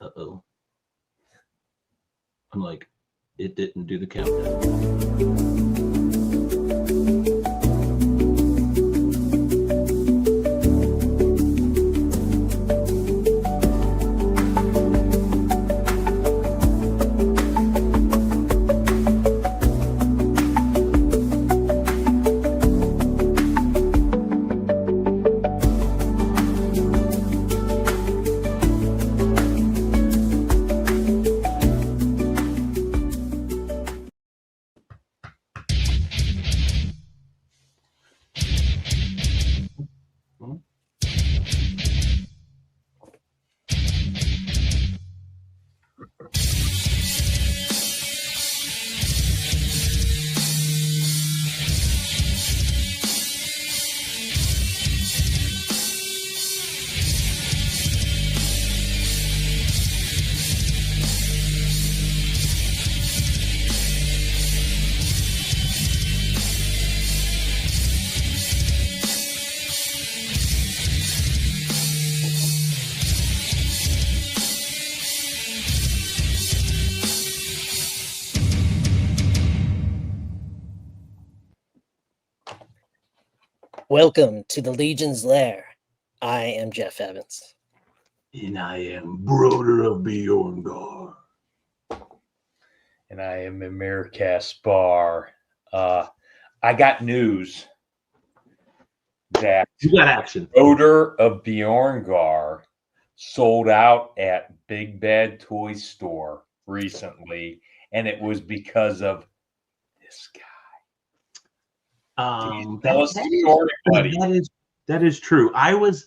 Uh-oh. I'm like, it didn't do the countdown. Welcome to the Legion's Lair. I am Jeff Evans. And I am Broder of Bjorngar. And I am Amir Kaspar. I got news that You got action. Broder of Bjorngar sold out at Big Bad Toy Store recently, and it was because of this guy. That is true. I was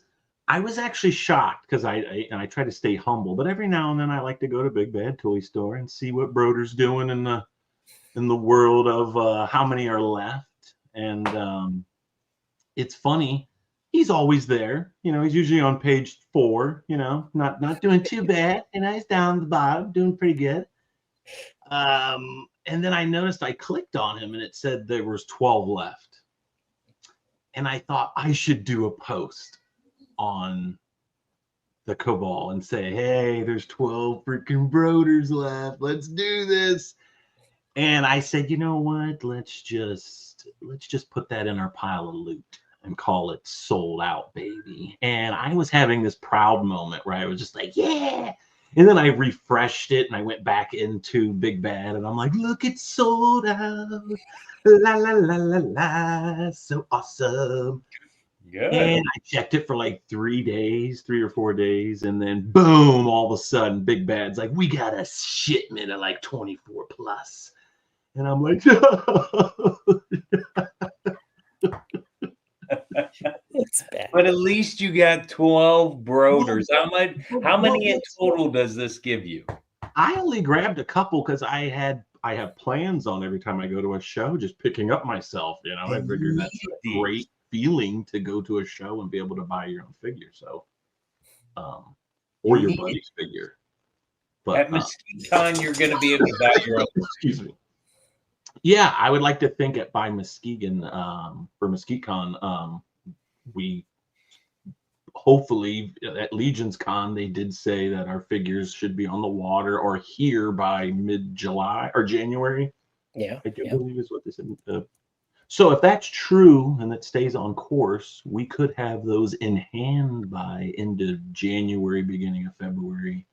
actually shocked because I try to stay humble, but every now and then I like to go to Big Bad Toy Store and see what Broder's doing in the world of how many are left. And it's funny, he's always there. You know, he's usually on page 4. You know, not doing too bad. You know, he's down the bottom, doing pretty good. And then I noticed I clicked on him and it said there was 12 left. And I thought I should do a post on the Cabal and say, hey, there's 12 freaking Broders left. Let's do this. And I said, you know what? Let's just put that in our pile of loot and call it sold out, baby. And I was having this proud moment where I was just like, yeah. And then I refreshed it and I went back into Big Bad and I'm like, look, it's sold out. La, la, la, la, la. So awesome. Good. And I checked it for like 3 or 4 days. And then boom, all of a sudden, Big Bad's like, we got a shipment of like 24 plus. And I'm like, It's bad. But at least you got 12 Broders. How many in total does this give you? I only grabbed a couple because I have plans on every time I go to a show, just picking up myself. You know, I figured that's a great feeling to go to a show and be able to buy your own figure. So, or your buddy's figure. But at Mesquite you're going to be able to buy your own. Excuse me. Yeah, I would like to think by Muskegon for MesquiteCon, we hopefully at Legion's Con they did say that our figures should be on the water or here by mid-July or January. Yeah, I believe is what they said. So if that's true and it stays on course, we could have those in hand by end of January, beginning of February.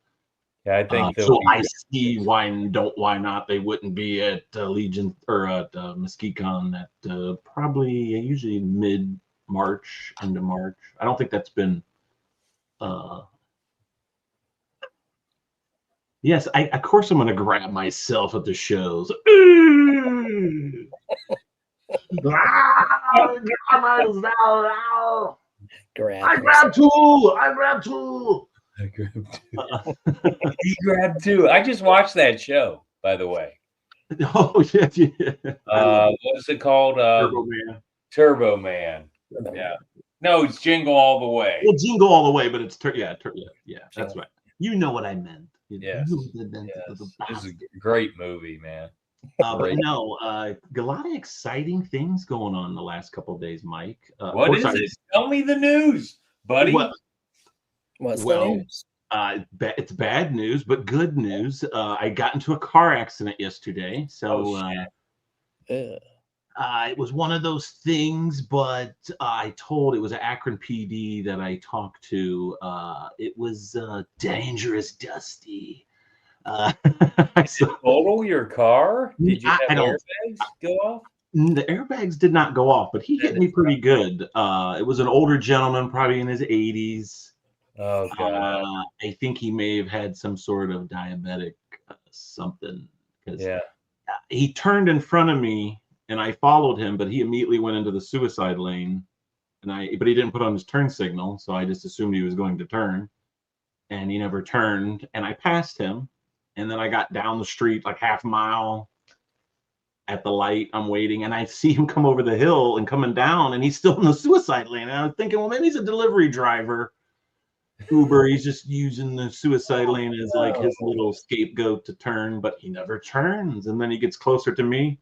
Yeah, I think so. I see why not they wouldn't be at Legion or at MesquiteCon at probably usually mid-March, end of March. I don't think that's been. Yes, of course I'm going to grab myself at the shows. I grabbed two. He grabbed 2. I just watched that show, by the way. Oh yeah. What's it called? Turbo Man. Yeah. No, it's Jingle All the Way. Well, Jingle All the Way, but it's yeah. That's right. You know what I meant. Yes. This is a great movie, man. But no, a lot of exciting things going on the last couple of days, Mike. What is it? Tell me the news, buddy. What's the news? It's bad news, but good news. I got into a car accident yesterday. So it was one of those things, but it was an Akron PD that I talked to. It was dangerous, Dusty. Total your car? Did you I have don't. airbags go off? The airbags did not go off, but he hit me pretty good. It was an older gentleman, probably in his 80s. Oh God. I think he may have had some sort of diabetic something, because Yeah. he turned in front of me and I followed him, but he immediately went into the suicide lane, but he didn't put on his turn signal, so I just assumed he was going to turn, and he never turned, and I passed him, and then I got down the street like half a mile at the light. I'm waiting, and I see him come over the hill and coming down, and he's still in the suicide lane. And I was thinking, well, maybe he's a delivery driver, Uber. He's just using the suicide lane as like his little scapegoat to turn, but he never turns. And then he gets closer to me,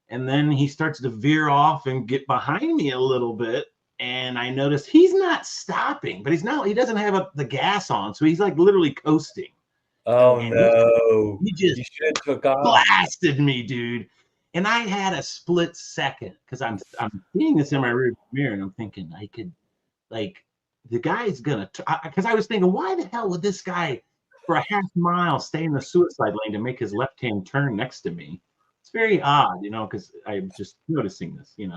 and then he starts to veer off and get behind me a little bit. And I noticed he's not stopping, but he doesn't have the gas on, so he's like literally coasting. Oh And no. he just You should have took off. blasted me, dude. And I had a split second, because I'm seeing this in my rear mirror, and I'm thinking I could, like, the guy's gonna, because I was thinking, why the hell would this guy for a half mile stay in the suicide lane to make his left-hand turn next to me? It's very odd, because I'm just noticing this. You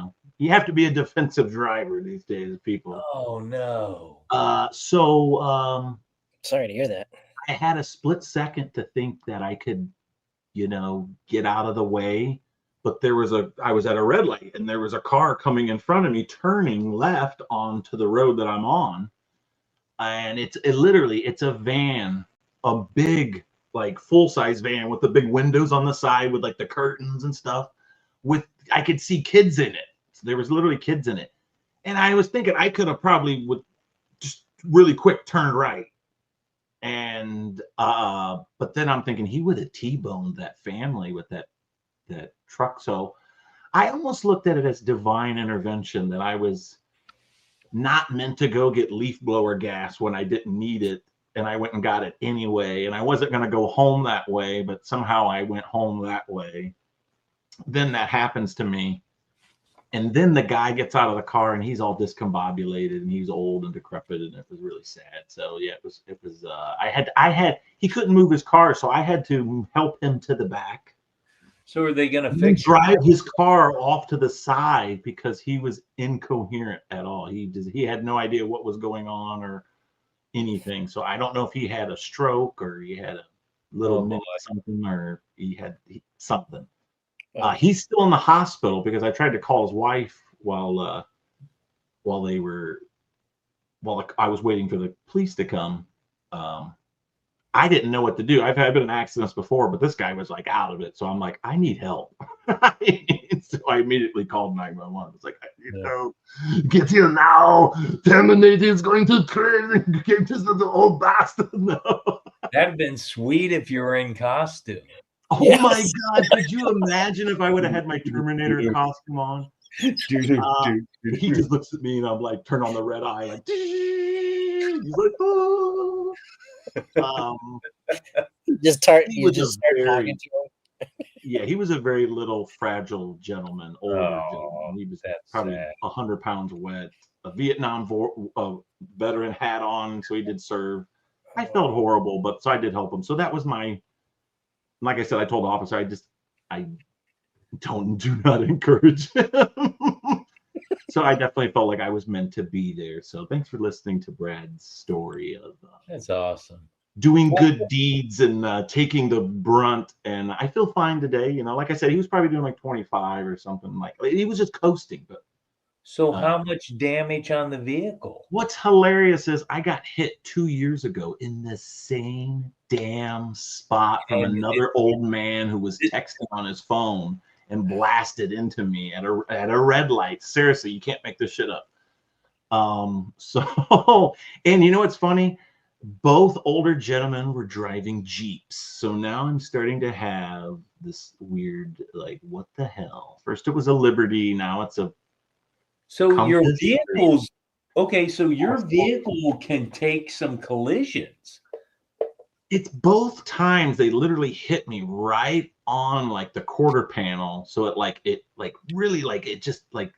have to be a defensive driver these days, people. Oh no. Sorry to hear that. I had a split second to think that I could, get out of the way. But I was at a red light, and there was a car coming in front of me, turning left onto the road that I'm on. And it's a van, a big, like, full-size van with the big windows on the side with like the curtains and stuff. I could see kids in it. So there was literally kids in it. And I was thinking I could have probably just really quick turned right. And but then I'm thinking he would have T-boned that family with that truck. So I almost looked at it as divine intervention, that I was not meant to go get leaf blower gas when I didn't need it, and I went and got it anyway. And I wasn't going to go home that way, but somehow I went home that way. Then that happens to me, and then the guy gets out of the car, and he's all discombobulated, and he's old and decrepit, and it was really sad. So yeah, it was he couldn't move his car, so I had to help him to the back. So are they going to drive his car off to the side, because he was incoherent at all. He had no idea what was going on or anything. So I don't know if he had a stroke, or he had a little something, or he had something. He's still in the hospital, because I tried to call his wife while I was waiting for the police to come. I didn't know what to do. I've been in accidents before, but this guy was like out of it. So I'm like, I need help. So I immediately called 911. It's like, I need help. Get here now. Terminator is going to turn and get to the old bastard. No. That'd have been sweet if you were in costume. Oh yes. My God. Could you imagine if I would have had my Terminator costume on? He just looks at me, and I'm like, turn on the red eye. Like, he's like, oh. You start talking to him. Yeah, he was a very little, fragile gentleman, older gentleman. He was probably 100 pounds wet, a Vietnam veteran hat on, so he did serve. I felt horrible, but so I did help him. So that was like I said, I told the officer, I do not encourage him. So I definitely felt like I was meant to be there. So thanks for listening to Brad's story of that's awesome. Doing good deeds and taking the brunt. And I feel fine today. Like I said, he was probably doing like 25 or something. Like, he was just coasting. But so how much damage on the vehicle? What's hilarious is I got hit 2 years ago in the same damn spot from another old man who was texting on his phone and blasted into me at a red light. Seriously, you can't make this shit up. So, and you know what's funny? Both older gentlemen were driving Jeeps. So now I'm starting to have this weird, like, what the hell? First it was a Liberty, now it's a So your vehicles, okay, so your vehicle can take some collisions. It's both times they literally hit me right on like the quarter panel, so it really like it just like.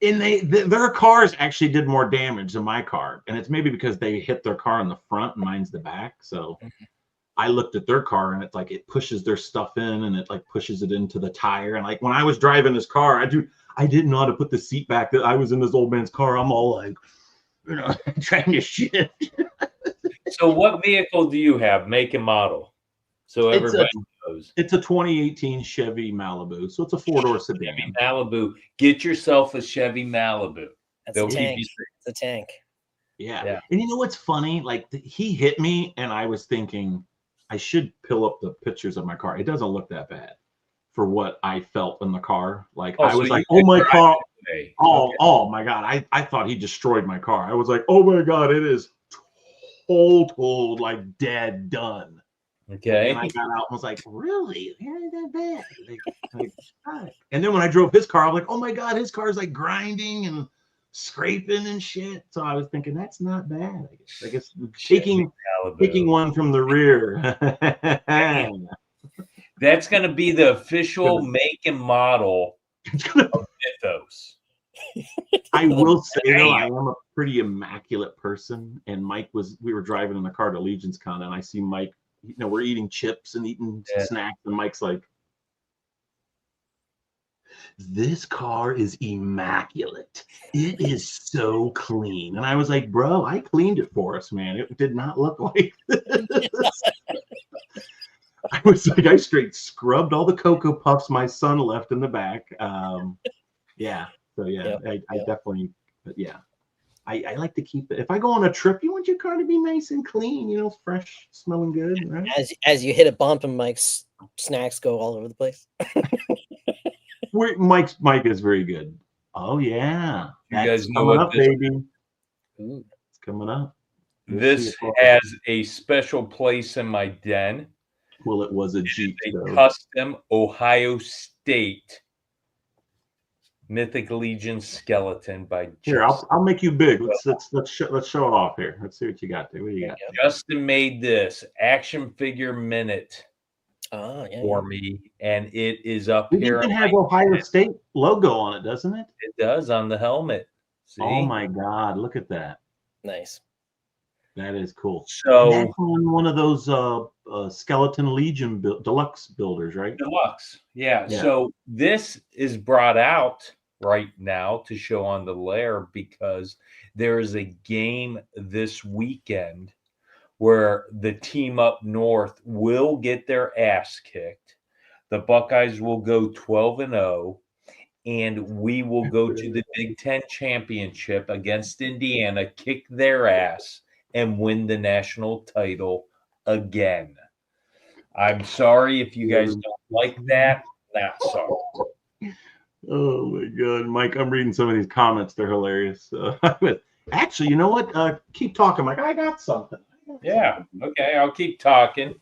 And their cars actually did more damage than my car, and it's maybe because they hit their car in the front and mine's the back. So I looked at their car and it's like it pushes their stuff in and it like pushes it into the tire. And like when I was driving this car, I didn't know how to put the seat back. That I was in this old man's car. I'm all like, trying to shift. So what vehicle do you have, make and model? So everybody knows. It's a 2018 Chevy Malibu. So it's a 4-door sedan. Chevy Malibu. Get yourself a Chevy Malibu. That's They'll a keep tank. you safe. It's a tank. Yeah. And you know what's funny? Like he hit me and I was thinking I should pull up the pictures of my car. It doesn't look that bad for what I felt in the car. Like I was like, oh my car. Oh my God. I thought he destroyed my car. I was like, oh my God, it is told like dead done. Okay. And I got out and was like, really? It ain't that bad. Like, and then when I drove his car, I'm like, oh my God, his car's like grinding and scraping and shit. So I was thinking that's not bad. I guess taking one from the rear. That's going to be the official make and model of Mythos. I will say though, I am a pretty immaculate person. And we were driving in the car to Legion's Con, and I see Mike. We're eating chips and eating snacks, and Mike's like, this car is immaculate. It is so clean. And I was like, bro, I cleaned it for us, man. It did not look like this. I was like, I straight scrubbed all the Cocoa Puffs my son left in the back. Yeah. So yeah, I definitely, but yeah. I like to keep it. If I go on a trip, you want your car to be nice and clean, fresh, smelling good, right? As you hit a bump and Mike's snacks go all over the place. Mike is very good. Oh yeah, you guys know coming what up, baby. Ooh. It's coming up. This has a special place in my den. Well, it was a Jeep. Custom Ohio State Mythic Legion skeleton by Here, I'll make you big. Let's show it off here. Let's see what you got there. What do you got? Justin made this action figure minute for me, and it is up here. It has Ohio State logo on it, doesn't it? It does on the helmet. See? Oh my God! Look at that. Nice. That is cool. So and that's one of those Skeleton Legion deluxe builders, right? Deluxe, yeah. So this is brought out right now to show on the lair because there is a game this weekend where the team up north will get their ass kicked. The Buckeyes will go 12-0, and we will go to the Big Ten championship against Indiana, kick their ass, and win the national title again. I'm sorry if you guys don't like that. Not sorry. Oh my God, Mike! I'm reading some of these comments. They're hilarious. Actually, you know what? Keep talking, Mike. I got something. Yeah. Okay. I'll keep talking.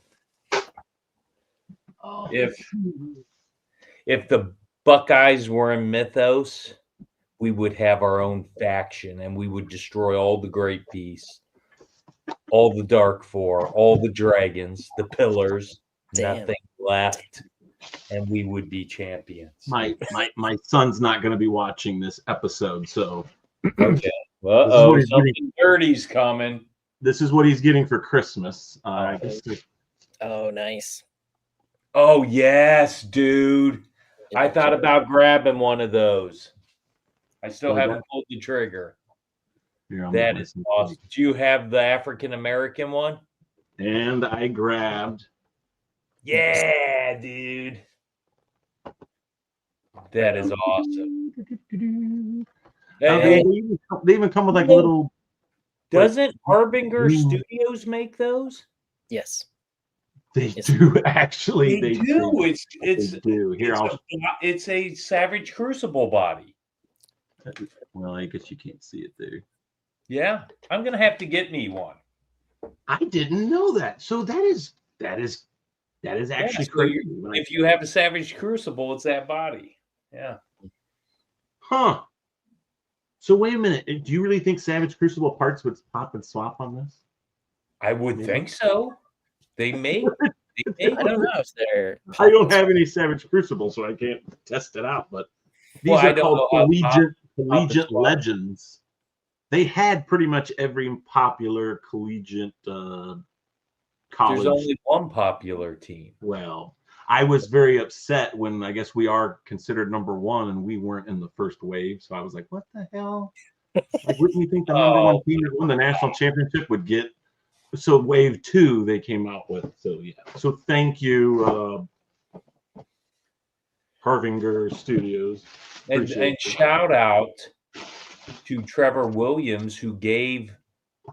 If the Buckeyes were in Mythos, we would have our own faction, and we would destroy all the Great Beasts, all the Dark Four, all the dragons, the pillars. Damn. Nothing left, and we would be champions. My son's not going to be watching this episode, so okay. Something dirty's coming. This is what he's getting for Christmas. Oh, nice. Oh yes, dude. I thought about grabbing one of those. I still haven't pulled the trigger. That is awesome. Do you have the African American one? And I grabbed. Yeah, dude. That is awesome. They even come with like little. Doesn't Harbinger Studios make those? Yes. They do actually. They do. They do. Here, it's a Savage Crucible body. Well, I guess you can't see it there. Yeah, I'm gonna have to get me one. I didn't know that. So that is actually crazy. If you have a Savage Crucible, it's that body. Yeah. Huh. So wait a minute. Do you really think Savage Crucible parts would pop and swap on this? I would think so. They make. I don't know if they're. I don't have any Savage Crucible, so I can't test it out. But these Well, I are don't called know how collegiate it's called. legends. They had pretty much every popular collegiate college. There's only one popular team. Well, I was very upset when I guess we are considered number one and we weren't in the first wave. So I was like, what the hell? Like, wouldn't you think the number one team that won the national championship would get? So wave two they came out with. So yeah. So thank you, Harvinger Studios. And shout out to Trevor Williams, who gave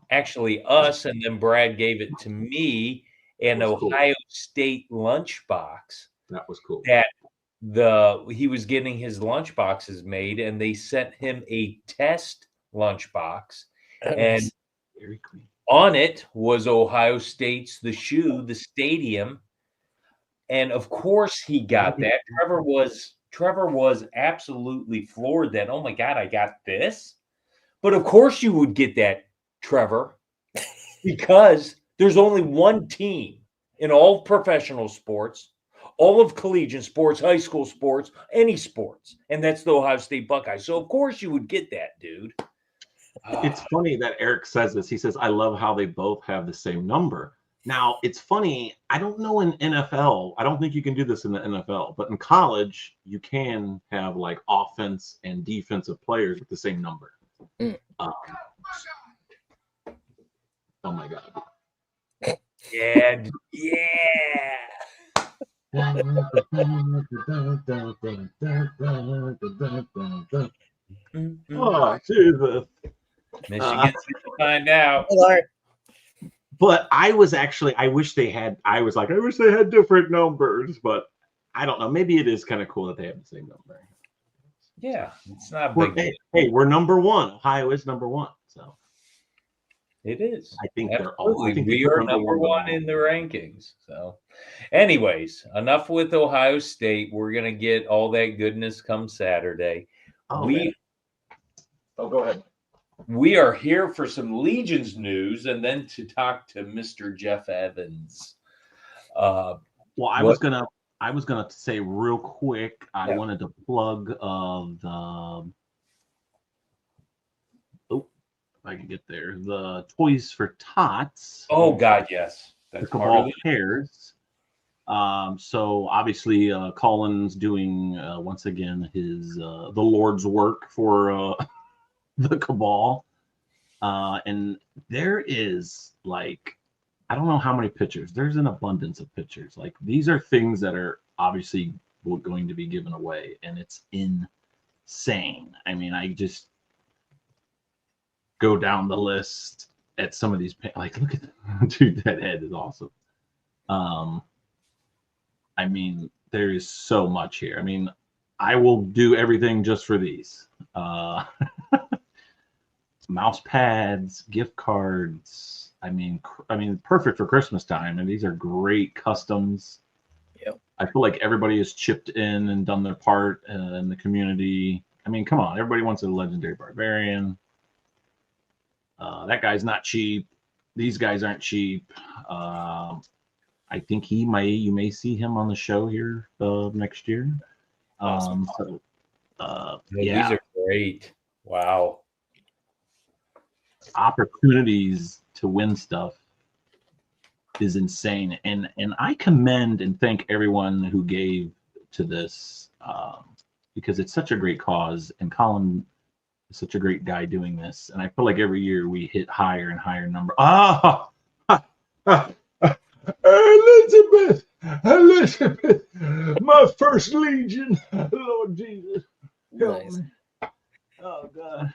actually us, and then Brad gave it to me, an Ohio State lunchbox. That was cool. That he was getting his lunchboxes made, and they sent him a test lunchbox, and very clean. On it was Ohio State's the shoe, the stadium, and of course he got that. Trevor was absolutely floored that, oh my God, I got this. But of course you would get that, Trevor, because there's only one team in all professional sports, all of collegiate sports, high school sports, any sports, and that's the Ohio State Buckeyes. So of course you would get that, dude. It's funny that Eric says this. He says, I love how they both have the same number. Now, it's funny. I don't know in NFL. I don't think you can do this in the NFL, but in college, you can have like offense and defensive players with the same number. Oh my God. Yeah. Oh, Jesus. Michigan's to find out. But I wish they had different numbers, but I don't know. Maybe it is kind of cool that they have the same number. Yeah, it's not big. Hey, we're number one. Ohio is number one. So it is. I think we are number one in the rankings. So anyways, enough with Ohio State. We're gonna get all that goodness come Saturday. Go ahead. We are here for some Legions news and then to talk to Mr. Jeff Evans. Well, I was gonna say real quick. I wanted to plug if I can get there, the Toys for Tots. Oh God, yes, that's Cabal Pairs. So obviously, Colin's doing once again his the Lord's work for the Cabal, and there is like, I don't know how many pictures. There's an abundance of pictures. Like, these are things that are obviously going to be given away, and it's insane. I mean, I just go down the list at some of these. Like, look at that. Dude, that head is awesome. I mean, there is so much here. I mean, I will do everything just for these. Mouse pads, gift cards. I mean, perfect for Christmas time. And these are great customs. Yep. I feel like everybody has chipped in and done their part in the community. I mean, come on, everybody wants a legendary barbarian. That guy's not cheap. These guys aren't cheap. I think you may see him on the show here next year. Awesome. Yeah, these are great. Wow. Opportunities to win stuff is insane, and I commend and thank everyone who gave to this, because it's such a great cause, and Colin is such a great guy doing this, and I feel like every year we hit higher and higher number. Elizabeth, my first Legion, Lord Jesus, help me. Oh God.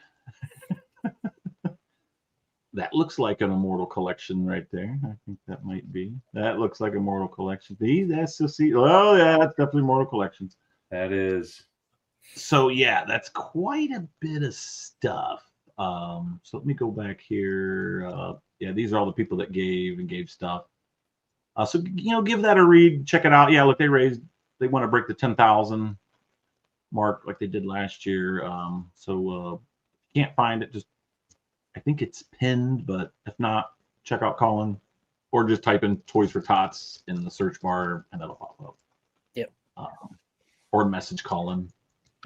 That looks like an Immortal Collection right there. I think that might be. That looks like Immortal Collection. That's the see. Oh yeah, that's definitely Immortal Collections. That is. So yeah, that's quite a bit of stuff. So let me go back here. Yeah, these are all the people that gave stuff. So give that a read. Check it out. Yeah, look, they want to break the 10,000 mark like they did last year. So if you can't find it, just, I think it's pinned, but if not, check out Colin. or just type in Toys for Tots in the search bar, and that'll pop up. Yep. Or message Colin,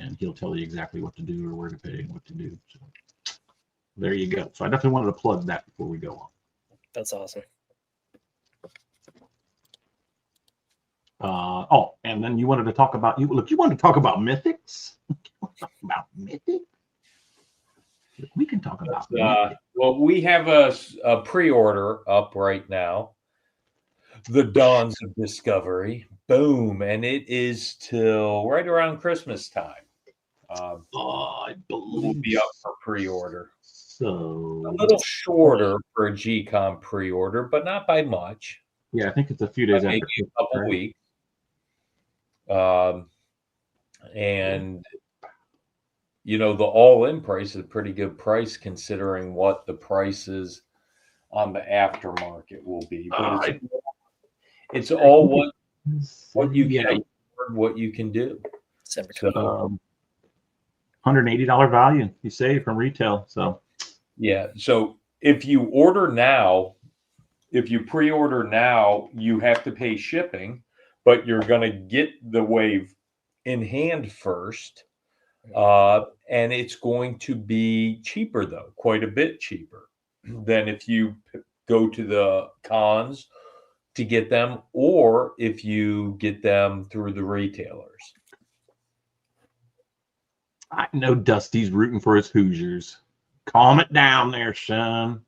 and he'll tell you exactly what to do or where to pay and what to do. So there you go. So I definitely wanted to plug that before we go on. That's awesome. And then you wanted to talk about you wanted to talk about Mythics? About Mythics? We can talk about Mythics. Well, we have a pre-order up right now. The Dawns of Discovery. Boom. And it is till right around Christmas time. I believe We'll be up for pre-order. so. A little shorter for a GCOM pre-order, but not by much. Yeah, I think it's a few days after. Maybe a couple weeks. And you know, the all-in price is a pretty good price considering what the prices on the aftermarket will be. But it's all what you can afford, what you can do. December So, $180 value you save from retail. So yeah. So if you order now, if you pre-order now, you have to pay shipping, but you're going to get the wave in hand first. And it's going to be cheaper, though, quite a bit cheaper than if you go to the cons to get them, or if you get them through the retailers. I know Dusty's rooting for his Hoosiers. Calm it down there, son.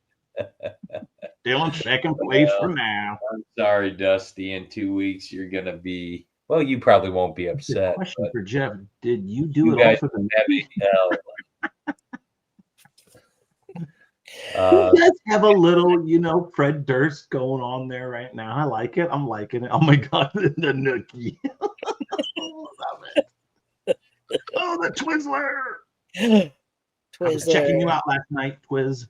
Still in second place for now. I'm sorry, Dusty. In 2 weeks, you're going to be. Well, you probably won't be upset. Question for Jeff: did you do You it all guys for the You guys have a little, Fred Durst going on there right now. I like it. I'm liking it. Oh my God, the Nookie. Love it. Oh, the Twizzler. I was checking you out last night, Twiz.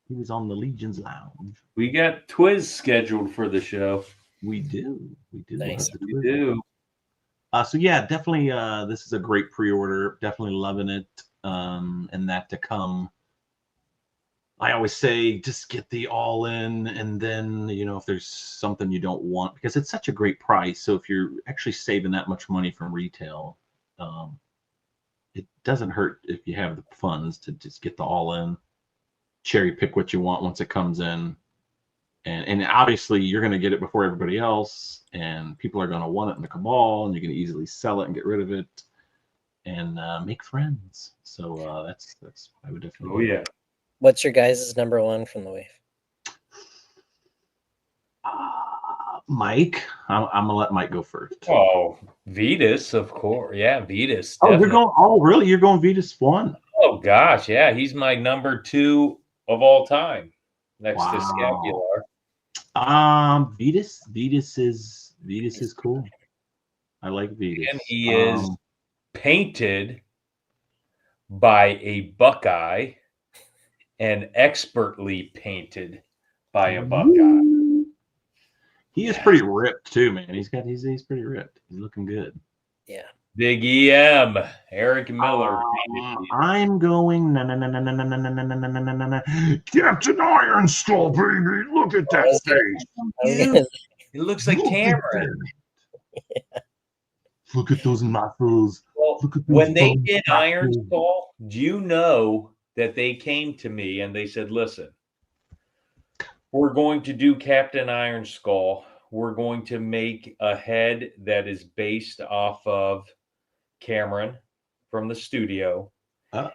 He was on the Legion's Lounge. We got Twiz scheduled for the show. We do. Nice. We do. So yeah, definitely. This is a great pre-order. Definitely loving it. And that to come. I always say just get the all in, and then if there's something you don't want, because it's such a great price. So if you're actually saving that much money from retail, it doesn't hurt if you have the funds to just get the all in, cherry pick what you want once it comes in. And obviously you're going to get it before everybody else, and people are going to want it in the cabal, and you can easily sell it and get rid of it and make friends. So that's I would definitely. Oh yeah. What's your guys' number one from the wave? Mike, I'm gonna let Mike go first. Oh, Vetus, of course. Yeah, Vetus. Oh, you're going. Oh, really? You're going Vetus one? Oh gosh, yeah. He's my number 2 of all time, next to Scapular. Vetus is cool. I like Vetus. And he is painted by a Buckeye and expertly painted by a Buckeye. He is pretty ripped too, man. He's pretty ripped. He's looking good. Yeah. Big EM, Eric Miller. I'm going Captain Iron Skull, baby. Look at that face. It looks like Cameron. Look at those muscles. Well, when they did Iron Skull, do you know that they came to me and they said, listen, we're going to do Captain Iron Skull. We're going to make a head that is based off of Cameron from the studio.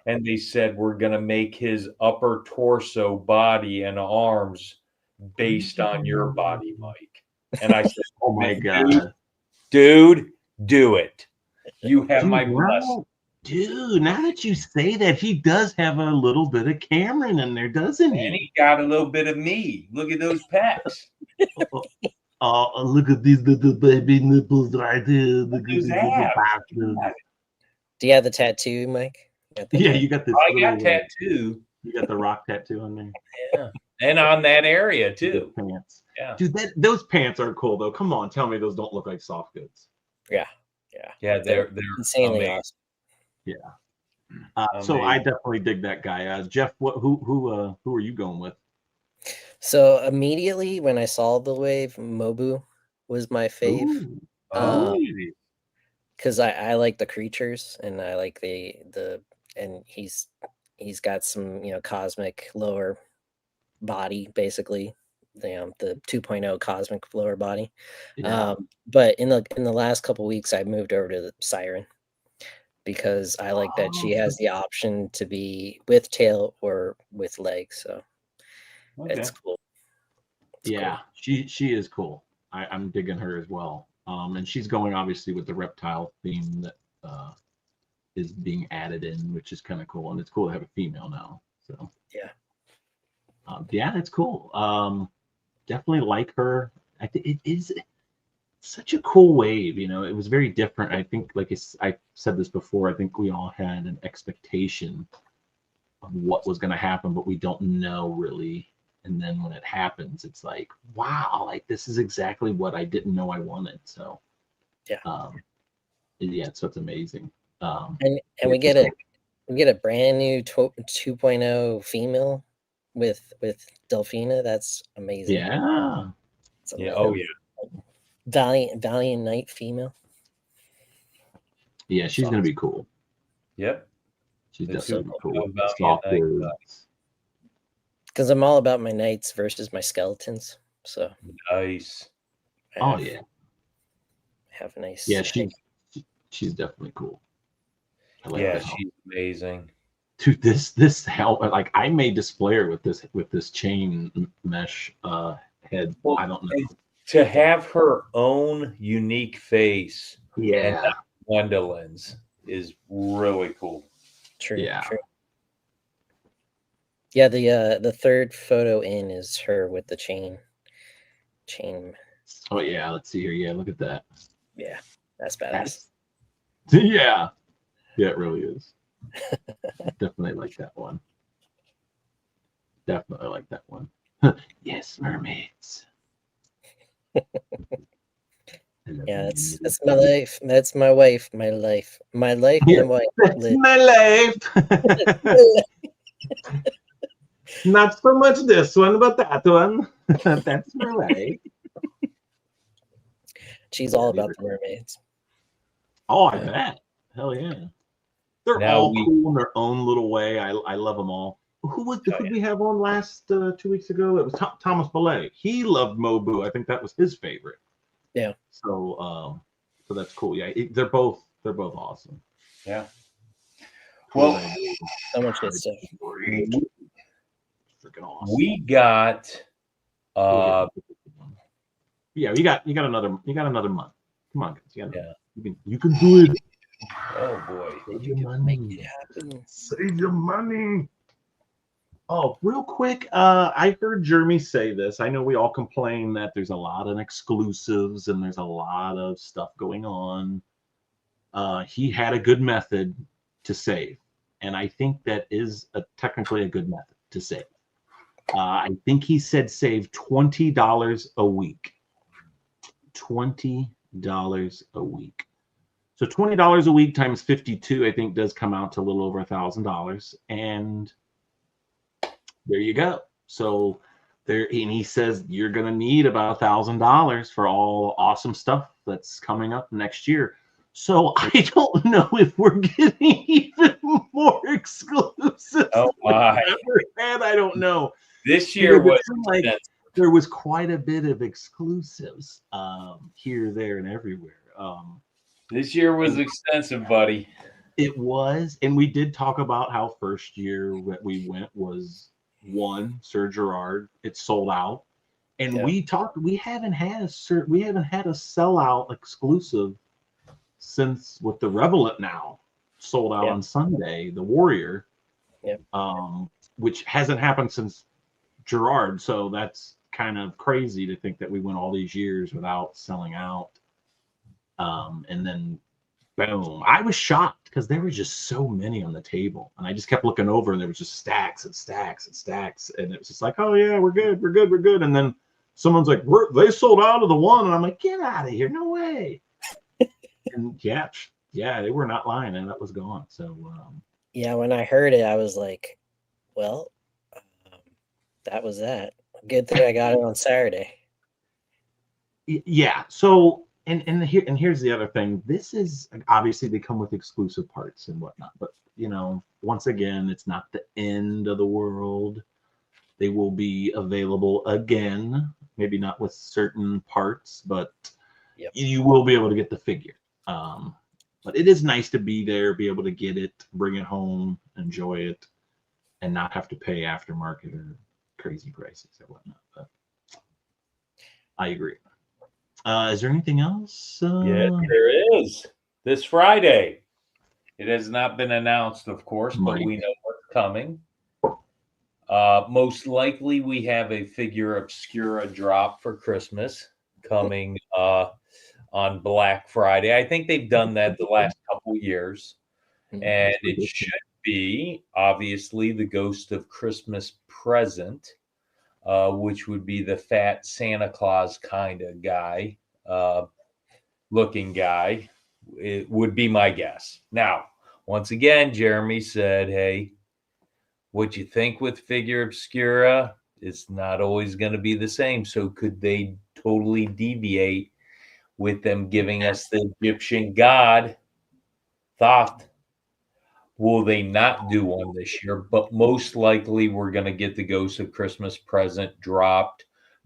And they said, we're going to make his upper torso, body, and arms based on your body, Mike. And I said, oh my God. Dude, do it. You have my blessing. Dude, now that you say that, he does have a little bit of Cameron in there, doesn't he? And he got a little bit of me. Look at those pecs. Oh, look at these little baby nipples right here. Do you have the tattoo, Mike? Yeah, you got this. I got tattoo. You got the rock tattoo on there. Yeah, and on that area too. Pants. Yeah, dude, those pants are cool though. Come on, tell me those don't look like soft goods. Yeah. They're insanely amazing. awesome. Yeah. So I definitely dig that guy. Jeff, who are you going with? So immediately when I saw the wave, Mobu was my fave. Ooh, Oh, Because I like the creatures and I like the and he's got some cosmic lower body basically, the 2.0 cosmic lower body. yeah. But in the last couple weeks I moved over to the Siren because I like that she Oh, has the option to be with tail or with legs, so okay. it's cool. It's yeah, cool. she is cool. I'm digging her as well. And she's going obviously with the reptile theme that is being added in, which is kind of cool. And it's cool to have a female now. So Yeah. yeah, it's cool. Definitely like her. I think it is such a cool wave. It was very different. I think, like I said this before, I think we all had an expectation of what was going to happen, but we don't know really. And then when it happens, it's like, wow, like this is exactly what I didn't know I wanted. So, Yeah. Yeah, so it's amazing. And Yeah, we she's get cool. a brand new 2.0 female with Delphina. That's amazing. Yeah, It's Yeah. amazing. Oh, yeah. Valiant Knight female. yeah, she's gonna be cool. Yep. She's The definitely So cool. Valiant Soft Knight. because I'm all about my knights versus my skeletons. So Nice. I Oh have, yeah, have a nice. yeah, she's definitely cool. I like Yeah, that helmet. she's amazing. Dude, this helmet, like I may display her with this chain mesh head. Well, I don't know. and to have her own unique face and Yeah, not Gwendolyn's is really cool. True. yeah. True. Yeah. The third photo in is her with the chain. Chain. Oh yeah, let's see here. Yeah, look at that. Yeah, that's badass. That's yeah, yeah, it really is. Definitely like that one. Definitely like that one. Yes, mermaids. Yeah, that's my life. That's my wife. My life. My life. Yeah, My wife. that's Live. my life. Not so much this one, but that one. That's my life. She's Yeah, all these about are the cool. mermaids. Oh, I bet. Hell yeah. They're Now all cool in their own little way. I love them all. Who did we have on last 2 weeks ago? It was Thomas Belay. He loved Mobu. I think that was his favorite. Yeah. So that's cool. Yeah, they're both awesome. Yeah. Well, So much good stuff. Great. Freaking awesome. we got yeah, you got another month. Come on, guys. You can do it. oh boy. Save your money. Save your money. Oh, real quick, I heard Jeremy say this. I know we all complain that there's a lot of exclusives and there's a lot of stuff going on. He had a good method to save, and I think that is technically a good method to save. I think he said save $20 a week. $20 a week. So $20 a week times 52, I think, does come out to a little over $1,000. And there you go. So there, and he says you're going to need about $1,000 for all awesome stuff that's coming up next year. So I don't know if we're getting even more exclusives. Oh my! I don't know. This year was like there was quite a bit of exclusives here, there, and everywhere. This year was extensive, buddy. It was, and we did talk about how first year that we went was Sir Gerard. It sold out, and we talked. We haven't had a sellout exclusive since with the Revelant now sold out on Sunday. The Warrior, which hasn't happened since Gerard. So that's kind of crazy to think that we went all these years without selling out. And then boom, I was shocked because there were just so many on the table, and I just kept looking over, and there was just stacks and stacks and stacks, and it was just like, oh yeah, we're good. And then someone's like, they sold out of the one, and I'm like, get out of here, no way. And yeah, they were not lying, and that was gone. So yeah, when I heard it, I was like, well, that was that. Good thing I got it on Saturday. Yeah. So here's the other thing. This is obviously they come with exclusive parts and whatnot, but once again, it's not the end of the world. They will be available again, maybe not with certain parts, but you will be able to get the figure. But it is nice to be there, be able to get it, bring it home, enjoy it, and not have to pay aftermarket or crazy prices or whatnot. But I agree. Is there anything else? Yeah, there is. This Friday. It has not been announced, of course, but we know what's coming. Most likely, we have a figure obscura drop for Christmas coming on Black Friday. I think they've done that the last couple years. And it should be, obviously, the Ghost of Christmas Present, which would be the fat Santa Claus kind of guy, looking guy. It would be my guess. Now, once again, Jeremy said, hey, what you think with figure obscura is not always going to be the same. So could they totally deviate with them giving us the Egyptian god Thoth? Will they not do one this year? But most likely we're going to get the Ghost of Christmas Present dropped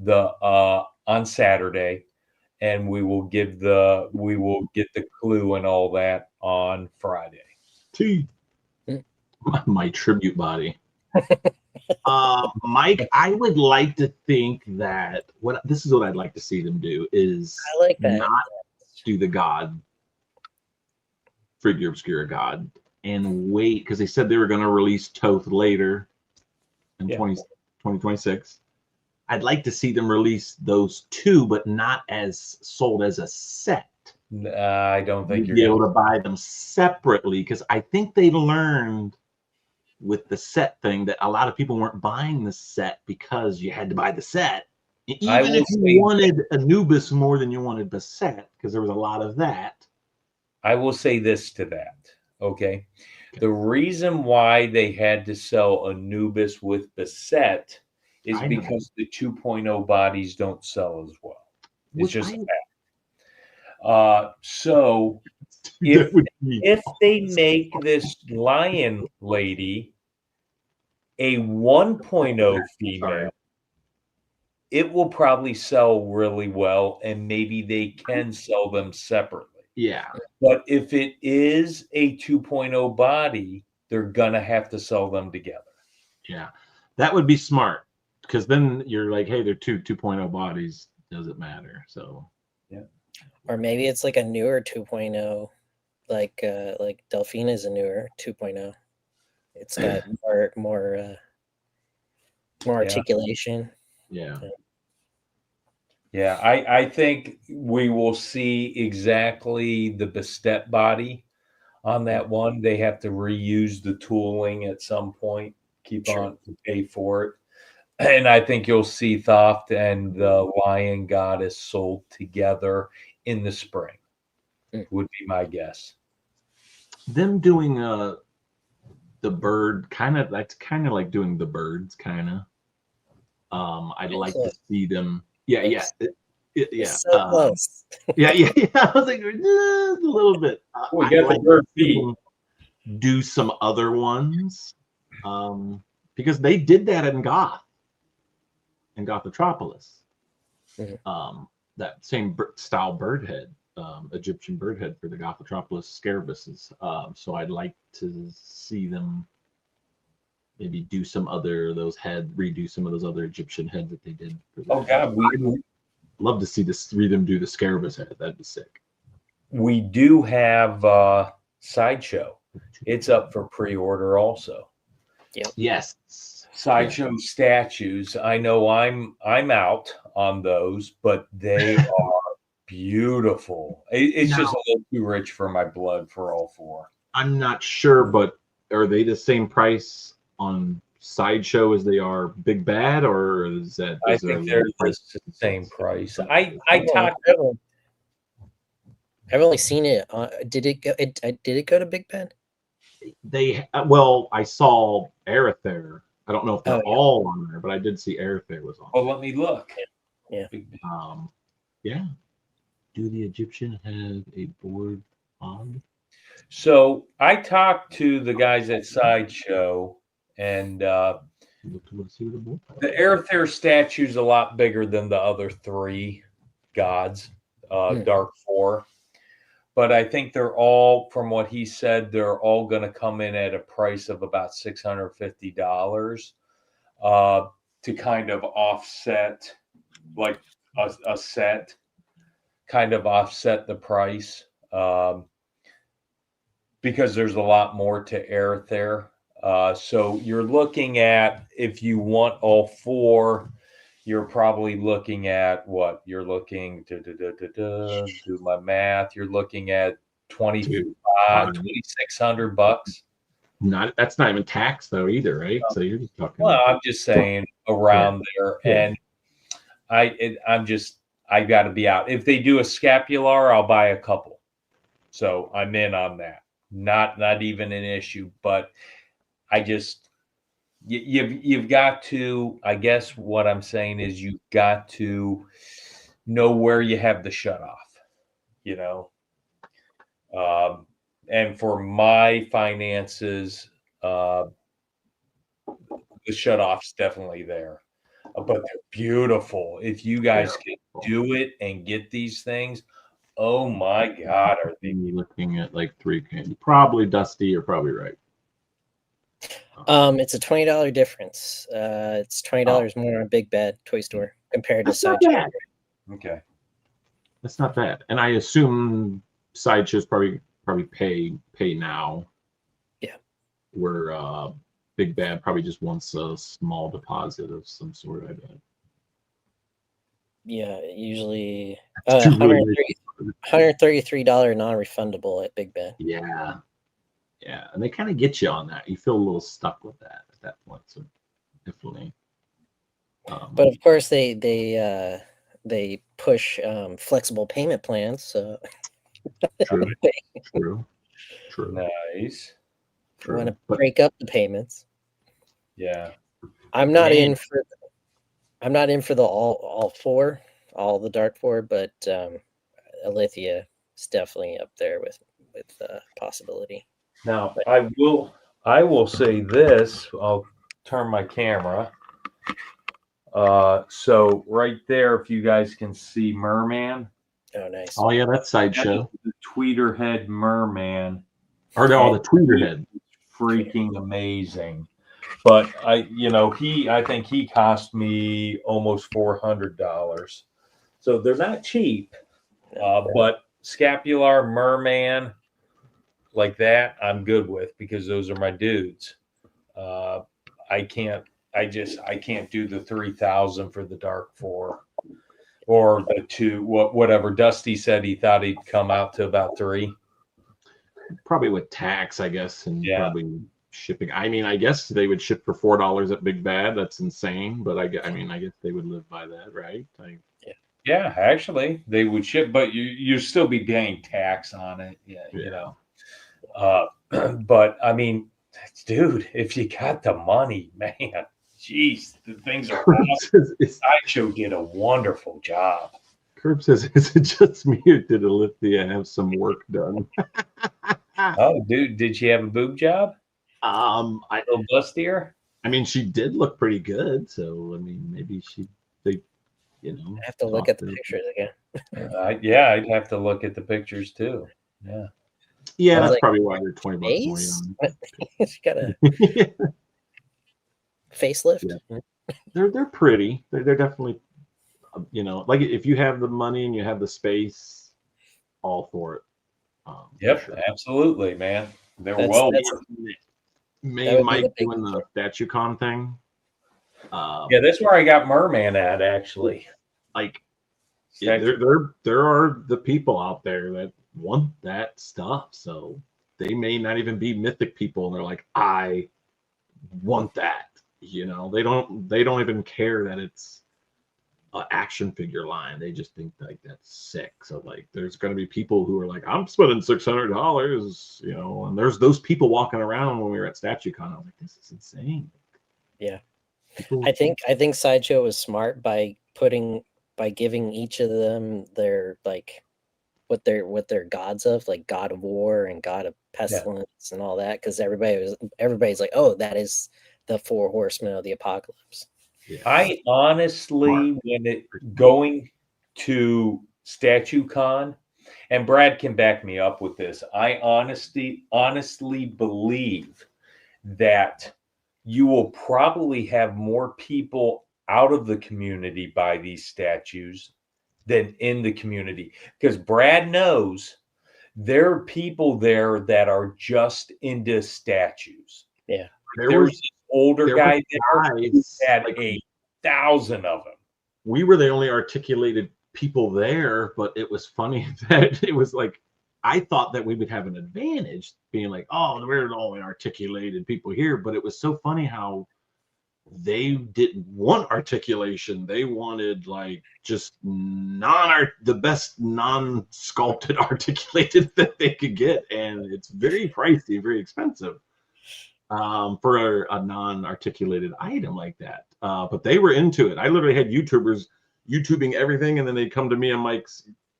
on Saturday, and we will get the clue and all that on Friday. My tribute body. Mike, I would like to think that this is what I'd like to see them do is I like that. not do the god figure obscura god and wait, because they said they were going to release Thoth later in 2026. I'd like to see them release those two, but not as sold as a set. I don't think you'd be able to buy them separately, because I think they learned with the set thing that a lot of people weren't buying the set because you had to buy the set. Even if you wanted Anubis more than you wanted Basset, because there was a lot of that. I will say this to that. Okay. The reason why they had to sell Anubis with Basset is because the 2.0 bodies don't sell as well. It's just that. So if they make this lion lady a 1.0 female, it will probably sell really well, and maybe they can sell them separately. Yeah. But if it is a 2.0 body, they're going to have to sell them together. Yeah. That would be smart, because then you're like, hey, they're 2.0 bodies. Doesn't matter. So, yeah. Or maybe it's like a newer 2.0, like Delphine is a newer 2.0. It's got more articulation. Yeah. Yeah, I think we will see exactly the Bastet body on that one. They have to reuse the tooling at some point, keep on to pay for it. And I think you'll see Thoth and the Lion Goddess sold together in the spring, would be my guess. Them doing the bird, that's kind of like doing the birds, kind of. I'd like to see them. Yeah, yeah. So close. yeah. I was like, just a little bit. We got the bird feet. Do some other ones, because they did that in Gothotropolis. That same style bird head, Egyptian bird head for the Gothotropolis scarabuses. So I'd like to see them maybe do some other redo some of those other Egyptian heads that they did. Oh God, I'd love to see them do the Scarabus head. That'd be sick. We do have Sideshow. It's up for pre-order also. Yep. Yes. Sideshow statues. I know I'm out on those, but they are beautiful. It's just a little too rich for my blood for all four. I'm not sure, but are they the same price on Sideshow as they are Big Bad, or is that? I think they're the same price. I've only seen it. Did it go to Big Bad? I saw Arether I don't know if they're Oh, yeah. all on there, but I did see Airfare was on. Oh, let me look. Yeah. Yeah. Do the Egyptian have a board on? So I talked to the guys at Sideshow, and Let's see what the board. the Airther statue is a lot bigger than the other three gods, Dark Four. But I think they're all, from what he said, they're all going to come in at a price of about $650 to kind of offset, like a set, kind of offset the price, because there's a lot more to Airther. So you're looking at, if you want all four, you're probably looking at what? You're looking to do my math. You're looking at $2,600. That's not even tax though either, right? So you're just talking. Well, I'm just saying around there, and I got to be out. If they do a scapular, I'll buy a couple. So I'm in on that. Not even an issue, but I just you've got to. I guess what I'm saying is you've got to know where you have the shut off. And for my finances, the shut off's definitely there. But they're beautiful. If you guys can do it and get these things, oh my God, are they looking at like $3,000? Probably, Dusty, you're probably right. It's a $20 difference. It's $20 more on Big Bad Toy Store compared to Sideshow. Okay, that's not bad. And I assume Sideshow's probably pay now. Yeah. Where Big Bad probably just wants a small deposit of some sort, I bet. Yeah, usually $133 non-refundable at Big Bad. Yeah, and they kind of get you on that. You feel a little stuck with that at that point, so definitely. But of course, they push flexible payment plans. So true. Nice. You want to break up the payments. Yeah, I'm not in for the all four, all the Dark Four, but Alithia is definitely up there with possibility. Now, I will say this. I'll turn my camera. So right there, if you guys can see Merman. Oh, nice. Oh yeah, that's Sideshow. The tweeter head Merman. Or no, the tweeter head. Freaking amazing. But I think he cost me almost $400. So they're not cheap. But scapular Merman like that, I'm good with, because those are my dudes. I can't do the 3,000 for the Dark Four, or the two, whatever Dusty said he thought he'd come out to about 3. Probably with tax, I guess, and probably shipping. I mean, I guess they would ship for $4 at Big Bad. That's insane, but I guess they would live by that, right? Yeah, actually, they would ship, but you still be paying tax on it. But I mean, dude, if you got the money, man, geez, the things are awesome. Sideshow did a wonderful job. Curb says, is it just me or did Alithia have some work done? Oh, dude, did she have a boob job? A little bustier? I mean, she did look pretty good, so I mean, maybe I have to look at the pictures again. I'd have to look at the pictures too. Yeah, that's probably why they're $20 more. She got a facelift. Yeah. They're pretty. They're definitely, like if you have the money and you have the space, all for it. Yep, sure. Absolutely, man. They're well worth it. Me and Mike doing the StatueCon thing. Yeah, that's where I got Merman at, actually. Like, there are the people out there that want that stuff, so they may not even be Mythic people, and they're like, I want that. They don't even care that it's an action figure line. They just think like that's sick. So like, there's going to be people who are like, I'm spending $600, and there's those people walking around when we were at StatueCon. I was like, this is insane. Yeah. People, I think Sideshow was smart by giving each of them their like what they're gods of, like God of War and God of Pestilence and all that, because everybody's like, oh, that is the four horsemen of the apocalypse. yeah. I honestly, going to Statue Con, and Brad can back me up with this, I honestly believe that you will probably have more people out of the community buy these statues than in the community, because Brad knows there are people there that are just into statues. Yeah. There's this older guy there who guys, had like, 1,000 of them. we were the only articulated people there, but it was funny that it was like, I thought that we would have an advantage being like, oh, we're the only articulated people here. But it was so funny how they didn't want articulation. They wanted like just the best non-sculpted articulated that they could get. And it's very pricey, very expensive for a non-articulated item like that. But they were into it. I literally had YouTubers YouTubing everything, and then they'd come to me. I'm like,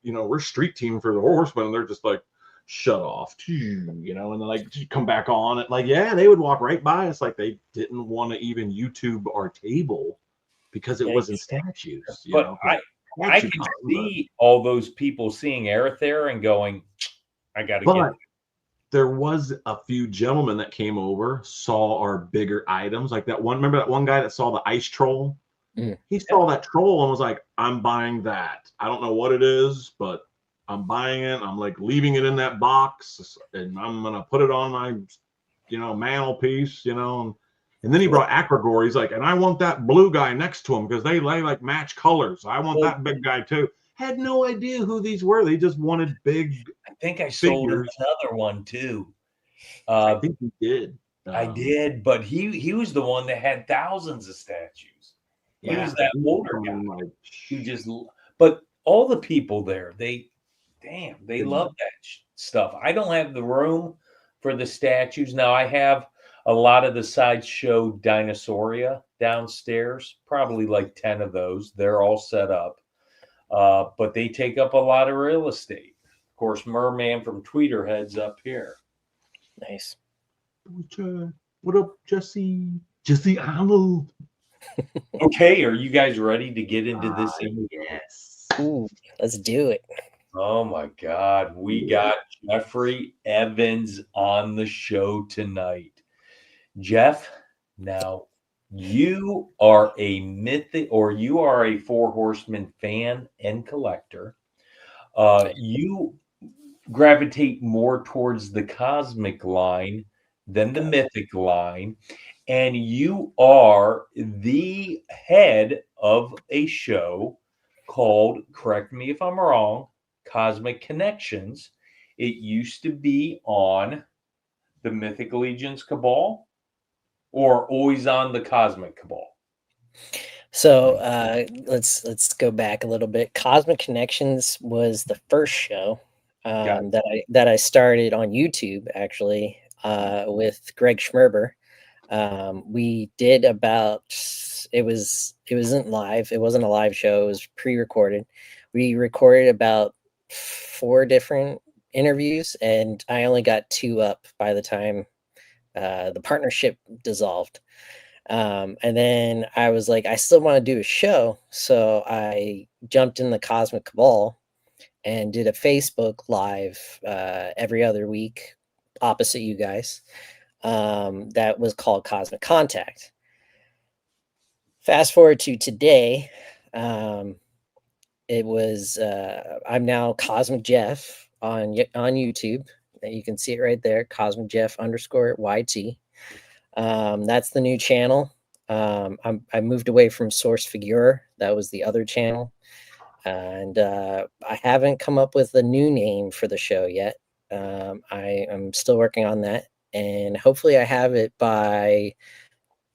we're street team for the Horsemen, and they're just like, shut off, and then like come back on it. Like, yeah, they would walk right by us, like they didn't want to even YouTube our table because it wasn't statues. But I can see all those people seeing Aerother and going, I got to get it. There was a few gentlemen that came over, saw our bigger items, like that one. Remember that one guy that saw the ice troll? He saw that troll and was like, I'm buying that. I don't know what it is, but I'm buying it. I'm like leaving it in that box, and I'm gonna put it on my, mantelpiece, and then he brought Acrogor. He's like, and I want that blue guy next to him because they like match colors. I want that big guy too. Had no idea who these were. They just wanted big. I think I sold another one too. I think he did. I did, but he was the one that had thousands of statues. He was that older guy who just. But all the people there, they love that stuff. I don't have the room for the statues now. I have a lot of the Sideshow Dinosauria downstairs, probably like 10 of those. They're all set up, but they take up a lot of real estate. Of course, Merman from Tweeterhead's up here. Nice. What up, Jesse? Jesse Arnold. Okay, are you guys ready to get into this? Yes. Ooh, let's do it. Oh my God, we got Jeffrey Evans on the show tonight. Jeff, now you are a Mythic, or you are a Four Horsemen fan and collector. You gravitate more towards the Cosmic line than the Mythic line, and you are the head of a show called, correct me if I'm wrong, Cosmic Connections. It used to be on the Mythic Legions Cabal, or always on the Cosmic Cabal? So let's go back a little bit. Cosmic Connections was the first show that I started on YouTube, actually, with Greg Schmerber. We did it wasn't live. It wasn't a live show. It was pre-recorded. We recorded about 4 different interviews, and I only got 2 up by the time the partnership dissolved. And then I was like, I still want to do a show. So I jumped in the Cosmic Cabal and did a Facebook Live every other week opposite you guys. That was called Cosmic Contact. Fast forward to today. It was I'm now Cosmic Jeff on YouTube. You can see it right there, Cosmic Jeff _YT. That's the new channel. I moved away from Source Figure. That was the other channel. And I haven't come up with a new name for the show yet. I am still working on that. And hopefully I have it by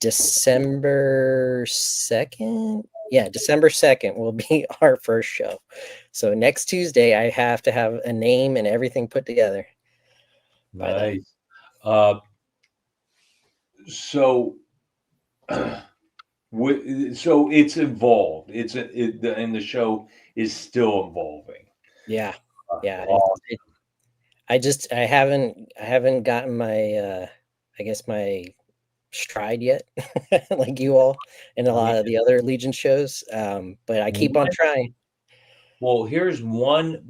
December 2nd. Yeah, December 2nd will be our first show. So next Tuesday, I have to have a name and everything put together. Nice. So So it's evolved. And the show is still evolving. Yeah. Yeah. Awesome. I haven't gotten my I guess my stride yet, like you all and a lot of the other Legion shows. But I keep on trying. Well, here's one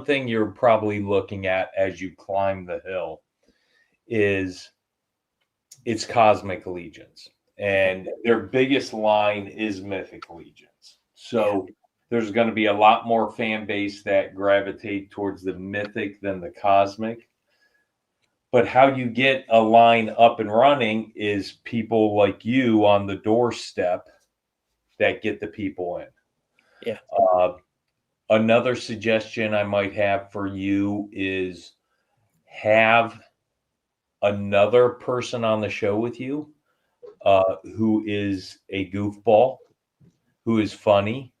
thing you're probably looking at as you climb the hill is it's Cosmic Legions. And their biggest line is Mythic Legions. So there's going to be a lot more fan base that gravitate towards the Mythic than the Cosmic. But how you get a line up and running is people like you on the doorstep that get the people in. Yeah. Another suggestion I might have for you is have another person on the show with you who is a goofball, who is funny,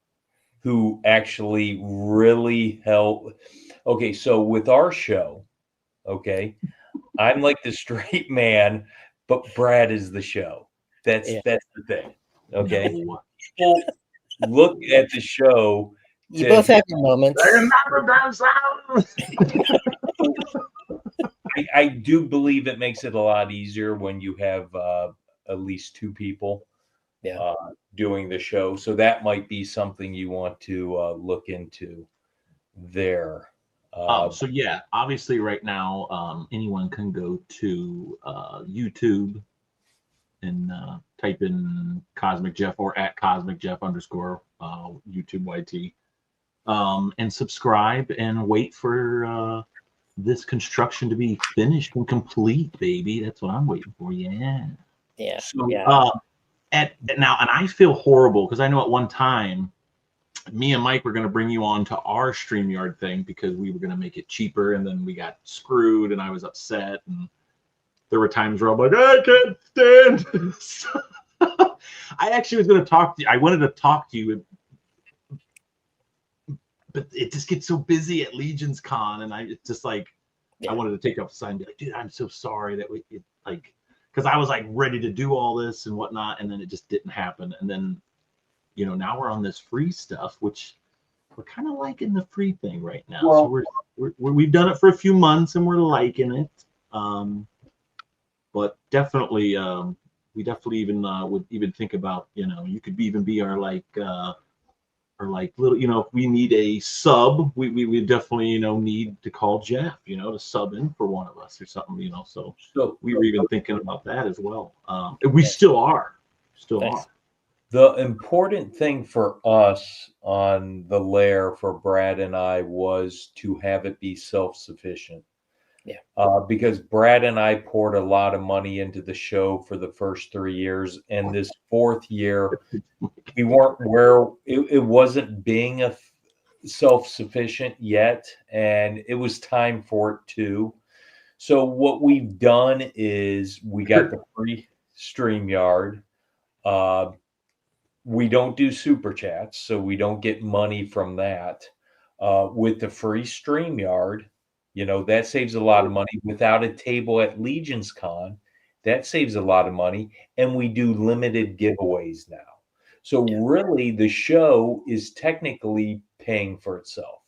who actually really help. Okay, so with our show, okay, I'm like the straight man, but Brad is the show. That's the thing. Okay. No. People look at the show. You both have your moments. I do believe it makes it a lot easier when you have at least two people doing the show. So that might be something you want to look into there. So yeah, obviously right now, anyone can go to YouTube and type in Cosmic Jeff or at Cosmic Jeff _ YouTube YT, and subscribe and wait for this construction to be finished and complete, baby. That's what I'm waiting for. Yeah. Yeah. So, and I feel horrible because I know at one time me and Mike were going to bring you on to our StreamYard thing because we were going to make it cheaper, and then we got screwed, and I was upset, and there were times where I'm like, I can't stand this. I actually was going to talk to you. I wanted to talk to you, but it just gets so busy at Legion's Con, and it's just like I wanted to take up the sign and be like, dude, I'm so sorry that because I was like ready to do all this and whatnot, and then it just didn't happen, and then now we're on this free stuff, which we're kind of liking the free thing right now. Well, so we've done it for a few months and we're liking it. But definitely, we definitely even would even think about, you could even be our little, if we need a sub, we definitely, need to call Jeff, to sub in for one of us or something, so we were even thinking about that as well. We still are. The important thing for us on the lair for Brad and I was to have it be self-sufficient. Yeah. Because Brad and I poured a lot of money into the show for the first 3 years, and this 4th year, we weren't where it wasn't being a self-sufficient yet, and it was time for it too. So what we've done is we got the free StreamYard. We don't do super chats, so we don't get money from that. With the free StreamYard, that saves a lot of money. Without a table at Legion's Con, that saves a lot of money. And we do limited giveaways now. So really, the show is technically paying for itself.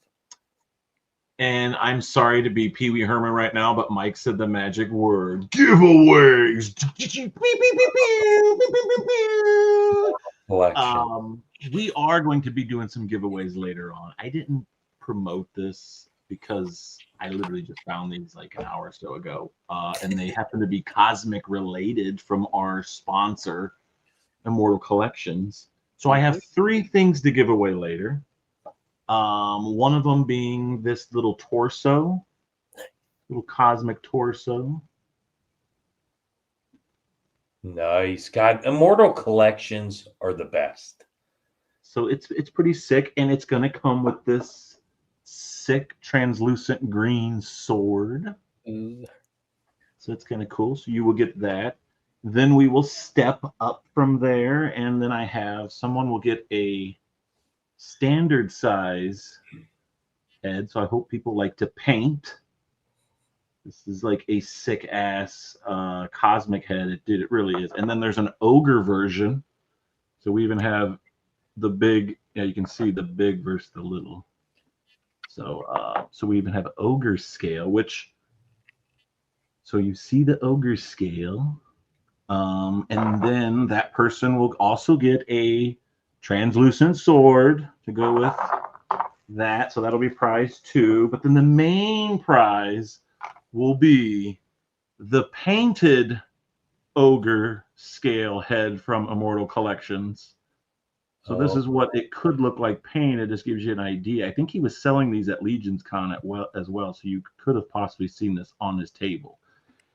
And I'm sorry to be Pee Wee Herman right now, but Mike said the magic word: giveaways. We are going to be doing some giveaways later on. I didn't promote this because I literally just found these like an hour or so ago, and they happen to be cosmic related from our sponsor, Immortal Collections. So I have 3 things to give away later. One of them being this little torso, little cosmic torso. Nice. God, Immortal Collections are the best. So it's pretty sick, and it's gonna come with this sick translucent green sword. So it's kind of cool. So you will get that. Then we will step up from there, and then someone will get a standard size head. So I hope people like to paint. This is like a sick ass cosmic head. It really is. And then there's an ogre version. So we even have the big. Yeah, you can see the big versus the little. So we even have ogre scale, which. So you see the ogre scale, and then that person will also get a translucent sword to go with that. So that'll be prize 2. But then the main prize will be the painted ogre scale head from Immortal Collections. So this is what it could look like painted. Just gives you an idea. I think he was selling these at Legion's Con as well. So you could have possibly seen this on his table.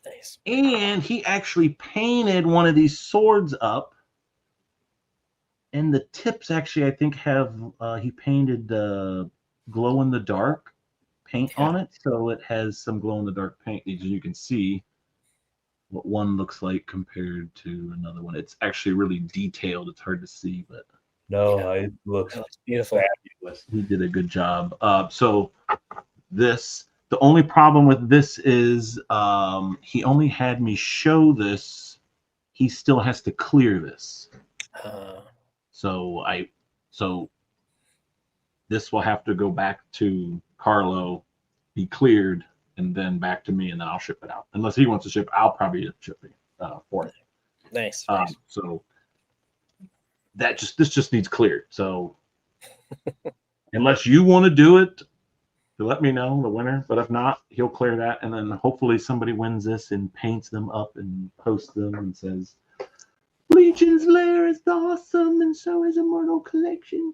Nice. And he actually painted one of these swords up. And the tips actually, I think, have he painted glow in the dark paint on it. So it has some glow in the dark paint. As you can see what one looks like compared to another one. It's actually really detailed. It's hard to see, but it looks beautiful. fabulous. He did a good job. So the only problem with this is he only had me show this. He still has to clear this. So this will have to go back to Carlo, be cleared, and then back to me, and then I'll ship it out. Unless he wants to ship, I'll probably ship it for it. Nice. So this just needs cleared. So unless you want to do it, to let me know the winner. But if not, he'll clear that, and then hopefully somebody wins this and paints them up and posts them and says, "Legion's Lair is awesome, and so is Immortal Collection."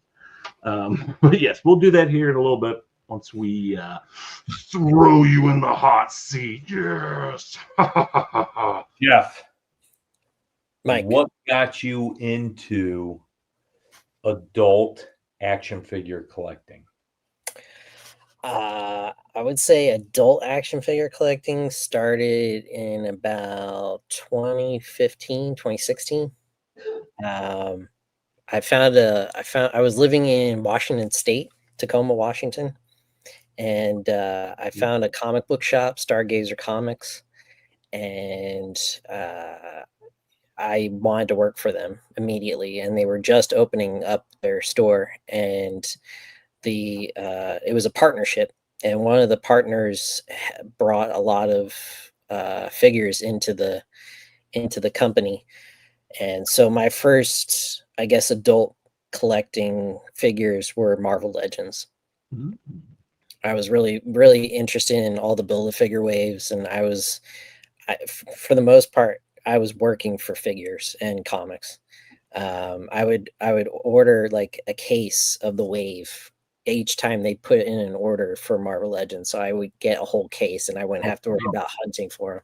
But yes, we'll do that here in a little bit once we throw you in the hot seat. Yes. Jeff, Mike, what got you into adult action figure collecting? I would say adult action figure collecting started in about 2015, 2016. I was living in Washington State, Tacoma, Washington, and I found a comic book shop, Stargazer Comics, and I wanted to work for them immediately, and they were just opening up their store, and it was a partnership, and one of the partners brought a lot of figures into the company, and so my first, I guess, adult collecting figures were Marvel Legends. Mm-hmm. I was really, really interested in all the Build-A-Figure waves, and for the most part, I was working for figures and comics. I would order like a case of the wave each time they put in an order for Marvel Legends, so I would get a whole case, and I wouldn't have to worry about hunting for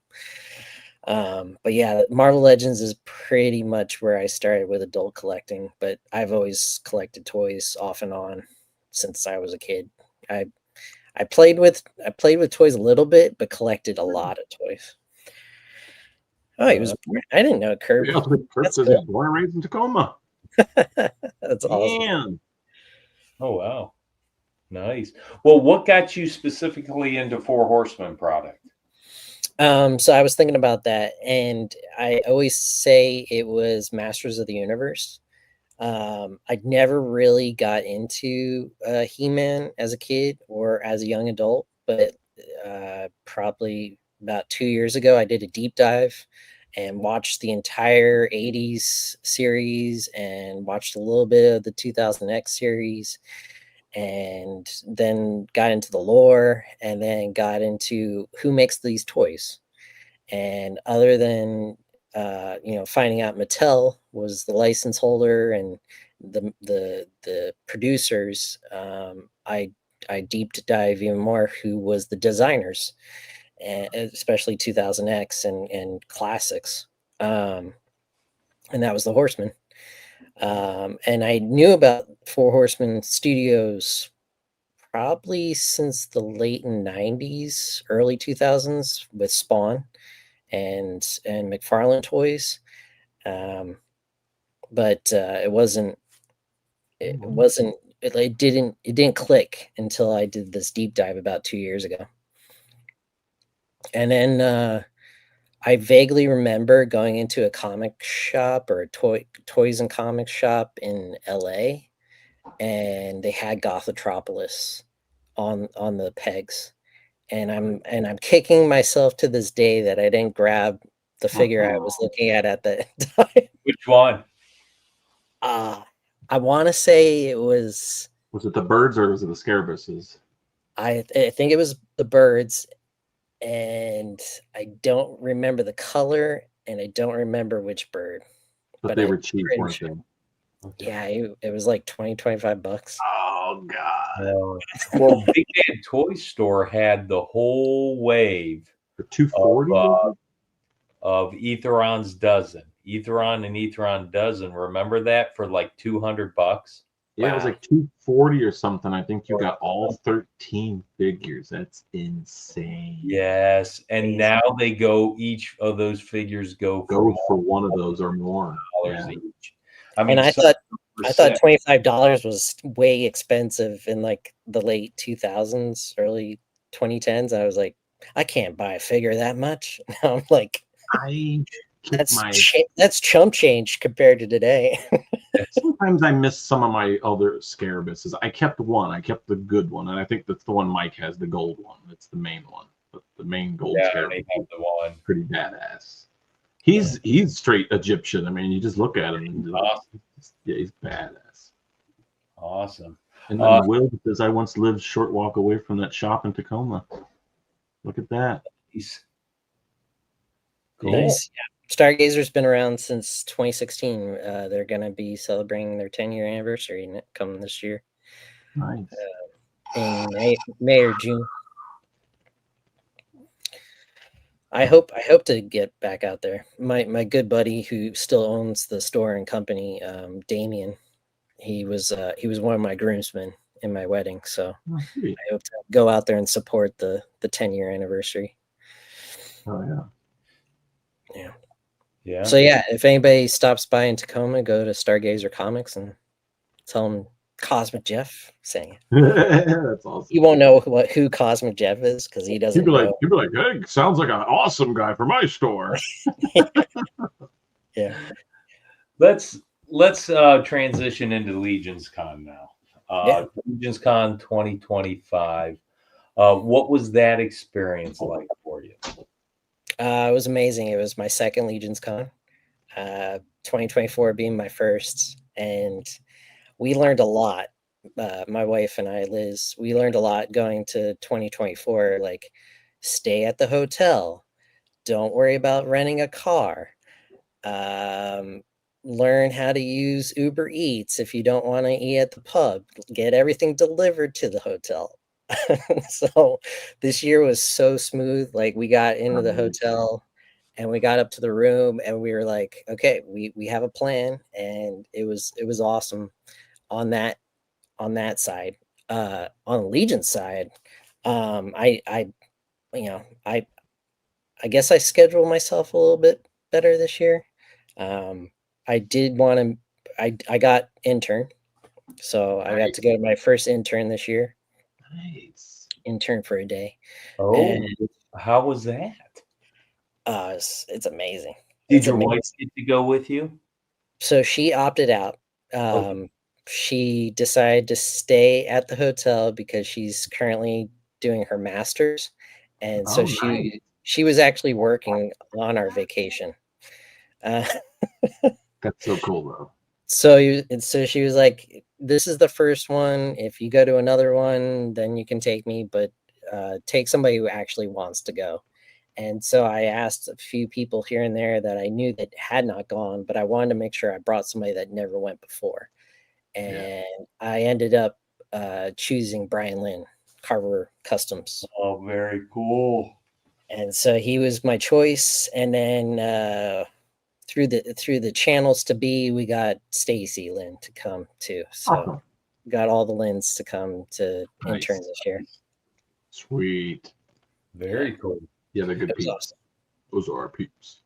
them. But yeah, Marvel Legends is pretty much where I started with adult collecting, but I've always collected toys off and on since I was a kid. I played with toys a little bit, but collected a lot of toys. Oh, he was born. I didn't know Kirby. Yeah, Kirk says he's born and raised in Tacoma. That's awesome. Oh wow, nice. Well, what got you specifically into Four Horsemen product? So I was thinking about that, and I always say it was Masters of the Universe. I never really got into He-Man as a kid or as a young adult, but probably about 2 years ago, I did a deep dive and watched the entire 80s series and watched a little bit of the 2000X series, and then got into the lore, and then got into who makes these toys. And other than finding out Mattel was the license holder and the producers, I deep dive even more who was the designers, and especially 2000X and classics, and that was the Horseman. And I knew about Four Horsemen Studios probably since the late 90s, early 2000s with Spawn and McFarlane Toys, but it didn't click until I did this deep dive about 2 years ago. And then I vaguely remember going into a comic shop or a toys and comics shop in LA, and they had Gothotropolis on the pegs. And I'm kicking myself to this day that I didn't grab the figure I was looking at the time. Which one? I want to say it was. Was it the birds or was it the scarabaeus? I think it was the birds, and I don't remember the color, and I don't remember which bird. But they I'm were cheap, pretty weren't sure. they? Yeah, it was like $20-25. Oh God! Well, Big Bad Toy Store had the whole wave For $240. of Etheron's dozen. Etheron and Etheron dozen. Remember that for like $200? Yeah, it was like $240 or something. I think you got all 13 figures. That's insane. Yes, and now they go. Each of those figures go for one of those or more. $dollars Yeah. each. I mean, And I thought $25 was way expensive in like the late 2000s, early 2010s. I was like, I can't buy a figure that much. Now I'm like, I that's chump change compared to today. sometimes I miss some of my other scarabaeus. I kept one. I kept the good one, and I think that's the one Mike has, the gold one. It's the main one. The main gold They scarabaeus. have the one. Pretty badass. He's straight Egyptian. I mean, you just look at him and he's badass. Awesome. And then Will says, I once lived short walk away from that shop in Tacoma. Look at that. Cool. Nice. Yeah. Stargazer's been around since 2016. They're going to be celebrating their 10-year anniversary coming this year. Nice. In May or June. I hope to get back out there. My good buddy who still owns the store and company, Damien, he was one of my groomsmen in my wedding. So I hope to go out there and support the 10-year anniversary. Oh yeah. Yeah. Yeah. So yeah, if anybody stops by in Tacoma, go to Stargazer Comics and tell them Cosmic Jeff saying it. That's awesome. You won't know who Cosmic Jeff is because he doesn't know. He'd be like, hey, sounds like an awesome guy for my store. Yeah. Let's transition into Legions Con now. Legions Con 2025. What was that experience like for you? It was amazing. It was my second Legions Con, 2024 being my first, and we learned a lot. My wife and I, Liz, we learned a lot going to 2024. Like, stay at the hotel, don't worry about renting a car, learn how to use Uber Eats if you don't want to eat at the pub, get everything delivered to the hotel. So this year was so smooth. Like, we got into the hotel and we got up to the room and we were like, okay, we have a plan, and it was awesome on that side. On the Legion side, I guess I scheduled myself a little bit better this year. I did want to. I got intern, so I got to go to my first intern this year. Nice. Intern for a day. Oh, how was that? It's amazing. Did your wife get to go with you? So she opted out. She decided to stay at the hotel because she's currently doing her master's, and so she was actually working on our vacation. That's so cool, though. So she was like, "This is the first one. If you go to another one, then you can take me, but take somebody who actually wants to go." And so I asked a few people here and there that I knew that had not gone, but I wanted to make sure I brought somebody that never went before. And I ended up choosing Brian Lynn, Carver Customs. Oh, very cool. And so he was my choice. And then through the channels to be, we got Stacy Lynn to come too. So got all the Lynns to come to intern this year. Sweet. Very cool. Yeah, they're good peeps. Awesome. Those are our peeps.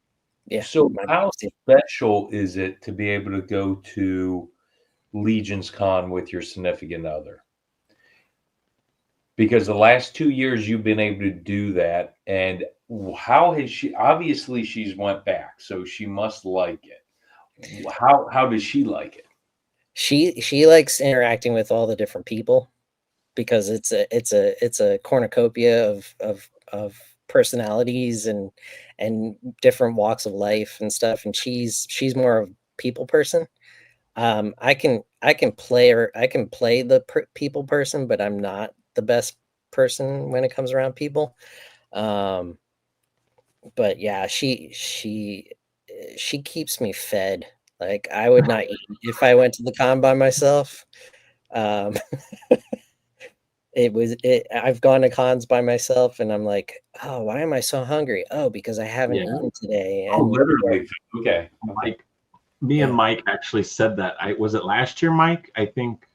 Yeah. So how special is it to be able to go to Legions Con with your significant other? Because the last 2 years you've been able to do that, and how has she? Obviously, she's went back, so she must like it. How does she like it? She likes interacting with all the different people because it's a cornucopia of personalities and different walks of life and stuff. And she's more of a people person. I can play the people person, but I'm not the best person when it comes around people. Um, but yeah, she keeps me fed. Like I would not eat if I went to the con by myself. Um, I've gone to cons by myself, and I'm like, oh, why am I so hungry? Oh, because I haven't eaten today. Oh, And literally. Okay. Mike, me and Mike actually said that. Was it last year, Mike? I think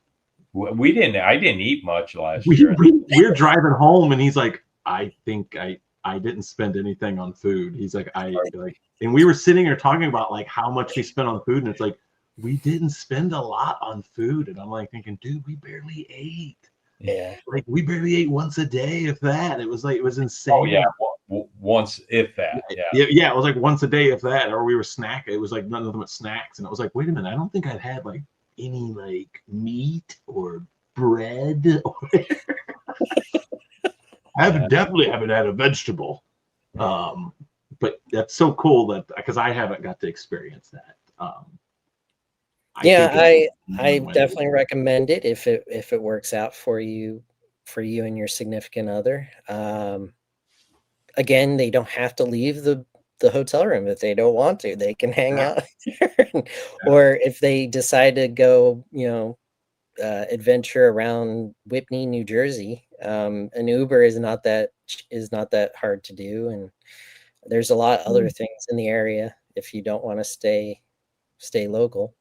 We didn't. I didn't eat much last we, year. we're driving home, and he's like, I think I didn't spend anything on food. He's like, and we were sitting here talking about like how much we spent on food, and it's like we didn't spend a lot on food, and I'm like thinking, dude, we barely ate. yeah, Like we barely ate once a day, if that. It was insane. Oh yeah, once if that. Yeah. Yeah. It was like once a day, if that. Or we were snacking. It was like none of them but snacks, and it was like, wait a minute, I don't think I've had like any like meat or bread. I definitely haven't had a vegetable. But that's so cool that because I haven't got to experience that. I definitely recommend it if it works out for you and your significant other. Again, they don't have to leave the hotel room if they don't want to. They can hang out there. Or if they decide to go, adventure around Whitney, New Jersey, an Uber is not that hard to do, and there's a lot of other things in the area if you don't want to stay local.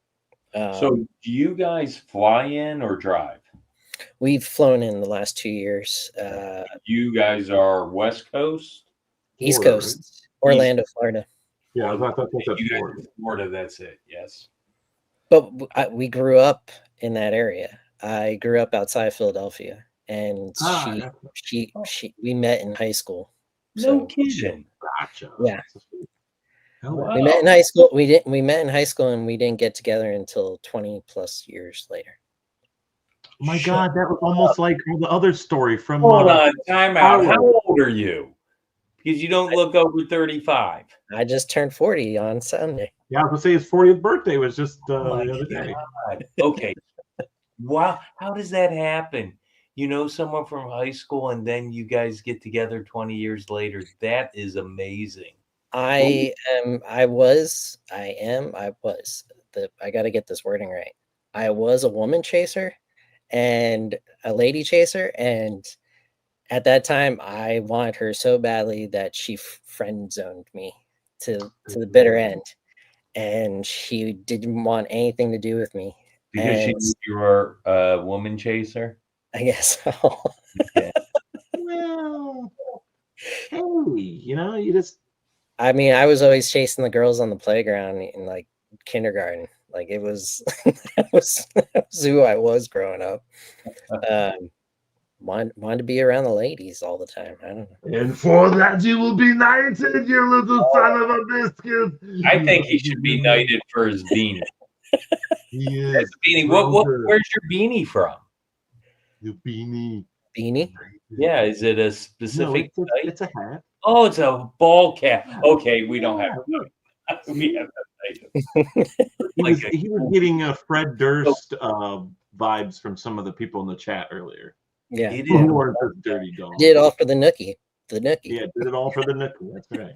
So do you guys fly in or drive? We've flown in the last 2 years. You guys are West Coast? East Florida, Coast, Orlando, Florida. Yeah, I thought that's You guys Florida. are Florida, that's it. Yes. But we grew up in that area. I grew up outside Philadelphia, and we met in high school. No So kidding. Gotcha. yeah, Wow. we met in high school. We met in high school, and we didn't get together until 20 plus years later. Oh my God, that was almost like the other story from. Hold on, time out. How Harlow. old are you? Because you don't look over 35. I just turned 40 on Sunday. Yeah, I was gonna say his 40th birthday was just the Oh my other day. God. Okay. Wow. How does that happen? You know someone from high school and then you guys get together 20 years later. That is amazing. I got to get this wording right. I was a woman chaser and a lady chaser, and at that time I wanted her so badly that she friend zoned me to the bitter end, and she didn't want anything to do with me Because she knew you were a woman chaser? I guess so. Okay. Well, hey, you just. I mean, I was always chasing the girls on the playground in like kindergarten. Like it was that was who I was growing up. Wanted to be around the ladies all the time. I don't know. And for that you will be knighted, you little son of a biscuit. I think he should be knighted for his beanie. Yes. Beanie. Where's your beanie from? Your beanie. Beanie? Yeah, is it a specific No, type? it's a hat. Oh, it's a ball cap. Okay, we don't have to. We have He was getting Fred Durst vibes from some of the people in the chat earlier. Yeah. He Who did. weren't this dirty dog. Did all for the nookie. Yeah, did it all for the nickel. That's right.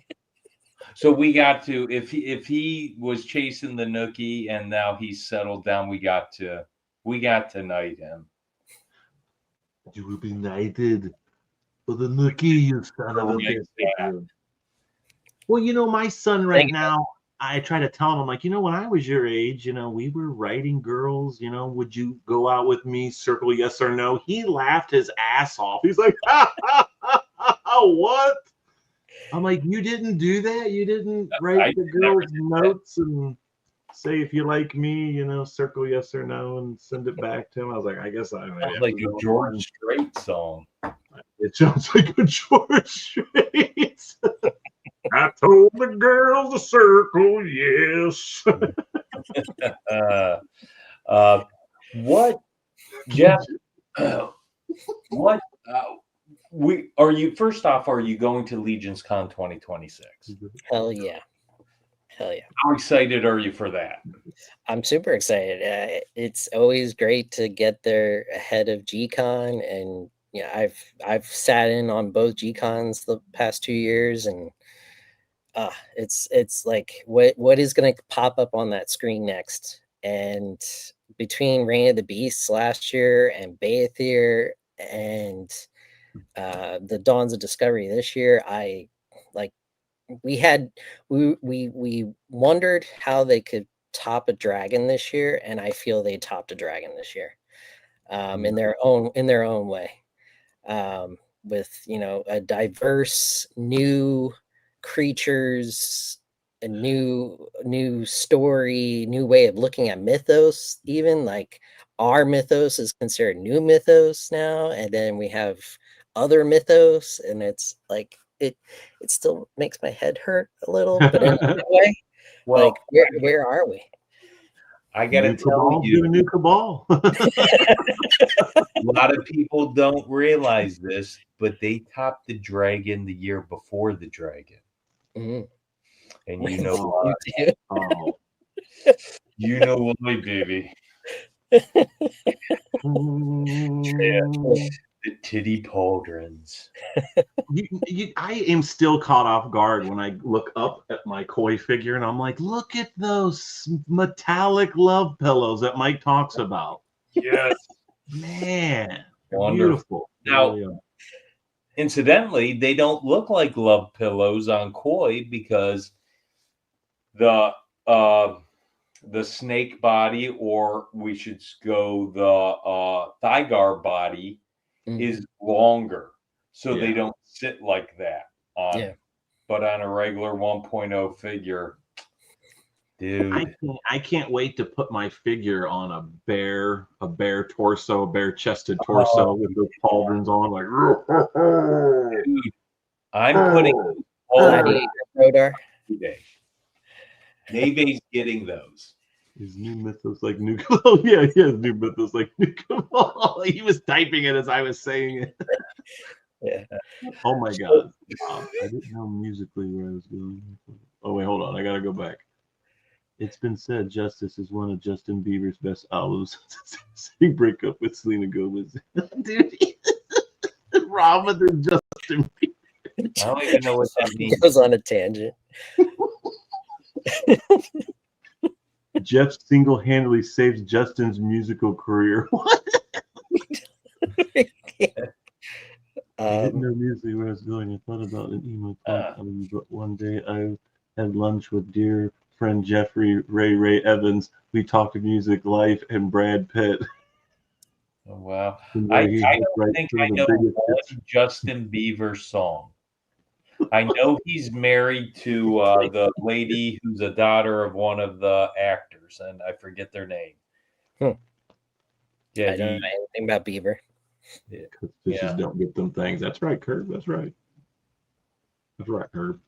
So we got to if he was chasing the nookie and now he's settled down, we got to knight him. You will be knighted for the nookie, you son of a bitch. Well, my son right now, I try to tell him, I'm like, when I was your age, we were writing girls, would you go out with me? Circle yes or no. He laughed his ass off. He's like, what? I'm like, you didn't do that? You didn't write the girls' notes? And say if you like me, circle yes or no and send it back to him. I was like, I guess I might Sounds have like to a go George on. Strait song. It sounds like a George Strait. I told the girl to circle yes. What, Jeff? What are you? First off, are you going to Legion's Con 2026? Hell yeah. How excited are you for that? I'm super excited. It's always great to get there ahead of G-Con, and I've sat in on both G-Cons the past 2 years, and it's like what is going to pop up on that screen next. And between Reign of the Beasts last year and Baethir and the Dawns of Discovery this year, I like we wondered how they could top a dragon this year, and I feel they topped a dragon this year, in their own way, with a diverse new creatures, a new story, new way of looking at mythos. Even like our mythos is considered new mythos now, and then we have other mythos, and it's like it still makes my head hurt a little, but in a good way. Well, Like where are we? I got to New tell Cabal's you, doing New Cabal. a lot of people don't realize this, but they topped the dragon the year before the dragon. Mhm. And you know why? Oh. You know why, baby. The titty pauldrons. I am still caught off guard when I look up at my koi figure and I'm like, look at those metallic love pillows that Mike talks about. Yes. Man, Wonderful. beautiful. Now, Really are. incidentally, they don't look like love pillows on koi because the snake body, or we should go the Thygar body, is longer, so they don't sit like that on. But on a regular 1.0 figure, dude, I can't wait to put my figure on a bare torso, a bare chested torso with those pauldrons on, like. Dude, I'm putting Rodar today. Neve's getting those. His new mythos like new. Oh yeah, he has new mythos like new. He was typing it as I was saying it. Yeah. Oh my god. I didn't know musically where I was going. Oh wait, hold on. I gotta go back. It's been said Justice is one of Justin Bieber's best albums. He break up with Selena Gomez. Dude, Robin and Justin Bieber. I don't even know what that means. Goes on a tangent. Jeff single-handedly saves Justin's musical career. What? I didn't know musically where I was going. I thought about an emo punk album, but one day I had lunch with dear friend Jeffrey Ray Evans. We talked music, life, and Brad Pitt. Oh, wow. I don't think I know one Justin Bieber song. I know he's married to the lady who's a daughter of one of the actors, and I forget their name. Yeah, I don't know anything about Bieber. Because fishes don't get them things. That's right, Curb. That's right. That's right, Curb.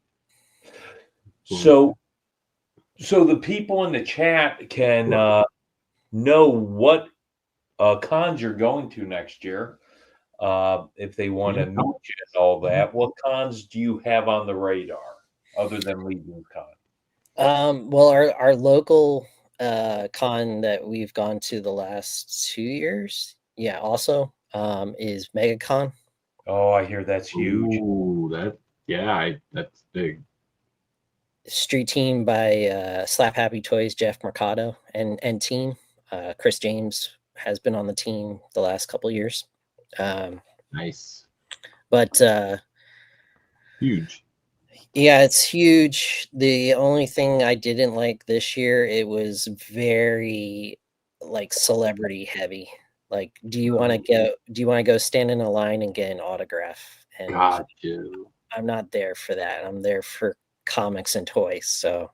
So the people in the chat can know what cons you're going to next year. If they want to meet you and all that, what cons do you have on the radar other than Legion's Con? Well, our local con that we've gone to the last 2 years, also is MegaCon. Oh, I hear that's huge. Ooh, that's big. Street team by Slap Happy Toys, Jeff Mercado, and team. Chris James has been on the team the last couple years. Nice. But huge. Yeah, it's huge. The only thing I didn't like this year, it was very like celebrity heavy. Like, do you want to go stand in a line and get an autograph? And Got you. I'm not there for that. I'm there for comics and toys. So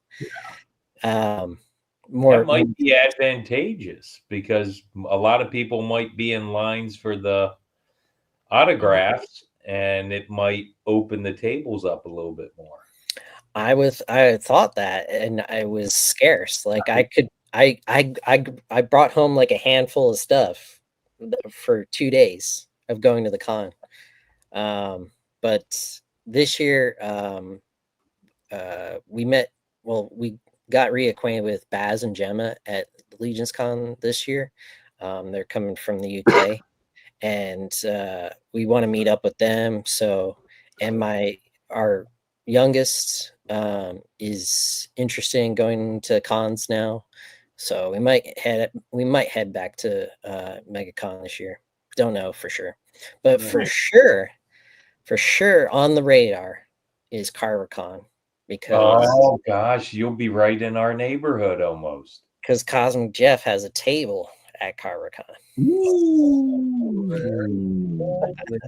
That might be advantageous because a lot of people might be in lines for the autographs, and it might open the tables up a little bit more. I thought that, and I was scarce. Like I brought home like a handful of stuff for 2 days of going to the con. But this year, we got reacquainted with Baz and Gemma at Legion's Con this year. They're coming from the UK, and we want to meet up with them. So, and our youngest is interested in going to cons now, so we might head back to MegaCon this year. Don't know for sure, but for sure on the radar is CarverCon, because oh gosh, you'll be right in our neighborhood almost. Because Cosmic Jeff has a table at CarverCon.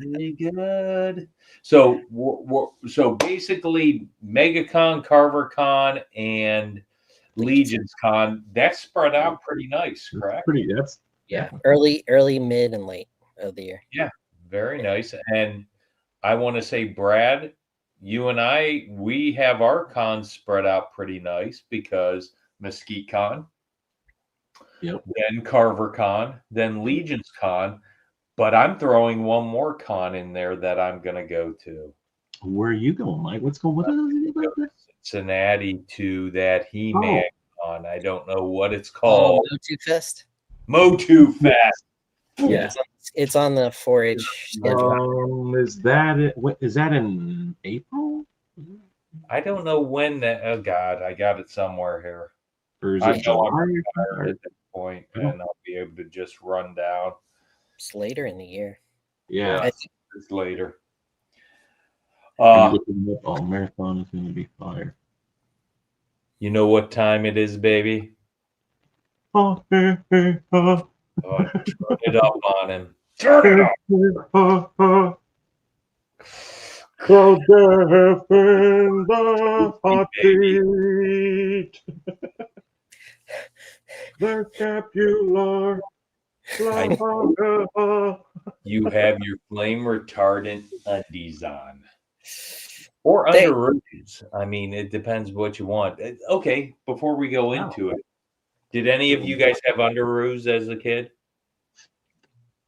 Very good. So basically, MegaCon, CarverCon, and Legion's Con, that's spread out pretty nice, correct? Yeah. Early, mid, and late of the year. Yeah, very nice. And I want to say, Brad, you and we have our cons spread out pretty nice because Mesquite Con, then CarverCon, then Legion's Con. But I'm throwing one more con in there that I'm going to go to. Where are you going, Mike? What's going on? Cincinnati to that He-Man con. I don't know what it's called. Motu Fest. Motu Fest. Yeah, it's on the 4-H schedule. Is that in April? I don't know when that. Oh God, I got it somewhere here. Or is I it know July? I'm retired at this point, and I'll be able to just run down. It's later in the year. Yeah, it's later. Marathon is going to be fire. You know what time it is, baby? Oh, turn it up on him. Turn it up. Cause death in the heartbeat. The scapular. You have your flame retardant undies on. Or underoos. I mean, it depends what you want. Okay, before we go into it, did any of you guys have underoos as a kid?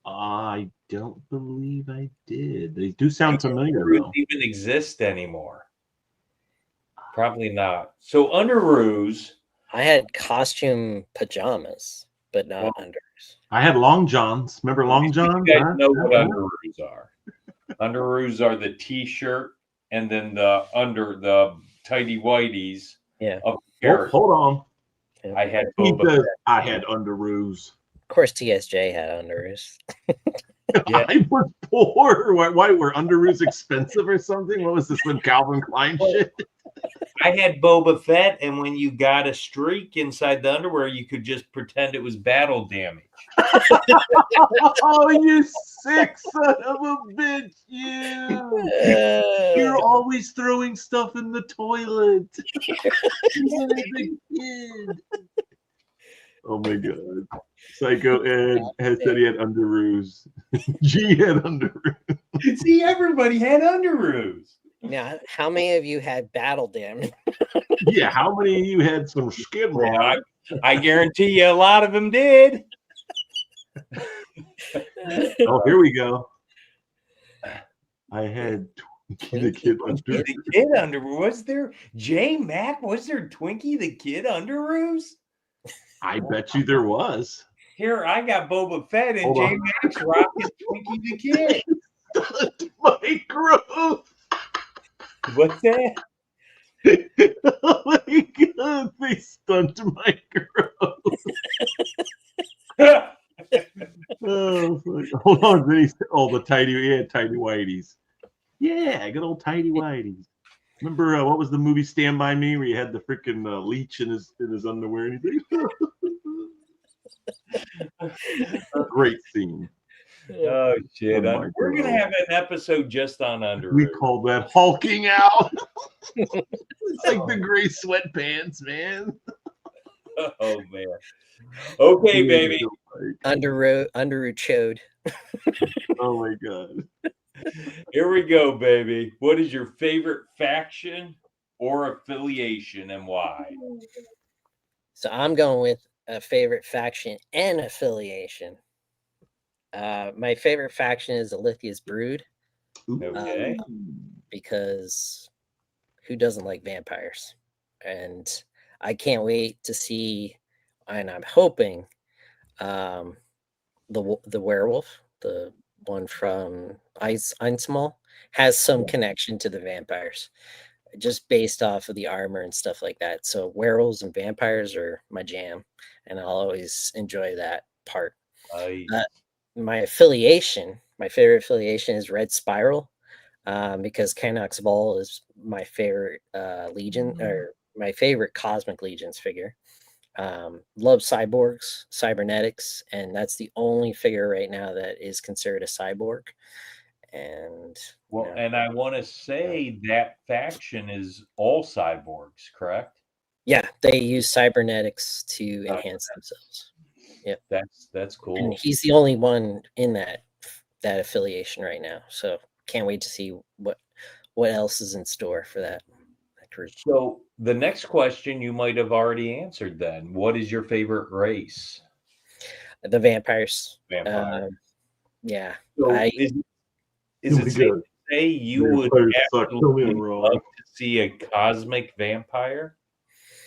I don't believe I did. They do sound familiar, though. Even exist anymore? Probably not. So underoos. I had costume pajamas, but not underoos. I had long johns. Remember long johns? You guys know what underoos are. Underoos are the t-shirt and then the tighty whities. Yeah. Hold on. I had I had underoos. Of course, TSJ had underoos. Yeah. I was poor. Why were underoos expensive or something? What was this with Calvin Klein shit? I had Boba Fett, and when you got a streak inside the underwear, you could just pretend it was battle damage. Oh, you sick son of a bitch! You're always throwing stuff in the toilet. You're a big kid. Oh my god. Psycho Ed has said he had underoos. G had underoos. See, everybody had underoos. Now, how many of you had battle damage? Yeah, how many of you had some skid marks? I guarantee you a lot of them did. Oh, here we go. I had Twinkie the Kid underoos. The Kid underoos. Was there J Mac? Was there Twinkie the Kid underoos? I bet you there was. Here, I got Boba Fett and J Mac's rocking Twinkie the Kid. My growth. What's that? Oh my god, they stunned my growth. Oh, hold on, he had tidy whities. Yeah, good old tidy whities. Remember what was the movie Stand By Me where you had the freaking leech in his underwear and great scene. Oh shit! We're gonna have an episode just on underoos. We call that hulking out. It's like the gray sweatpants, man. Oh man. Okay, baby. Underoot chode. Oh my god. Here we go, baby. What is your favorite faction or affiliation and why? So I'm going with a favorite faction and affiliation. My favorite faction is Alithia's Brood. Okay. Because who doesn't like vampires? And I can't wait to see, and I'm hoping the werewolf, the one from Einsamall, has some connection to the vampires, just based off of the armor and stuff like that. So werewolves and vampires are my jam, and I'll always enjoy that part. Nice. My affiliation, my favorite affiliation is Red Spiral, because Canox Vol is my favorite Legion, or my favorite Cosmic Legions figure. Love cyborgs, cybernetics, and that's the only figure right now that is considered a cyborg. And Well, and I want to say that faction is all cyborgs, correct? yeah, they use cybernetics to enhance themselves. Yep, That's cool. and he's the only one in that affiliation right now. So can't wait to see what else is in store for that group. So the next question you might have already answered then. What is your favorite race? The vampires. Vampire. Yeah. So is it safe to say you would absolutely love to see a cosmic vampire?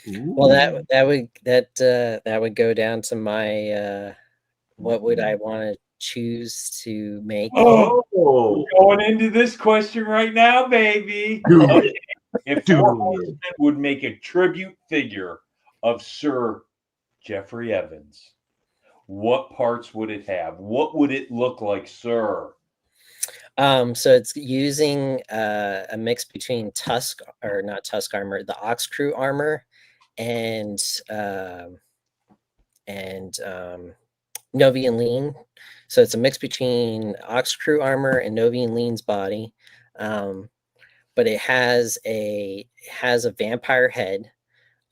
Well, that would go down to my what would I want to choose to make? Oh, we're going into this question right now, baby. Okay. If Four Horsemen would make a tribute figure of Sir Jeffrey Evans, what parts would it have? What would it look like, sir? So it's using a mix between not Tusk armor, the Ox Crew armor, and Novian Lean. So it's a mix between Ox Crew armor and Novian Lean's body, but it has a vampire head.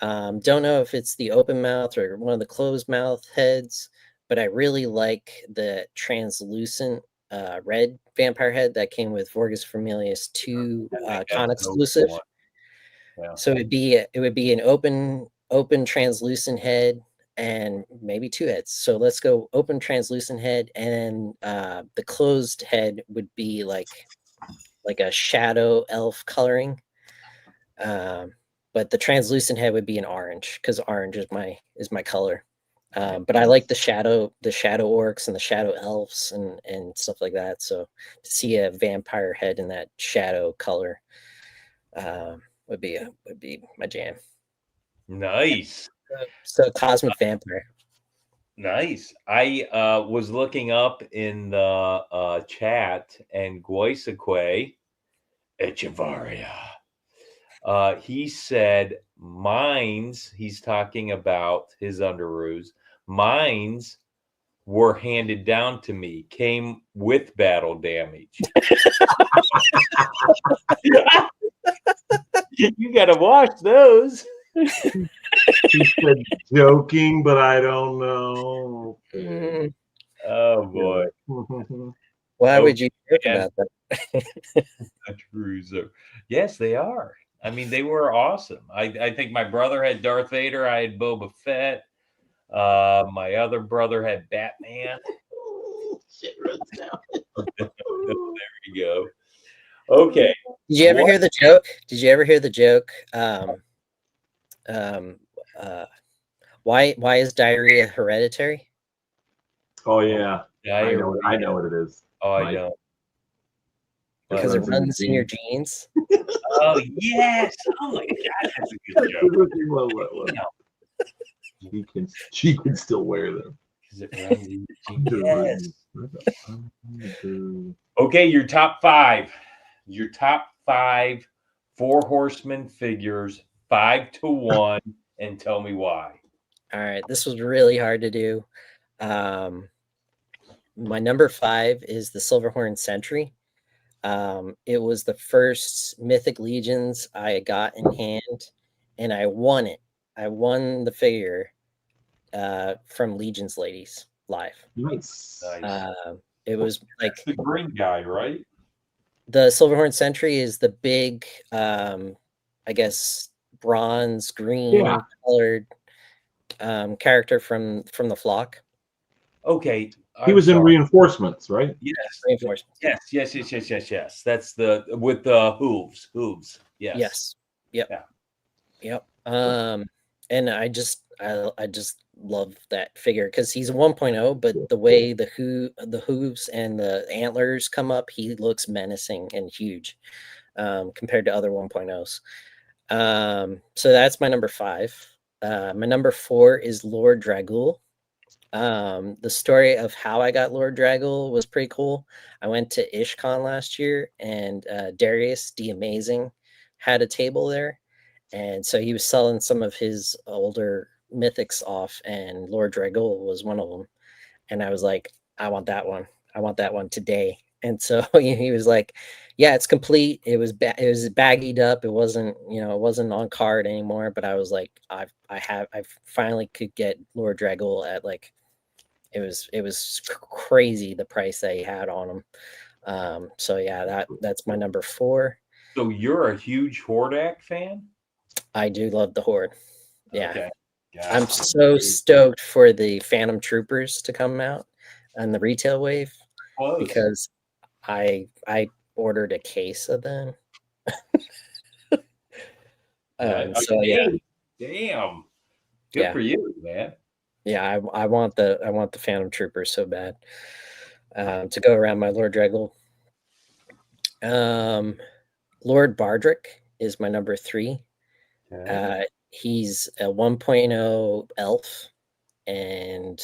Don't know if it's the open mouth or one of the closed mouth heads, but I really like the translucent red vampire head that came with Vorgus Familius 2 con exclusive. Yeah. So it would be an open translucent head and maybe two heads. So let's go open translucent head, and the closed head would be like a shadow elf coloring. But the translucent head would be an orange, because orange is my color. But I like the shadow orcs and the shadow elves and stuff like that. So to see a vampire head in that shadow color would be my jam. Nice. So cosmic vampire. Nice. I was looking up in the chat, and Guiseque Echevarria, he said mines, he's talking about his underoos, mines were handed down to me, came with battle damage. You got to watch those. He said joking, but I don't know. Oh boy. Why would you joke about that? Cruiser. Yes, they are. I mean, they were awesome. I think my brother had Darth Vader. I had Boba Fett. My other brother had Batman. Shit runs down. There you go. Okay. Did you ever hear the joke? Did you ever hear the joke? Why is diarrhea hereditary? Oh yeah, diarrhea. I know what it is. Oh, I don't. Because it runs in your genes. Oh yes! Oh my god, that's a good joke. She can still wear them. Because it runs in your genes. Yes. Okay, your top five. Your top five Four Horsemen figures, 5-1, and tell me why. All right, this was really hard to do. My number 5 is the Silverhorn Sentry. It was the first Mythic Legions I got in hand, and I won it. I won the figure from Legion's Ladies live. Nice. It was like the green guy, right? the Silverhorn Sentry is the big, I guess, bronze green colored character from the flock. Okay, he was in Reinforcements, right? Yes, Reinforcements. Yes. That's the with the hooves. Yes. Yep. Yeah. Yep. And I just love that figure because he's a 1.0, but the way the hooves and the antlers come up, he looks menacing and huge compared to other 1.0s. So that's my number 5. My number 4 is Lord Dragul. The story of how I got Lord Dragul was pretty cool. I went to IshCon last year, and Darius the Amazing had a table there, and so he was selling some of his older mythics off, and Lord Dragul was one of them. And I was like, I want that one. I want that one today. And so he was like, yeah, it's complete. It was baggied up. It wasn't, it wasn't on card anymore. But I was like, I finally could get Lord Dragul at like, it was crazy the price that he had on him. So yeah, that's my number 4. So you're a huge Hordak fan? I do love the Horde. Yeah. Okay. I'm so stoked for the Phantom Troopers to come out on the retail wave because I ordered a case of them. So yeah, damn, good for you, man. Yeah, I want the Phantom Troopers so bad to go around my Lord Dragul. Lord Bardrick is my number 3. Okay. He's a 1.0 elf, and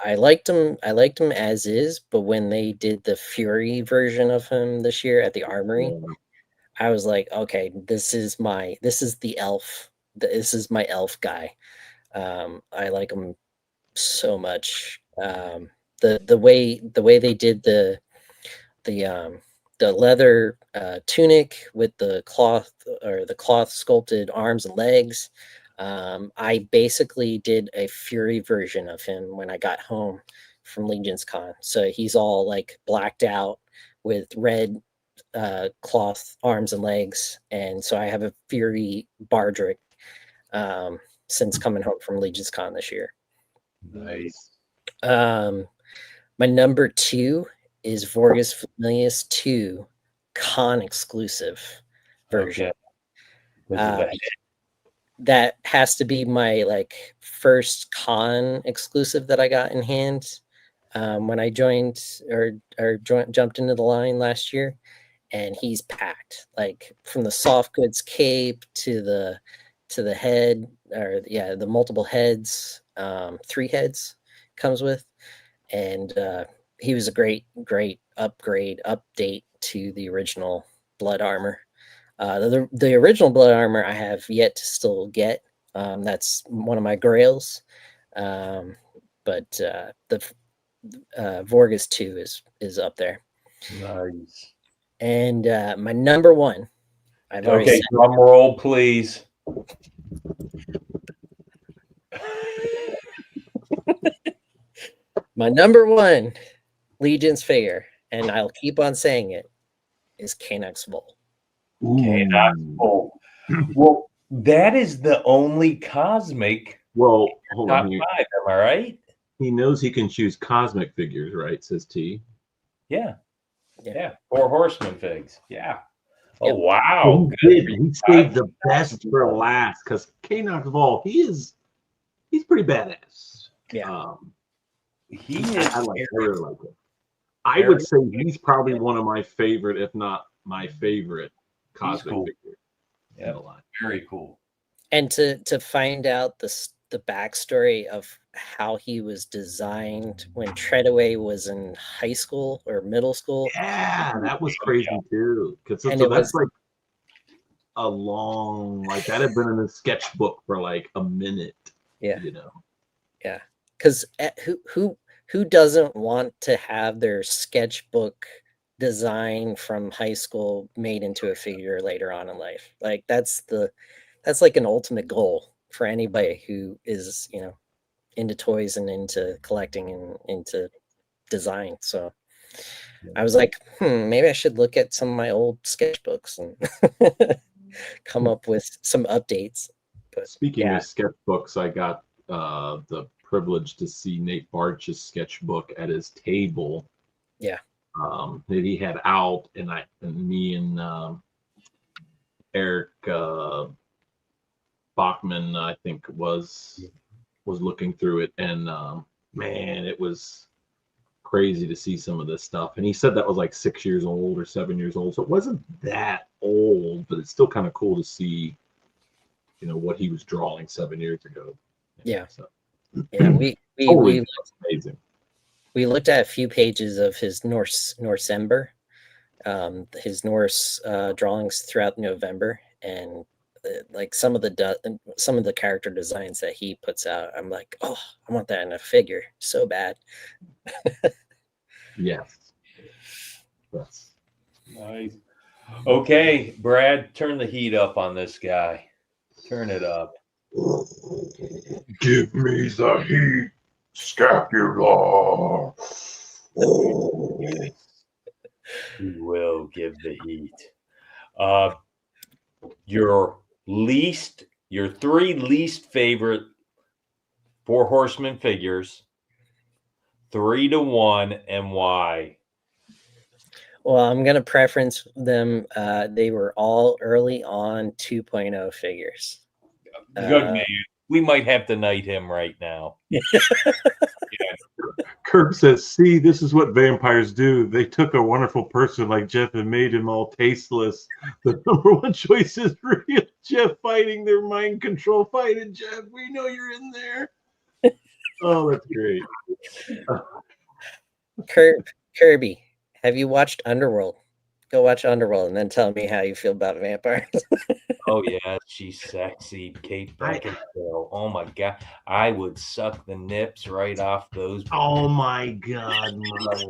I liked him as is, but when they did the Fury version of him this year at the Armory, I was like, okay, this is the elf. This is my elf guy. I like him so much. The way they did the leather tunic with the cloth sculpted arms and legs. I basically did a Fury version of him when I got home from Legion's Con. So he's all like blacked out with red cloth arms and legs. And so I have a Fury Bardrick since coming home from Legion's Con this year. Nice. My number 2 is Vorgus Familius 2 con exclusive version. Okay. That has to be my like first con exclusive that I got in hand when I joined or jumped into the line last year, and he's packed like from the soft goods cape to the head, or the multiple heads, 3 heads comes with, and he was a great update to the original blood armor. The original blood armor I have yet to still get. That's one of my grails. But the Vorgus 2 is up there. Nice. And my number 1, I've already said. Drum roll, please. My number 1 Legion's figure, and I'll keep on saying it, is Canucks Vol. Canucks Vol. Well, that is the only cosmic. Well, hold on. Top 5, am I right? He knows he can choose cosmic figures, right? Says T. Yeah. 4 horseman figs. Yeah. Oh, Yep. wow. He saved the best for last because Canucks Vol, he's pretty badass. Yeah. He is. I really like him. I would say he's probably one of my favorite, if not my favorite, cosmic figure. Yeah, very cool. And to find out the backstory of how he was designed when Treadaway was in high school or middle school. Yeah, that was crazy too. So that's like a long, like that had been in a sketchbook for like a minute. Yeah. Yeah. Because who doesn't want to have their sketchbook design from high school made into a figure later on in life? Like that's like an ultimate goal. for anybody who is, you know, into toys and into collecting and into design. So I was like, maybe I should look at some of my old sketchbooks and come up with some updates. But speaking of sketchbooks, I got the privilege to see Nate Bartch's sketchbook at his table. Yeah. That he had out, and me and Eric Bachman, I think, was looking through it, and man, it was crazy to see some of this stuff. And he said that was like 6 years old or 7 years old, so it wasn't that old, but it's still kind of cool to see, you know, what he was drawing 7 years ago. Yeah. So, yeah, we that's amazing. We looked at a few pages of his Norsember, his Norse drawings throughout November, and like some of the character designs that he puts out, I'm like, oh, I want that in a figure so bad. Yes. That's nice. Okay, Brad, turn the heat up on this guy. Turn it up. Give me the heat, Scapula. We will give the heat. Your three least favorite Four Horsemen figures, 3-1, and why? Well, I'm gonna preference them. They were all early on 2.0 figures. Good man. We might have to knight him right now. Kirk says, see, this is what vampires do. They took a wonderful person like Jeff and made him all tasteless. The number one choice is real. Jeff fighting their mind control. Fight it, Jeff. We know you're in there. Oh, that's great. Kirby, have you watched Underworld? Go watch Underworld and then tell me how you feel about vampires. Oh yeah, she's sexy, Kate Beckinsale. Oh my god, I would suck the nips right off those. Oh my god, my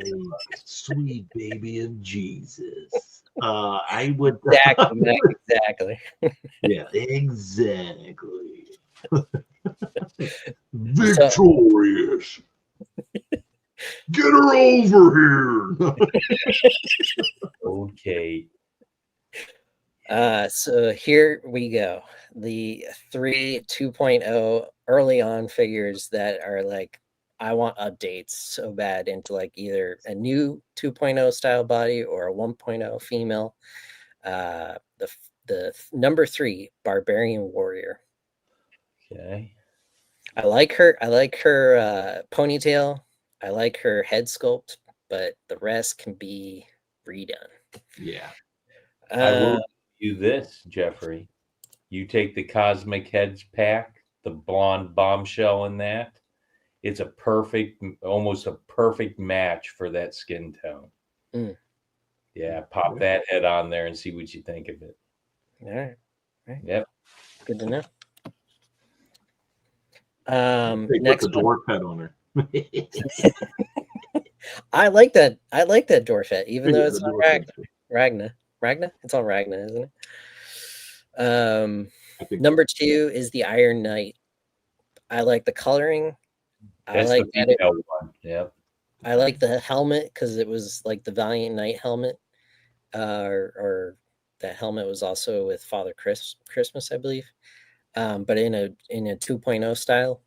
sweet baby of Jesus. I would exactly. Yeah, exactly. Victorious. Get her over here. Okay. So here we go. The 3 2.0 early on figures that are like, I want updates so bad into like either a new 2.0 style body or a 1.0 female. The number 3 Barbarian Warrior. Okay. I like her ponytail. I like her head sculpt, but the rest can be redone. Yeah. I will do this, Jeffrey. You take the Cosmic Heads pack, the blonde bombshell in that. It's almost a perfect match for that skin tone. Mm. Yeah, pop that head on there and see what you think of it. All right. Yep. Good to know. Next, put the dwarf head on her. I like that dwarf head, even though it's on Ragna. It's on Ragna, isn't it? Number 2 is the Iron Knight. I like the coloring. That's the female one. Yep. I like the helmet because it was like the Valiant Knight helmet, or that helmet was also with Father Christmas, I believe, but in a 2.0 style.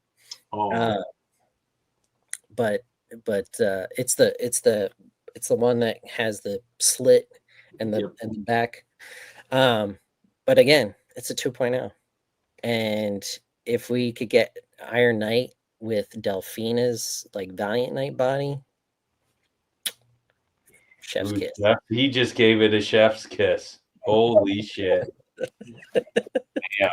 But it's the one that has the slit and the back. But again, it's a 2.0, and if we could get Iron Knight with Delphina's like Valiant Knight body, chef's kiss. He just gave it a chef's kiss. Holy shit. Yeah.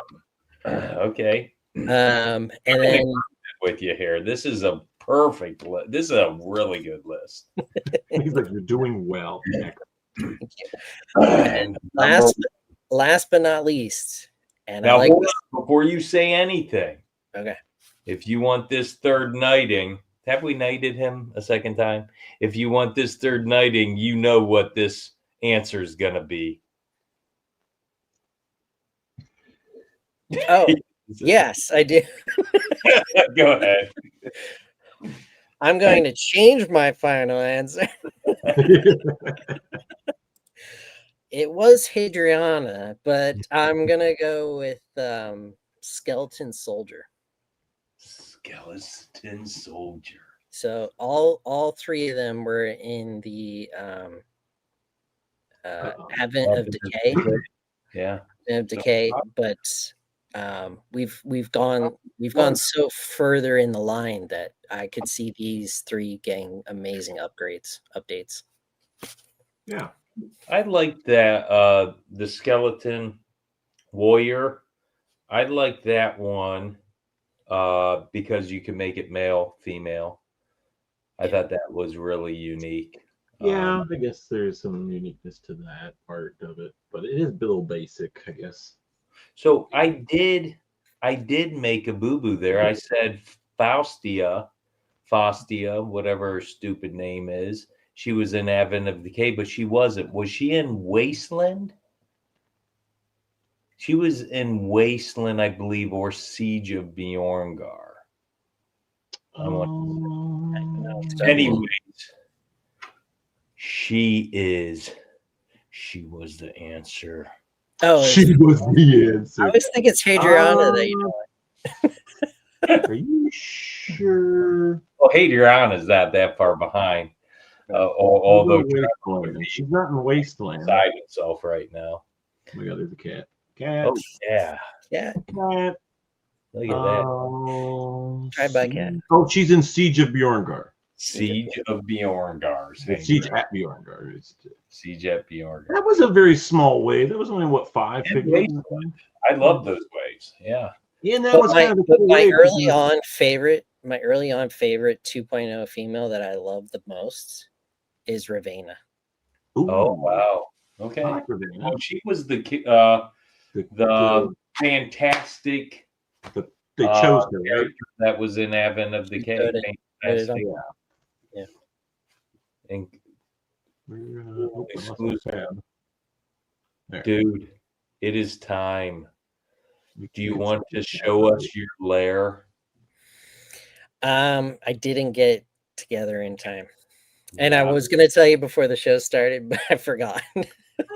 Okay. And then with you here, this is a perfect list. This is a really good list. He's like, you're doing well. And last but not least, and now I like hold on, before you say anything. Okay. If you want this third knighting, have we knighted him a second time? If you want this third knighting, you know what this answer is going to be. Oh, Yes, I do. Go ahead. I'm going to change my final answer. It was Hadriana, but I'm gonna go with Skeleton Soldier. Skeleton Soldier. So all three of them were in the Advent of Decay. Yeah. Of Decay, but we've gone so further in the line that I could see these three getting amazing updates. Yeah. I like that the Skeleton Warrior. I like that one because you can make it male, female. I thought that was really unique. Yeah, I guess there's some uniqueness to that part of it, but it is a little basic, I guess. So I did make a boo-boo there. I said Faustia, whatever her stupid name is. She was in Advent of Decay, but she wasn't. Was she in Wasteland? She was in Wasteland, I believe, or Siege of Bjorngar. Anyways, she was the answer. Oh, she was the answer. I always think it's Hadriana that you know. Are you sure? Well, Hadriana is not that far behind. Although she's not in Wasteland. Beside itself right now. Oh my God, there's a cat. Cat. Oh yeah. Yeah. Cat. Look at that. Try by cat. Oh, she's in Siege of Bjorngar. Siege of Bjorngar. Siege at Bjorngar. Siege at Bjorngar. That was a very small wave. That was only what 5 figures. I love those waves. Yeah. Yeah, and that was kind of a cool my wave. early on favorite 2.0 female that I love the most is Ravena. Ooh. Oh wow. Okay. I like Ravena. Well, she was the fantastic. They chose her, right? That was in Advent of Decay. Yeah. And exclusive. Dude, it is time. Do you want to show us your lair? I didn't get it together in time. And I was going to tell you before the show started, but I forgot.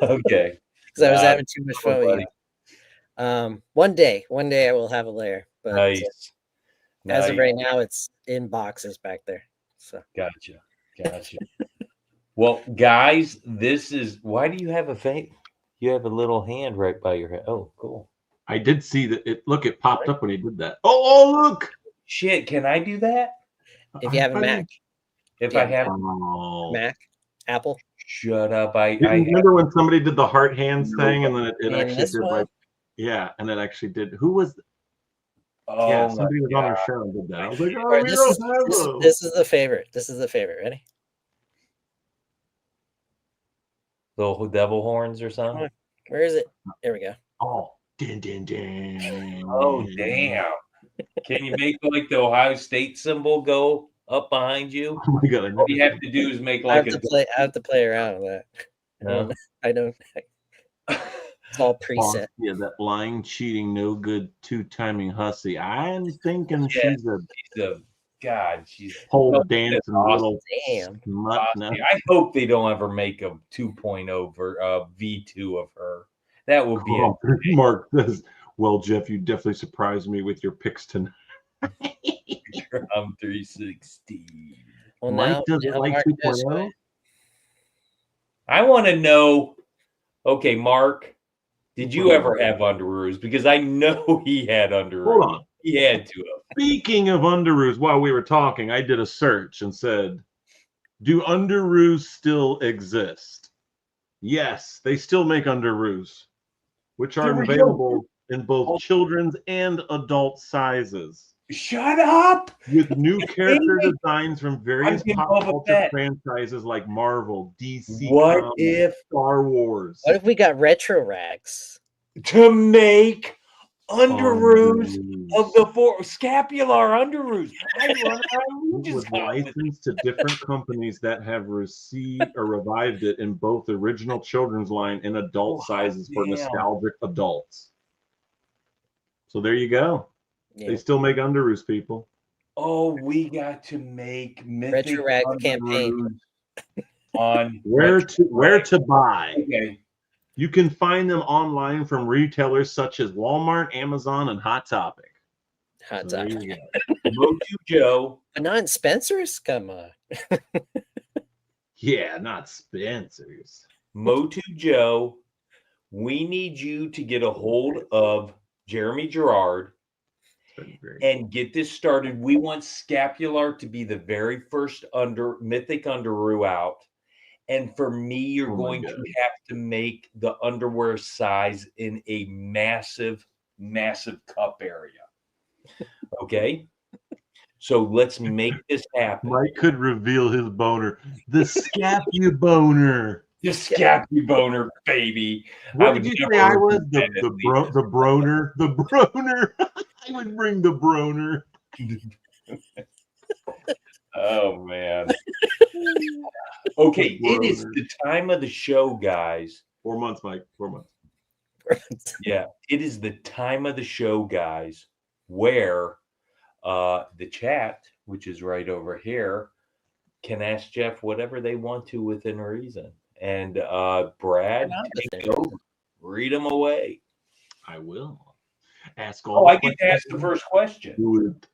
Okay. Because I was having too much fun with you. One day I will have a lair. But nice. As of right now, it's in boxes back there. So Gotcha. Well, guys, this is why do you have a face? You have a little hand right by your head. Oh, cool. I did see that. It popped up when he did that. Oh, look! Shit, can I do that? If you have a Mac. If I have Mac, Apple. Shut up! I remember when somebody did the heart hands thing, and then it actually did one? and it actually did. Who was? Oh, yeah, somebody was on our show and did that. I was like, oh, right, this is the favorite. This is the favorite. Ready? Little devil horns or something. Where is it? There we go. Oh, din. Oh, damn! Can you make like the Ohio State symbol go up behind you? Oh my God! All you have to do is make like I have to play around with that. No. I don't. It's all preset. Yeah, that lying, cheating, no good, two-timing hussy. I'm thinking she's a pole dancing little smut. I hope they don't ever make a 2.0 V2 of her. That would be Mark says, well, Jeff, you definitely surprised me with your picks tonight. I'm 360. Well, Mike doesn't like 2.0. I want to know. Okay, Mark, did you ever have underoos? Because I know he had underoos. Hold on. He had to have. Speaking of underoos, while we were talking, I did a search and said, do underoos still exist? Yes, they still make underoos, which are available in both children's and adult sizes. Shut up! With new character designs from various pop culture franchises like Marvel, DC, Star Wars. What if we got retro rags to make underoos of the scapular underoos? With licensed to different companies that have received or revived it in both original children's line and adult sizes for nostalgic adults. So there you go. Yeah. They still make underoos, people. Oh, we got to make Mythic Retro Rag campaign. on Where to buy. Okay. You can find them online from retailers such as Walmart, Amazon, and Hot Topic. Hot So there Topic. you go. Motu Joe. But not in Spencer's? Come on. Yeah, not Spencer's. Motu Joe, we need you to get a hold of Jeremy Gerard and get this started. We want Scapular to be the very first Mythic Underoo out. And for me, you're going to have to make the underwear size in a massive, massive cup area. Okay? So let's make this happen. Mike could reveal his boner. The Scapu boner. The Scapu boner, baby. What did you say I was? The broner. The broner. I would bring the broner. Oh, man. Okay, it is the time of the show, guys. 4 months, Mike. 4 months. Yeah, it is the time of the show, guys, where the chat, which is right over here, can ask Jeff whatever they want to within reason. And Brad, take over. Read them away. I will. Ask all. Oh, I get to ask the first question. Do it.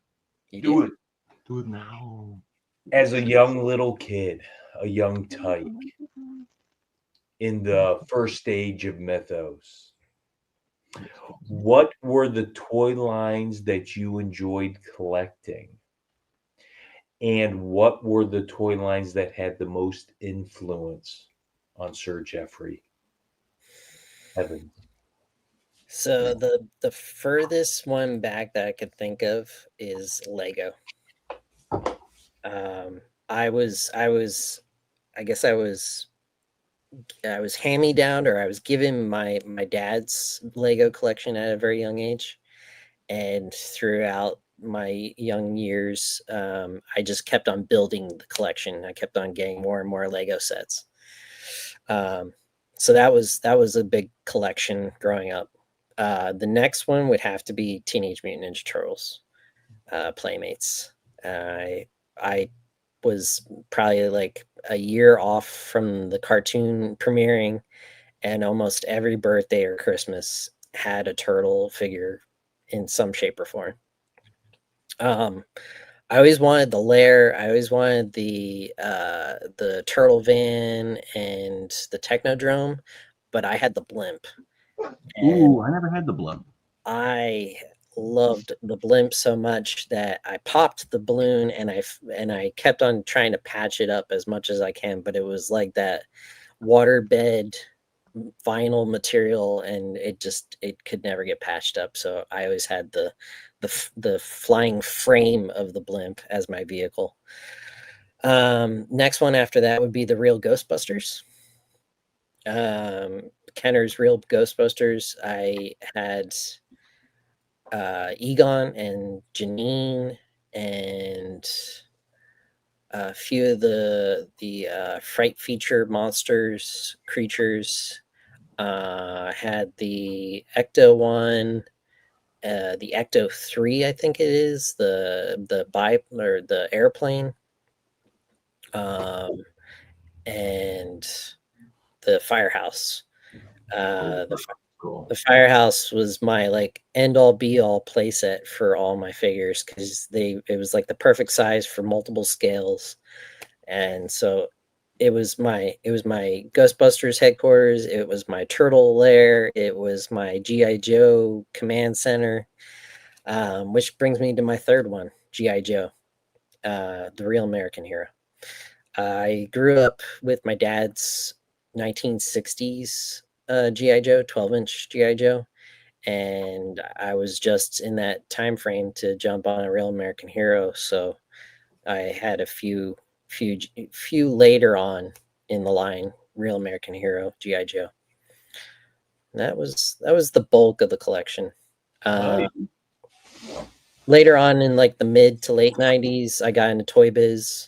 Do it. Do it now. As a young little kid, a young tyke, in the first stage of Mythos, what were the toy lines that you enjoyed collecting? And what were the toy lines that had the most influence on Sir Jeffrey Evans? So the furthest one back that I could think of is Lego. I guess I was hand-me-down, or I was given my dad's Lego collection at a very young age, and throughout my young years, I just kept on building the collection. I kept on getting more and more Lego sets. So that was a big collection growing up. The next one would have to be Teenage Mutant Ninja Turtles Playmates. I was probably like a year off from the cartoon premiering, and almost every birthday or Christmas had a turtle figure in some shape or form. I always wanted the lair. I always wanted the turtle van and the Technodrome, but I had the blimp. Ooh, I never had the blimp. I loved the blimp so much that I popped the balloon, and I kept on trying to patch it up as much as I can, but it was like that waterbed vinyl material, and it could never get patched up. So I always had the flying frame of the blimp as my vehicle. Next one after that would be the real Ghostbusters. Kenner's Real Ghostbusters. I had Egon and Janine and a few of the fright feature monsters, creatures. Had the Ecto one, the Ecto 3, I think it is, the airplane, and the firehouse. The firehouse was my like end all be all playset for all my figures, because it was like the perfect size for multiple scales. And so it was my Ghostbusters headquarters, it was my turtle lair, it was my G.I. Joe command center, which brings me to my third one, G.I. Joe, the real American hero. I grew up with my dad's 1960s G.I. Joe, 12-inch G.I. Joe, and I was just in that time frame to jump on a real American hero. So I had a few later on in the line, real American hero G.I. Joe. And that was the bulk of the collection. Later on in like the mid to late 90s, I got into Toy Biz.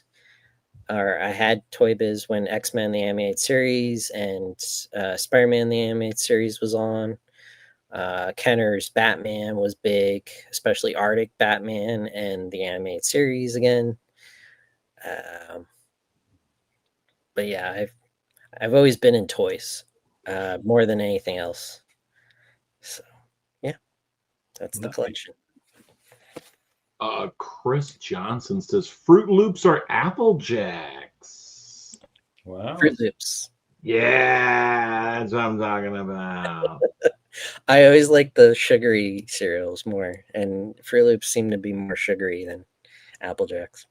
Or I had Toy Biz when X-Men the animated series and Spider-Man the animated series was on. Kenner's Batman was big, especially Arctic Batman and the animated series again. But yeah, I've always been in toys more than anything else. So yeah, that's the collection. Chris Johnson says Fruit Loops or Apple Jacks. Wow. Fruit Loops. Yeah, that's what I'm talking about. I always like the sugary cereals more, and Fruit Loops seem to be more sugary than Apple Jacks.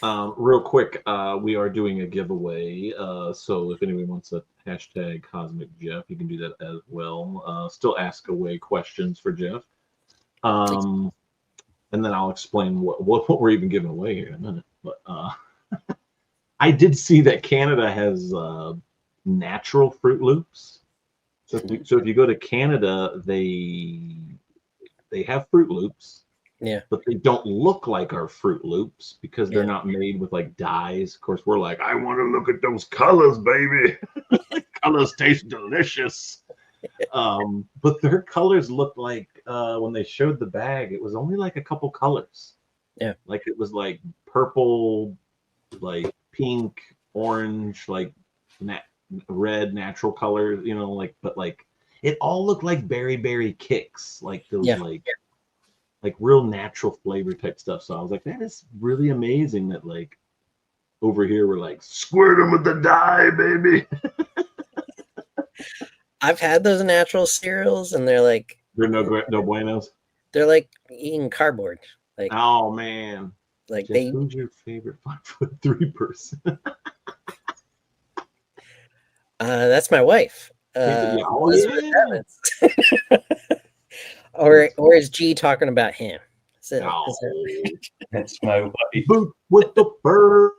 Real quick, we are doing a giveaway. So if anyone wants a hashtag Cosmic Jeff, you can do that as well. Still ask away questions for Jeff. And then I'll explain what we're even giving away here in a minute. But I did see that Canada has natural Fruit Loops. So if you go to Canada, they have Fruit Loops. Yeah. But they don't look like our Fruit Loops because they're not made with like dyes. Of course, we're like, I want to look at those colors, baby. Colors taste delicious. But their colors looked like when they showed the bag, it was only like a couple colors. Yeah. Like it was like purple, like pink, orange, like red natural colors, you know, like, but like it all looked like berry kicks, like those like real natural flavor type stuff. So I was like, that is really amazing that like over here we're like squirt them with the dye, baby. I've had those natural cereals, and they're like They're no buenos. They're like eating cardboard. Like, oh man, like Jeff, who's your favorite 5'3" person? That's my wife. Yeah. Or is G talking about him? That's my wife. Boot with the fur.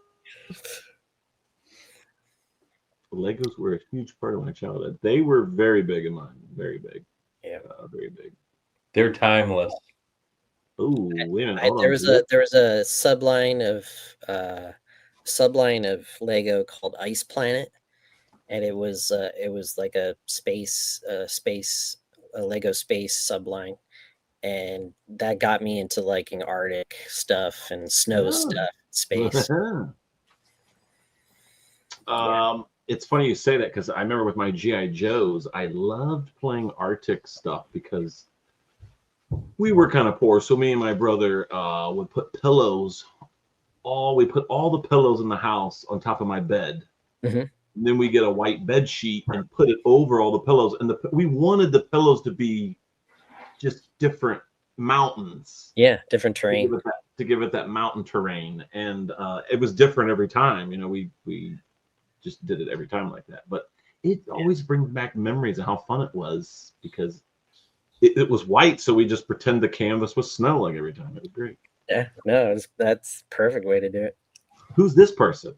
Legos were a huge part of my childhood. They were very big in mine. Very big. Yeah. Very big. They're timeless. Oh, wait a minute. There was a subline of Lego called Ice Planet, and it was like a Lego space subline, and that got me into liking Arctic stuff and snow stuff, space. It's funny you say that because I remember with my GI Joes, I loved playing Arctic stuff because we were kind of poor. So me and my brother would put pillows. We put all the pillows in the house on top of my bed. Mm-hmm. And then we get a white bed sheet and put it over all the pillows. And we wanted the pillows to be just different mountains. Yeah, different terrain. To give it that mountain terrain. And it was different every time. You know, we just did it every time like that. But it always brings back memories of how fun it was because it was white. So we just pretend the canvas was snow like every time. It was great. Yeah, no, that's perfect way to do it. Who's this person?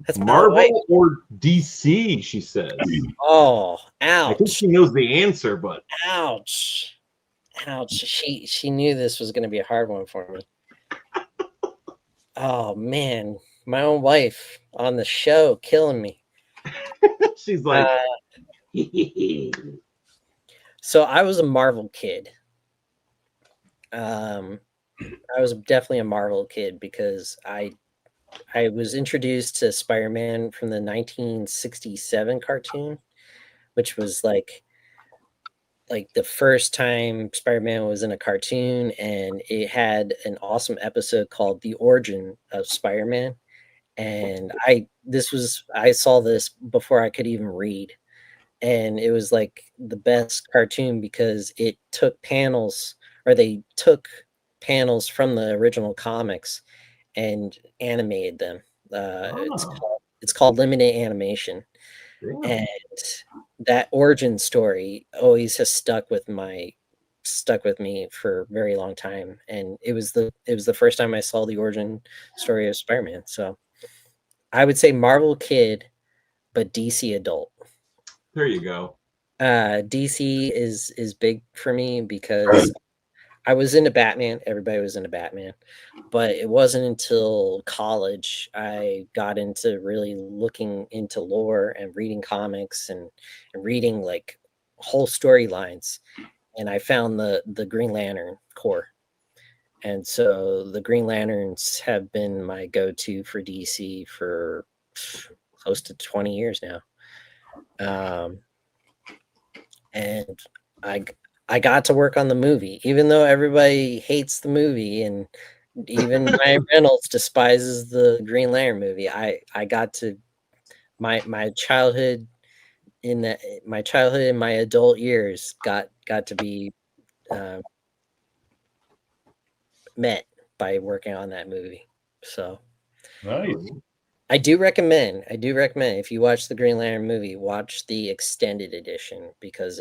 That's Marvel or DC, she says. Oh, ouch. I think she knows the answer, but ouch. She knew this was going to be a hard one for me. Oh man, my own wife on the show killing me. She's like So I was a Marvel kid. I was definitely a Marvel kid because I was introduced to Spider-Man from the 1967 cartoon, which was like the first time Spider-Man was in a cartoon, and it had an awesome episode called The Origin of Spider-Man. And I saw this before I could even read. And it was like the best cartoon because it took they took panels from the original comics and animated them. It's called limited animation. And that origin story always has stuck with me for a very long time. And it was the first time I saw the origin story of Spider-Man. So I would say Marvel kid, but DC adult. There you go. DC is big for me because I was into Batman. Everybody was into Batman. But it wasn't until college I got into really looking into lore and reading comics and reading like whole storylines, and I found the Green Lantern Corps. And so the Green Lanterns have been my go-to for DC for close to 20 years now. And I got to work on the movie, even though everybody hates the movie, and even Ryan Reynolds despises the Green Lantern movie. I got to my childhood in my adult years got to be met by working on that movie. So Nice. I do recommend if you watch the Green Lantern movie, watch the extended edition, because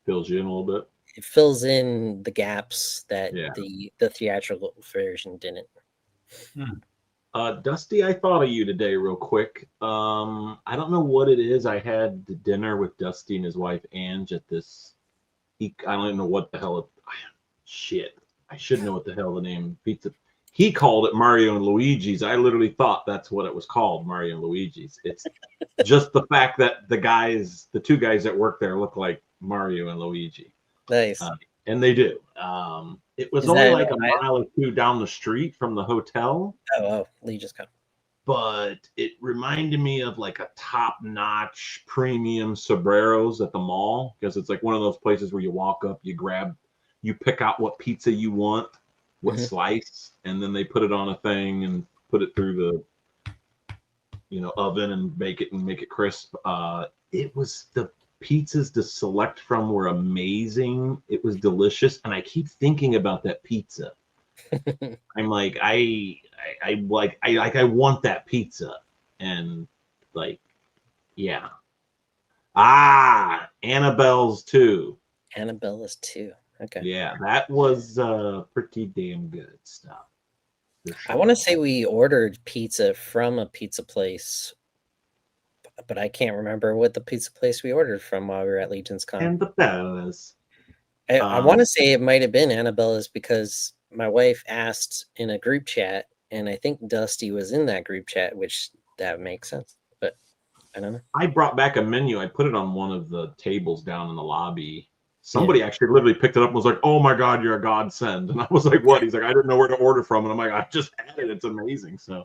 Fills you in a little bit. it fills in the gaps that Yeah. the theatrical version didn't. Dusty, I thought of you today real quick. I don't know what it is. I had dinner with Dusty and his wife Ange at this. I don't even know what the hell. Shit, I should know what the hell the name pizza. He called it Mario and Luigi's. I literally thought that's what it was called, Mario and Luigi's. It's just the fact that the two guys that work there look like Mario and Luigi. Nice. And they do. It was only like a mile or two down the street from the hotel. Oh, Legion's come. But it reminded me of like a top-notch premium Sobreros at the mall, because it's like one of those places where you walk up, you pick out what pizza you want, what slice, and then they put it on a thing and put it through the oven and make it crisp. It was the pizzas to select from were amazing. It was delicious, and I keep thinking about that pizza. I'm like, I want that pizza, and like, yeah. Annabelle's too. Annabella's too. Okay. Yeah, that was pretty damn good stuff. Sure. I want to say we ordered pizza from a pizza place, but I can't remember what the pizza place we ordered from while we were at Legion's Con. Annabella's. I want to say it might have been Annabella's, because my wife asked in a group chat, and I think Dusty was in that group chat, which that makes sense, but I don't know. I brought back a menu. I put it on one of the tables down in the lobby. Somebody actually literally picked it up and was like, "Oh my God, you're a godsend." And I was like, "What?" He's like, "I didn't know where to order from." And I'm like, "I just had it. It's amazing." So,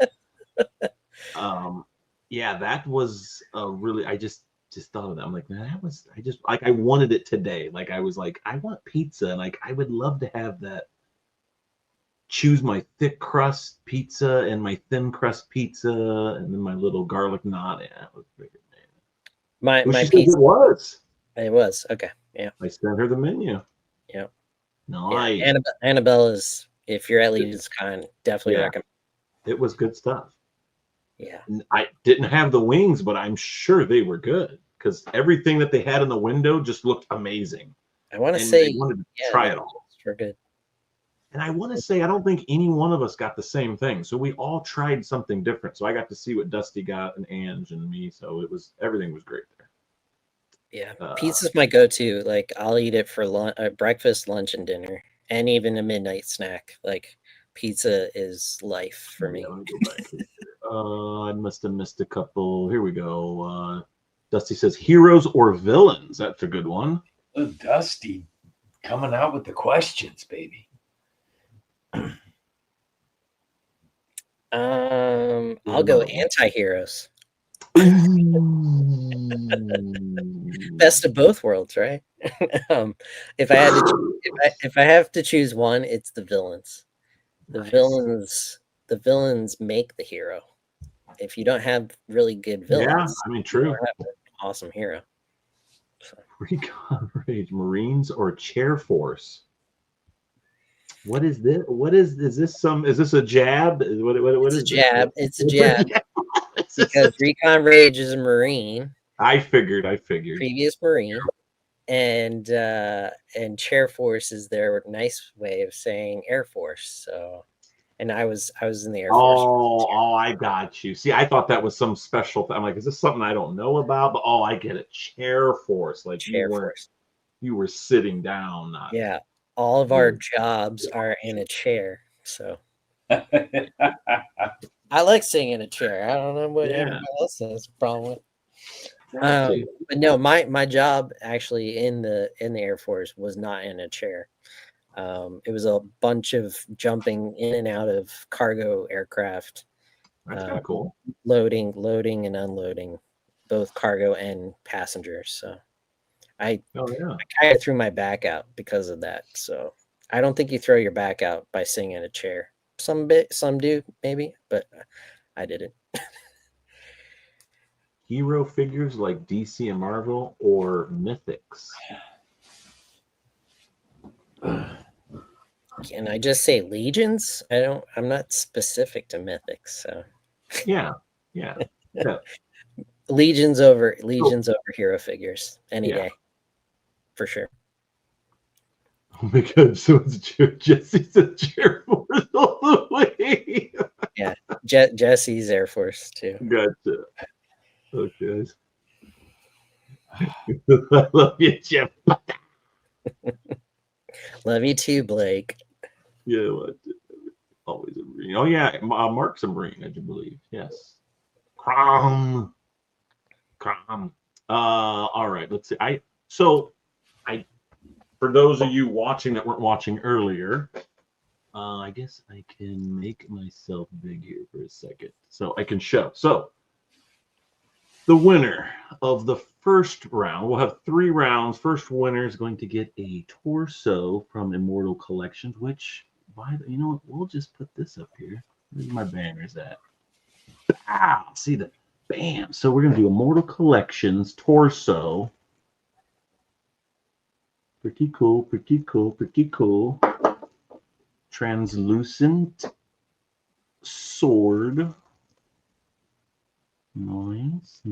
yeah, that was really, I just thought of that. I'm like, man, that was, I wanted it today. Like, I was like, I want pizza. And like, I would love to have that. Choose my thick crust pizza and my thin crust pizza, and then my little garlic knot. Yeah, that was bigger, man. My pizza was. It was okay. Yeah, I sent her the menu. Yeah, nice. Yeah. Annabella's. If you're at Legion's Con, definitely recommend. It was good stuff. Yeah, I didn't have the wings, but I'm sure they were good, because everything that they had in the window just looked amazing. I want to say, I wanted to try it all. For good. And I want to say, I don't think any one of us got the same thing. So we all tried something different. So I got to see what Dusty got and Ange and me. So everything was great there. Yeah, pizza's my go-to. Like, I'll eat it for breakfast, lunch, and dinner, and even a midnight snack. Like, pizza is life for me. Let me go back here. I must have missed a couple. Here we go. Dusty says, heroes or villains? That's a good one. Oh, Dusty coming out with the questions, baby. I'll go anti-heroes. Best of both worlds, right? If I have to choose one, it's the villains. The villains make the hero. If you don't have really good villains, I mean, true. You don't have an awesome hero. So. Recon Rage, Marines or Chair Force? What is this? Is this a jab? What is a jab? It's a jab. Because Recon Rage is a Marine. I figured. Previous Marine. And Chair Force is their nice way of saying Air Force. So, and I was in the Air Force. Oh, I got you. See, I thought that was some special thing. I'm like, is this something I don't know about? But I get it. Chair Force, like Chair Force. You were sitting down. Yeah, all of our jobs are in a chair. So I like sitting in a chair. I don't know what everybody else has a problem with. But no, my job actually in the Air Force was not in a chair. It was a bunch of jumping in and out of cargo aircraft. That's kind of cool. Loading and unloading, both cargo and passengers. So I kind of threw my back out because of that. So I don't think you throw your back out by sitting in a chair. Some do maybe, but I didn't. Hero figures like DC and Marvel or Mythics? Can I just say legions? I'm not specific to Mythics, so yeah. legions over hero figures any day, for sure. Oh my god, so it's Jesse's a chair force all the way. Yeah, Jesse's Air Force too. Gotcha. Okay. I love you, Jeff. Love you too, Blake. Yeah, always a Marine. Oh yeah, Mark's a Marine, I do believe. Yes. Crom. All right, let's see. For those of you watching that weren't watching earlier, I guess I can make myself big here for a second so I can show. So the winner of the first round, we'll have 3 rounds. First winner is going to get a torso from Immortal Collections, which, you know what, we'll just put this up here. Where's my banners at? Wow, see the bam. So we're going to do Immortal Collections torso. Pretty cool. Translucent sword. Nice.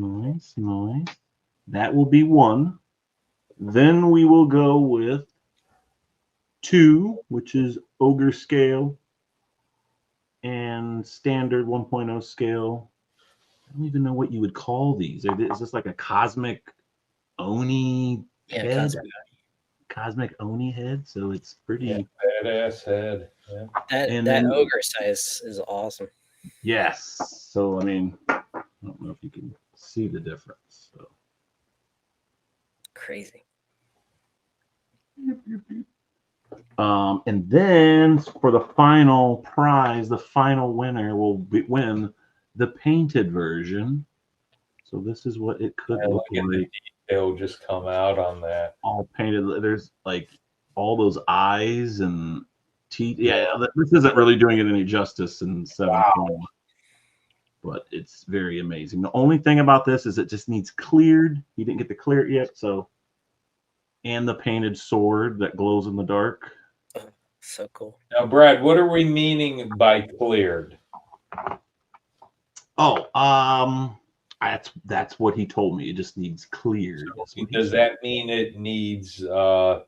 That will be 1. Then we will go with 2, which is ogre scale and standard 1.0 scale. I don't even know what you would call these. Is this like a cosmic Oni head? Cosmic Oni head. So it's pretty badass head. Yeah. That ogre size is awesome. Yes. So I mean, I don't know if you can see the difference. So. Crazy. And then for the final prize, the final winner will win the painted version. So this is what it could look like. It'll just come out on that. All painted. There's like all those eyes and teeth. Yeah, this isn't really doing it any justice in 7.1. But it's very amazing. The only thing about this is it just needs cleared. You didn't get to clear it yet, so. And the painted sword that glows in the dark. So cool. Now, Brad, what are we meaning by cleared? Oh, that's what he told me. It just needs cleared. Does that mean it needs I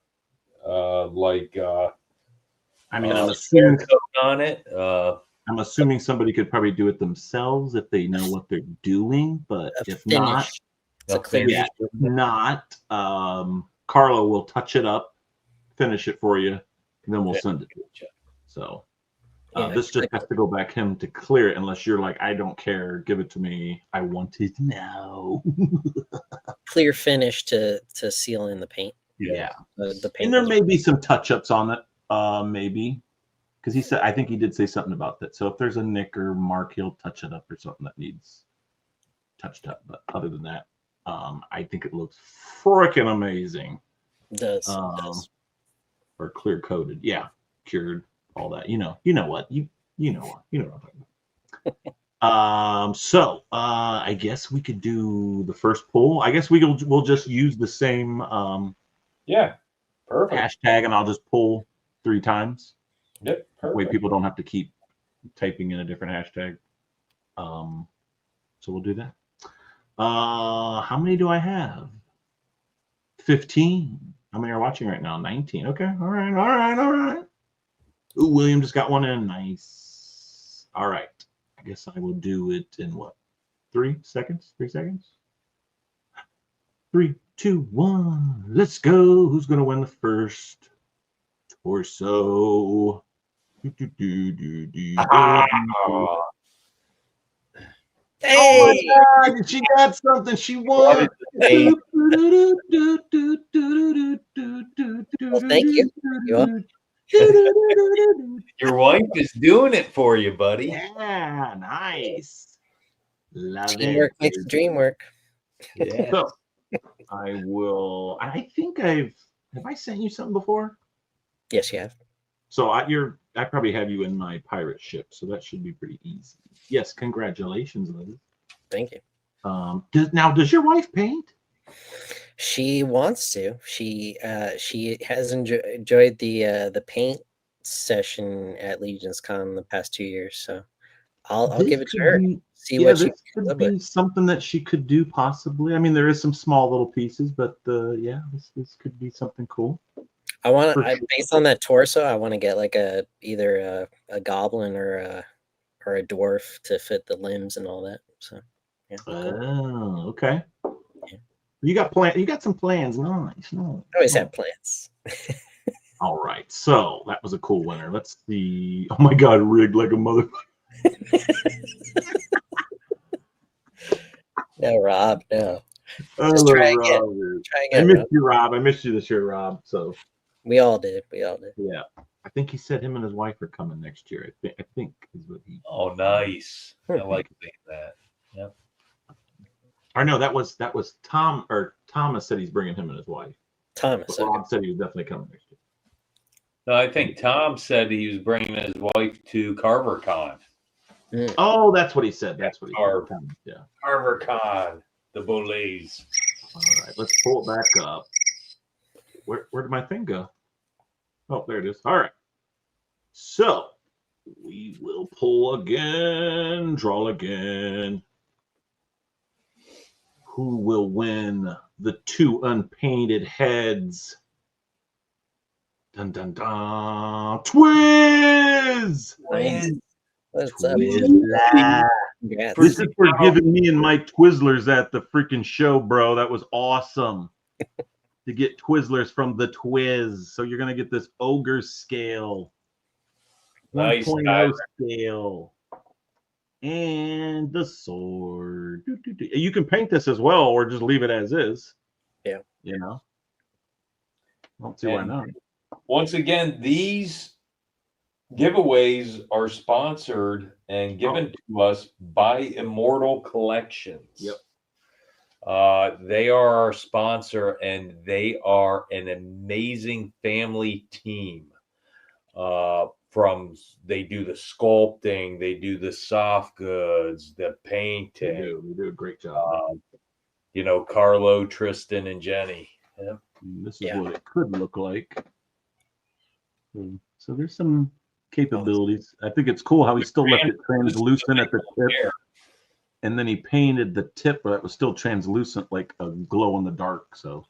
mean, I'm assuming on it. I'm assuming somebody could probably do it themselves if they know what they're doing, but if not, Carlo will touch it up, finish it for you, and then we'll send it to you. So this just has to go back him to clear it, unless you're like, I don't care, give it to me, I want it now. Clear finish to seal in the paint. Yeah, the paint. And there may be some touch-ups on it, maybe. Because he said, I think he did say something about that. So if there's a nick or mark, he'll touch it up or something that needs touched up. But other than that, I think it looks freaking amazing. It does. Or clear coated, cured, all that. You know what what I'm talking. So I guess we could do the first poll. I guess we'll just use the same perfect hashtag, and I'll just pull 3 times. Yep. That way people don't have to keep typing in a different hashtag. So we'll do that. How many do I have? 15. How many are watching right now? 19. Okay. All right. Ooh, William just got one in. Nice. All right. I guess I will do it in what? 3 seconds? 3 seconds? 3, 2, 1. Let's go. Who's going to win the first torso? Hey! Oh my God, she got something. She won. Well, thank you. Your wife is doing it for you, buddy. Yeah, nice. Love Teamwork it. makes the dream work. Yeah. So I will. I think have I sent you something before? Yes, you have. So I probably have you in my pirate ship, so that should be pretty easy. Yes, congratulations, Liz. Thank you. Does your wife paint? She wants to. She has enjoyed the paint session at Legion's Con the past 2 years. So I'll give it to her. See what she this comes could up be with. something that she could do possibly. I mean, there is some small little pieces, but yeah, this could be something cool. I want For to. sure. Based on that torso, I want to get like either a goblin or a dwarf to fit the limbs and all that. So yeah. Cool. Oh, okay. Yeah. You got some plans. Nice. I always have plans. All right. So that was a cool winner. Let's see. Oh my God, rigged like a mother. No, Rob. No. I Just love try again. Rob, dude. Try I again, missed Rob. you, Rob. I missed you this year, Rob. So We all did. We all did. yeah, I think he said him and his wife are coming next year. I think is what he. Oh, nice. I like that. Yep. Or no, that was Tom or Thomas said he's bringing him and his wife. Thomas. But Okay. Rob said he was definitely coming next year. No, I think Tom said he was bringing his wife to CarverCon. Oh, that's what he said. That's what he Carve. said. Yeah. CarverCon, the Bullies. All right, let's pull it back up. Where did my thing go? Oh, there it is. All right. So we will pull again, draw again. Who will win the 2 unpainted heads? Dun dun dun! Twiz! Nice. What's up? Twizzler. Congrats. This is for giving me and Mike Twizzlers at the freaking show, bro. That was awesome. To get Twizzlers from the Twiz. So you're going to get this ogre scale. Nice 1.0 scale. And the sword. You can paint this as well or just leave it as is. Yeah. You know? I don't see why not. Once again, these giveaways are sponsored and given to us by Immortal Collections. Yep. They are our sponsor, and they are an amazing family team. They do the sculpting, they do the soft goods, the painting. They do a great job. Carlo, Tristan, and Jenny. Yeah. This is what it could look like. So there's some capabilities. I think it's cool how he still left it translucent at the tip. And then he painted the tip, but it was still translucent, like a glow in the dark. So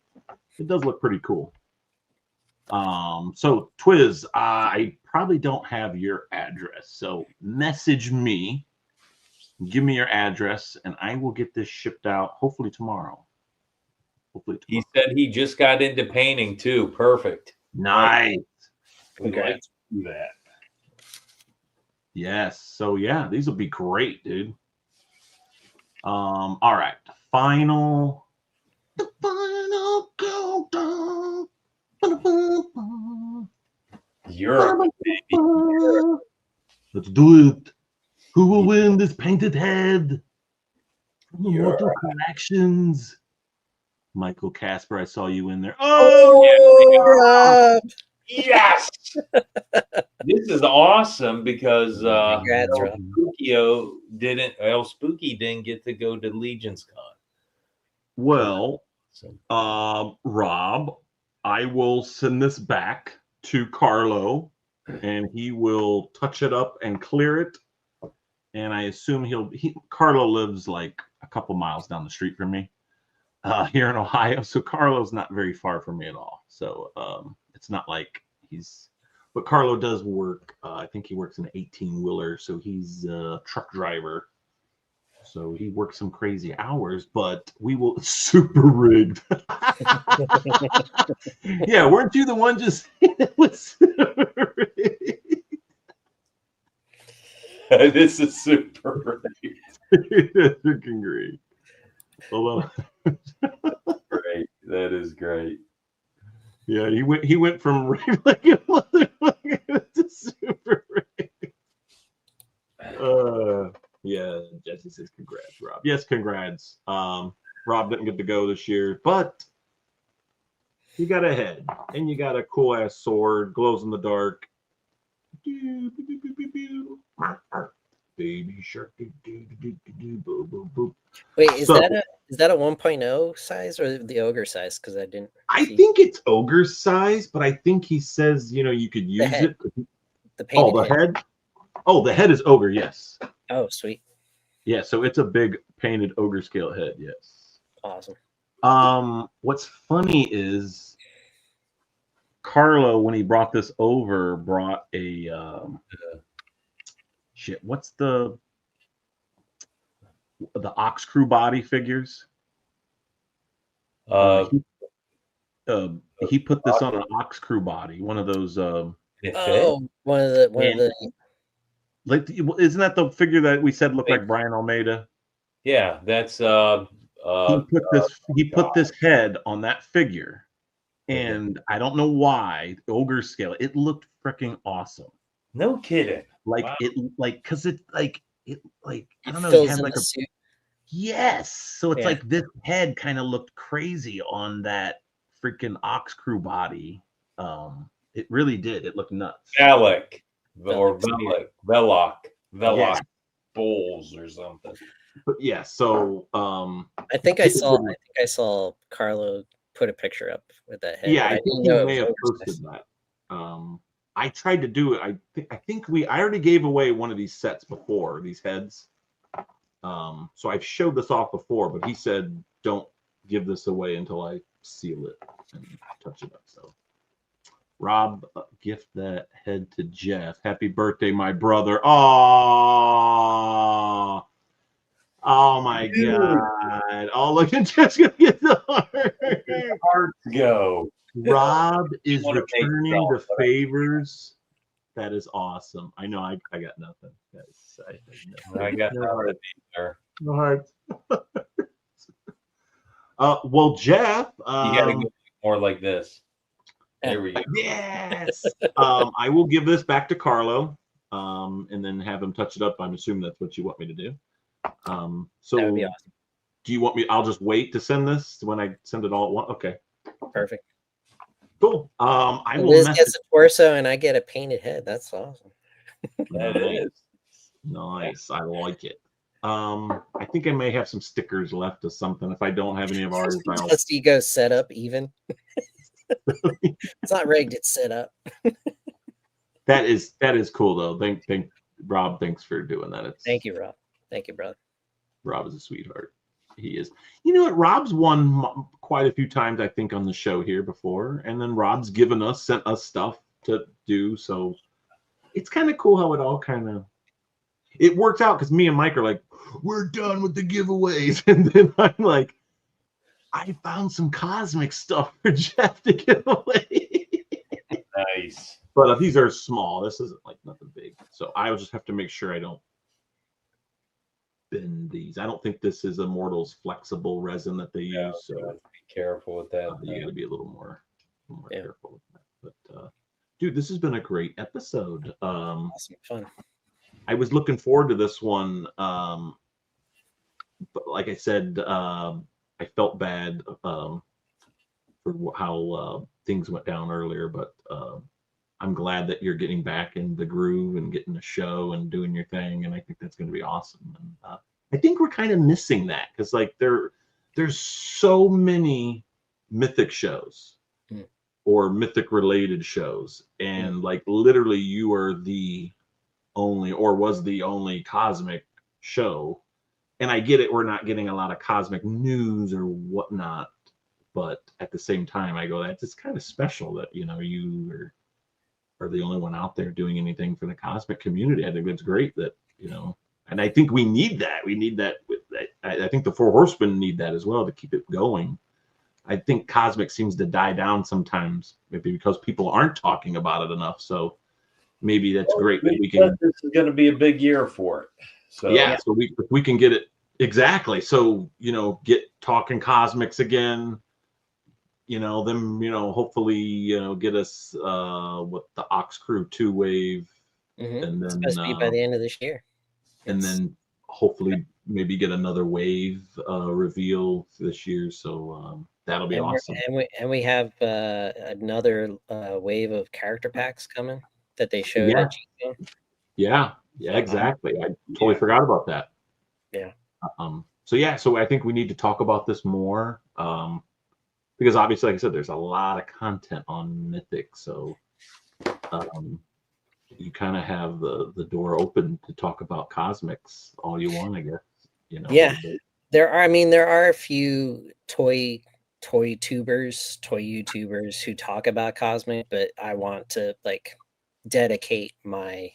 it does look pretty cool. So Twiz, I probably don't have your address. So message me, give me your address, and I will get this shipped out hopefully tomorrow. He said he just got into painting too. Perfect. Nice. We like to do that. Yes. So yeah, these will be great, dude. All right. The final countdown. Europe, baby. Let's do it. Who will win this painted head? Immortal Collections. Michael Casper, I saw you in there. Oh, yeah. Yes. This is awesome because Spooky didn't get to go to Legion's Con. Well, Rob, I will send this back to Carlo and he will touch it up and clear it. And I assume Carlo lives like a couple miles down the street from me here in Ohio. So Carlo's not very far from me at all. So it's not like but Carlo does work. I think he works an 18-wheeler. So he's a truck driver. So he works some crazy hours, but super rigged. Yeah, weren't you the one just it was super rigged? This is super rigged. That's freaking great. Great. That is great. Yeah, he went from red-legged motherfucker to super red. Yeah, Jesse says congrats, Rob. Yes, congrats. Rob didn't get to go this year, but you got a head and you got a cool ass sword, glows in the dark. Baby shark. Wait, is So- that a 1.0 size or the ogre size? Because I didn't. I see think it's ogre size, but I think he says, you could use head. it. the painted Oh, the head. Oh, the head is ogre. Yes. Oh, sweet. Yeah. So it's a big painted ogre scale head. Yes. Awesome. What's funny is Carlo, when he brought this over, brought a shit. What's the Ox Crew body figures? He put this on an Ox Crew body, one of those. Oh, one of the. Like, isn't that the figure that we said looked like Brian Almeida? Yeah, that's he put this head on that figure, and I don't know why ogre scale. It looked freaking awesome. No kidding. Like Wow. because it I don't know. Fills He had in like the a suit. yes. So it's Yeah. like this head kind of looked crazy on that freaking Ox Crew body. It really did. It looked nuts. Velok or Velok. Velok Yeah. Bulls or something. But yeah, so I think I saw Carlo put a picture up with that head. yeah, but I think didn't he know it may was have ogre posted size. that. I tried to do it. I think I already gave away one of these sets before, these heads. So I've showed this off before, but he said don't give this away until I seal it and touch it up. So Rob, gift that head to Jeff. Happy birthday, my brother. Oh my God. Oh, look at Jeff's gonna get the heart. Hearts go. Rob is wanna make returning the self, but- favors. That is awesome. I know I got nothing. I got nothing either. No hearts. Well, Jeff, You gotta go more like this. There we go. yes. I will give this back to Carlo, and then have him touch it up. I'm assuming that's what you want me to do. So That would be awesome. do you want me? I'll just wait to send this when I send it all at once. Okay. Perfect. Cool. I will Liz message. gets a torso and I get a painted head. That's awesome. That is. Nice. I like it. I think I may have some stickers left or something. If I don't have any of ours, I'll Dusty goes set up even. It's not rigged, it's set up. that is cool though. Thank Rob, thanks for doing that. Thank you, Rob. Thank you, brother. Rob is a sweetheart. He is. You know what? Rob's won quite a few times, I think, on the show here before, and then Rob's sent us stuff to do. So it's kind of cool how it all kind of worked out, because me and Mike are like, we're done with the giveaways, and then I'm like, I found some cosmic stuff for Jeff to give away. Nice. But these are small. This isn't like nothing big. So I will just have to make sure I don't bend these. I don't think this is Immortal's flexible resin that they use. So be careful with that. you got to be a little more Yeah. careful with that. But dude, this has been a great episode. Awesome. Fun. I was looking forward to this one. But like I said, I felt bad for how things went down earlier, but I'm glad that you're getting back in the groove and getting a show and doing your thing, and I think that's going to be awesome. And I think we're kind of missing that, because like there's so many Mythic shows or Mythic related shows, and like literally you are the only, or was the only, cosmic show. And I get it, we're not getting a lot of cosmic news or whatnot, but at the same time, I go, that's just kind of special that, you are the only one out there doing anything for the cosmic community. I think that's great that, and I think we need that. We need that. I think the Four Horsemen need that as well to keep it going. I think cosmic seems to die down sometimes, maybe because people aren't talking about it enough. So maybe that's great that we can. This is going to be a big year for it. So yeah, so we can get it Exactly. So, get talking cosmics again, them, hopefully, get us what the Ox Crew 2 wave, and It's then supposed to be by the end of this year. hopefully maybe get another wave reveal this year. So that'll be awesome. We have another wave of character packs coming that they showed Yeah. at G-Con. Yeah, exactly. I totally forgot about that. Yeah. So I think we need to talk about this more. Because obviously, like I said, there's a lot of content on Mythic, so you kind of have the door open to talk about cosmics all you want, I guess. Yeah, there are a few toy YouTubers who talk about cosmic, but I want to dedicate my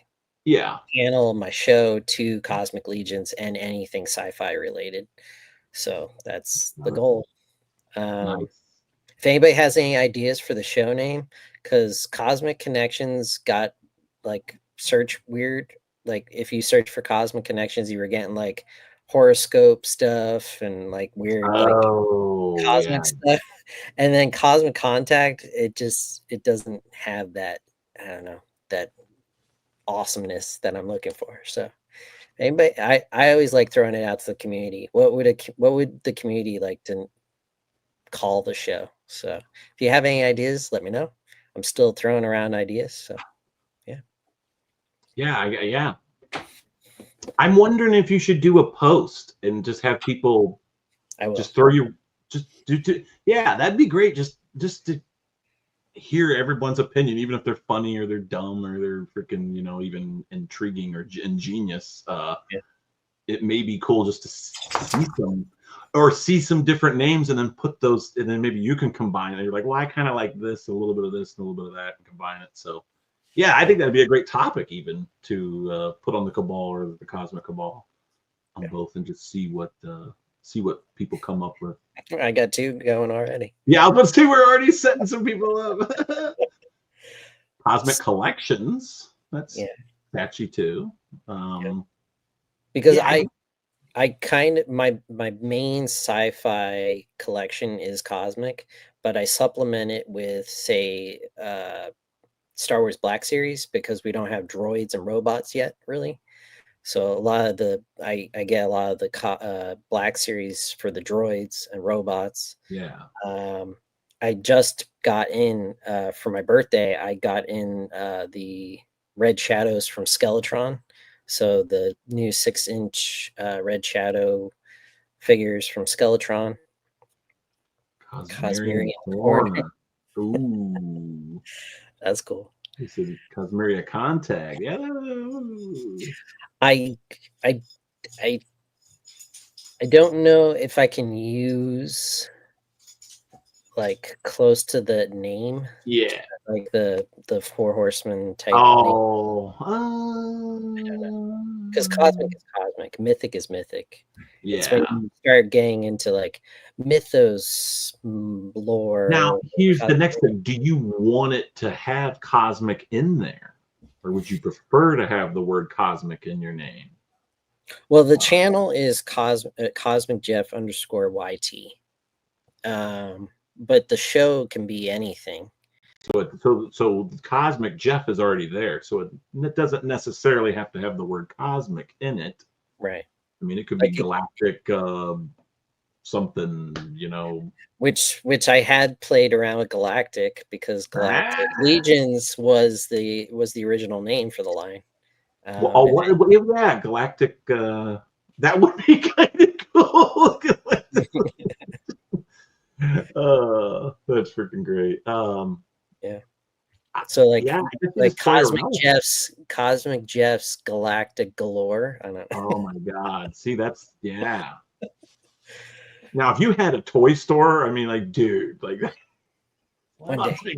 channel, my show to Cosmic Legions and anything sci-fi related. So that's the goal. Nice. If anybody has any ideas for the show name, because Cosmic Connections got search weird. Like if you search for Cosmic Connections, you were getting horoscope stuff and weird cosmic stuff. And then Cosmic Contact, it doesn't have that, I don't know, that awesomeness that I'm looking for. So anybody, I always like throwing it out to the community. What would the community like to call the show? So if you have any ideas, let me know. I'm still throwing around ideas. So yeah. I'm wondering if you should do a post and just have people just throw you that'd be great. Just to hear everyone's opinion, even if they're funny or they're dumb or they're freaking, even intriguing or ingenious. It may be cool just to see some different names and then put those, and then maybe you can combine it. You're like, well, I kind of like this, a little bit of this, and a little bit of that, and combine it. So yeah, I think that'd be a great topic even to put on the Cabal or the Cosmic Cabal on both, and just see what people come up with. I got two going already. Yeah, let's see. We're already setting some people up. Cosmic Collections. That's catchy too. Because I kind of my main sci-fi collection is Cosmic, but I supplement it with say Star Wars Black Series because we don't have droids and robots yet, really. So a lot of the I get a lot of the Black Series for the droids and robots. Yeah. I just got in for my birthday. I got in the Red Shadows from Skeletron. So the new 6-inch Red Shadow figures from Skeletron. Cosmerian Hornet. Ooh, that's cool. This is Cosmeria Contag. Yeah. I don't know if I can use close to the name. Yeah. Like the Four Horsemen type. Oh. Because Cosmic is Cosmic, Mythic is Mythic. Yeah. It's when you start getting into mythos lore. Now, here's the next thing. Do you want it to have Cosmic in there? Or would you prefer to have the word Cosmic in your name? Well, the channel is Cosmic Jeff _YT. But the show can be anything. So Cosmic Jeff is already there. So it doesn't necessarily have to have the word Cosmic in it. Right. I mean, it could be Galactic something, Which I had played around with Galactic because Galactic Legions was the original name for the line. Yeah, Galactic. That would be kind of cool. That's freaking great. Yeah. So Cosmic Jeff's Galactic Galore. I don't know. Oh my God. See, that's Now, if you had a toy store, I mean, dude, one day.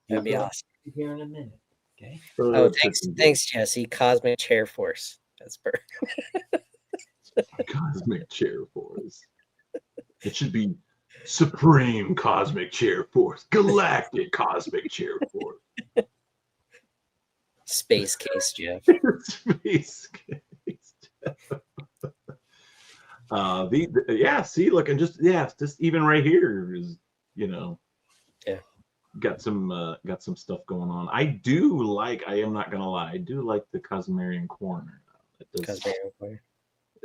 That'd be awesome. Here in a minute. Okay. Oh, thanks, Jesse. Cosmic Chair Force. That's perfect. Cosmic Chair Force. It should be Supreme Cosmic Chair Force, Galactic Cosmic Chair Force. Space Case Jeff. Space Case Jeff. Yeah, see, look, and just even right here is, Yeah. got some stuff going on. I am not gonna lie, I do like the Cosmerian corner. It does.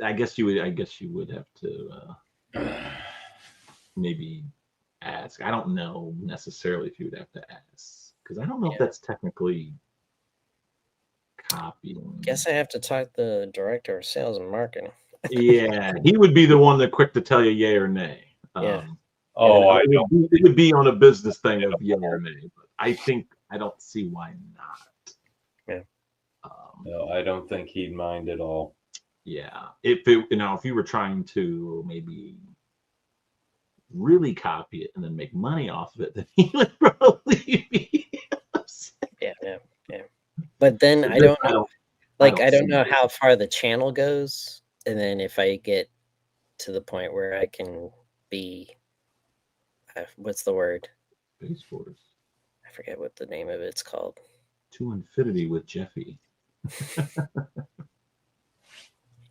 I guess you would have to maybe ask. I don't know necessarily if you would have to ask, because I don't know if that's technically copying. Guess I have to talk to the director of sales and marketing. Yeah, he would be the one that quick to tell you yay or nay. Yeah. It would be on a business thing of yay or nay, but I don't see why not. Yeah. No, I don't think he'd mind at all. Yeah, if you were trying to maybe really copy it and then make money off of it, then he would probably be upset. Yeah. But then I don't know. I don't know how far the channel goes, and then if I get to the point where I can be, what's the word? Space Force. I forget what the name of it's called. To Infinity with Jeffy.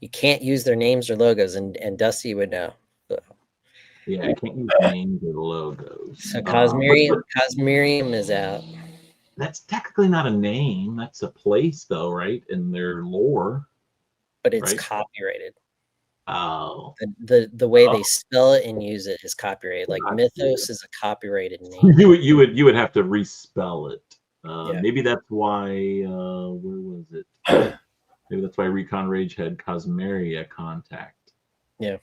You can't use their names or logos, and Dusty would know. So. Yeah, I can't use names or logos. So Cosmerium is out. That's technically not a name. That's a place, though, right? In their lore. But it's copyrighted. Oh. The way they spell it and use it is copyrighted. Like Mythos is a copyrighted name. You would have to respell it. Yeah. Maybe that's why. Where was it? Maybe that's why Recon Rage had Cosmeria contact. Yeah.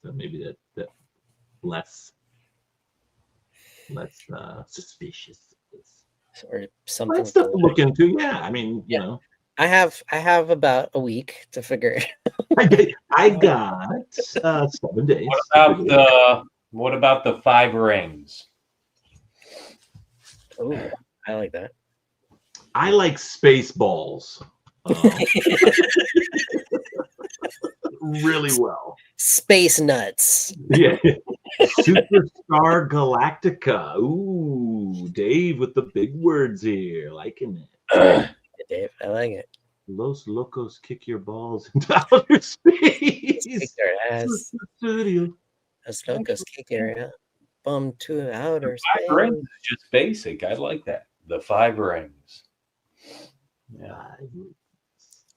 So maybe that less suspicious. Or something. That's stuff to look into. Yeah, I mean, you know. I have about a week to figure it. I got 7 days. What about the 5 rings? Oh, I like that. I like space balls. Really well. Space nuts. Yeah. Superstar Galactica. Ooh, Dave with the big words here. Liking it. Dave, I like it. Los Locos kick your balls into outer space. Kick their ass. Studio. Los Locos kick your bum to outer space. 5 rings is just basic. I like that. The 5 rings. Yeah.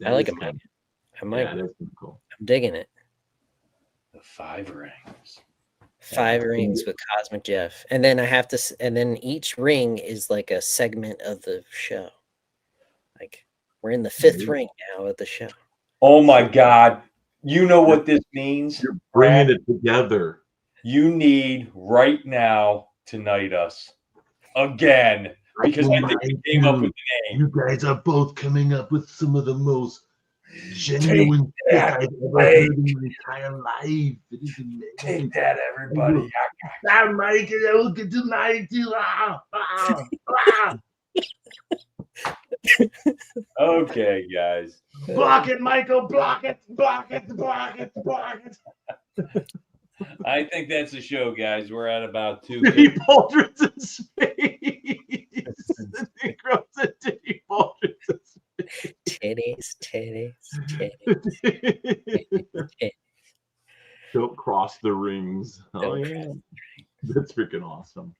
I like them. That's cool. I'm digging it. The 5 rings. 5 rings with Cosmic Jeff, and then and then each ring is like a segment of the show. Like we're in the 5th ring now of the show. Oh my God! You know what this means? You're bringing it together. You need right now to knight us again, because I think we came up with the name. You guys are both coming up with some of the most genuine shit I've ever heard in my entire life. It is amazing. Take that, everybody. I'm Mike, and I will get tonight. Okay, guys. Block it, Michael. Block it. Block it. Block it. Block it. I think that's the show, guys. We're at about 2. Titty Baldrins in space. Negroes and Titty Baldrins in space. Titties. Don't cross the rings. Oh, yeah. That's freaking awesome.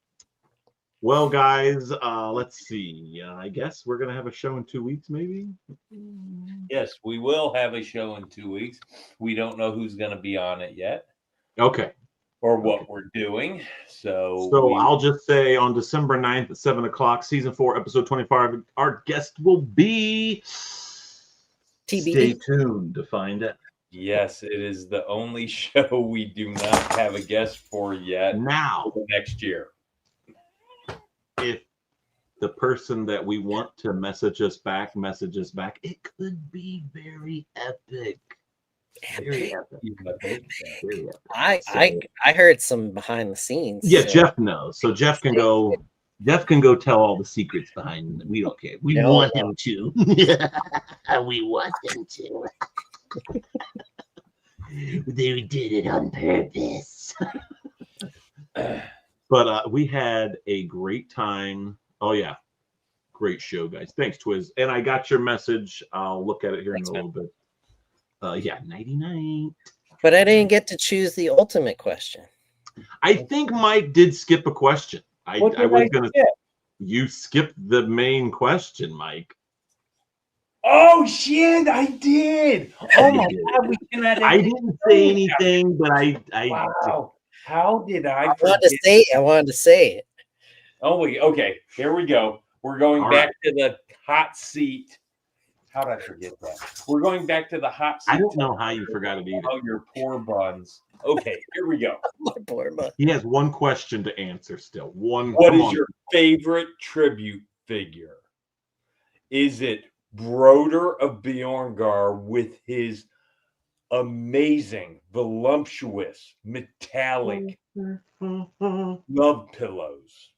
Well, guys, let's see. I guess we're going to have a show in 2 weeks, maybe? Yes, we will have a show in 2 weeks. We don't know who's going to be on it yet. Okay. Or what we're doing. So I'll just say on December 9th at 7 o'clock, season 4, episode 25, our guest will be TBD. Stay tuned to find out. Yes, it is the only show we do not have a guest for yet. Now, next year. If the person that we want to message us back, it could be very epic. Very epic. I heard some behind the scenes. Yeah, so. Jeff knows. So Jeff can go tell all the secrets behind it. We don't care. We want him to. We want him to. They did it on purpose. But we had a great time. Oh yeah. Great show, guys. Thanks, Twiz. And I got your message. I'll look at it here in a little bit. Yeah, 99. But I didn't get to choose the ultimate question. I think Mike did skip a question. I was gonna. You skipped the main question, Mike. Oh shit! I did. Oh my god! We cannot. I didn't say anything, but I. Wow. How did I wanted to say it. I wanted to say it. Oh, okay. Here we go. We're going back to the hot seat. How did I forget that? We're going back to the hot seat. I don't know how you forgot it either. Oh, your poor buns. Okay, here we go. My poor buns. He has one question to answer still. What is your favorite tribute figure? Is it Broder of Bjorngar with his amazing, voluptuous, metallic love pillows,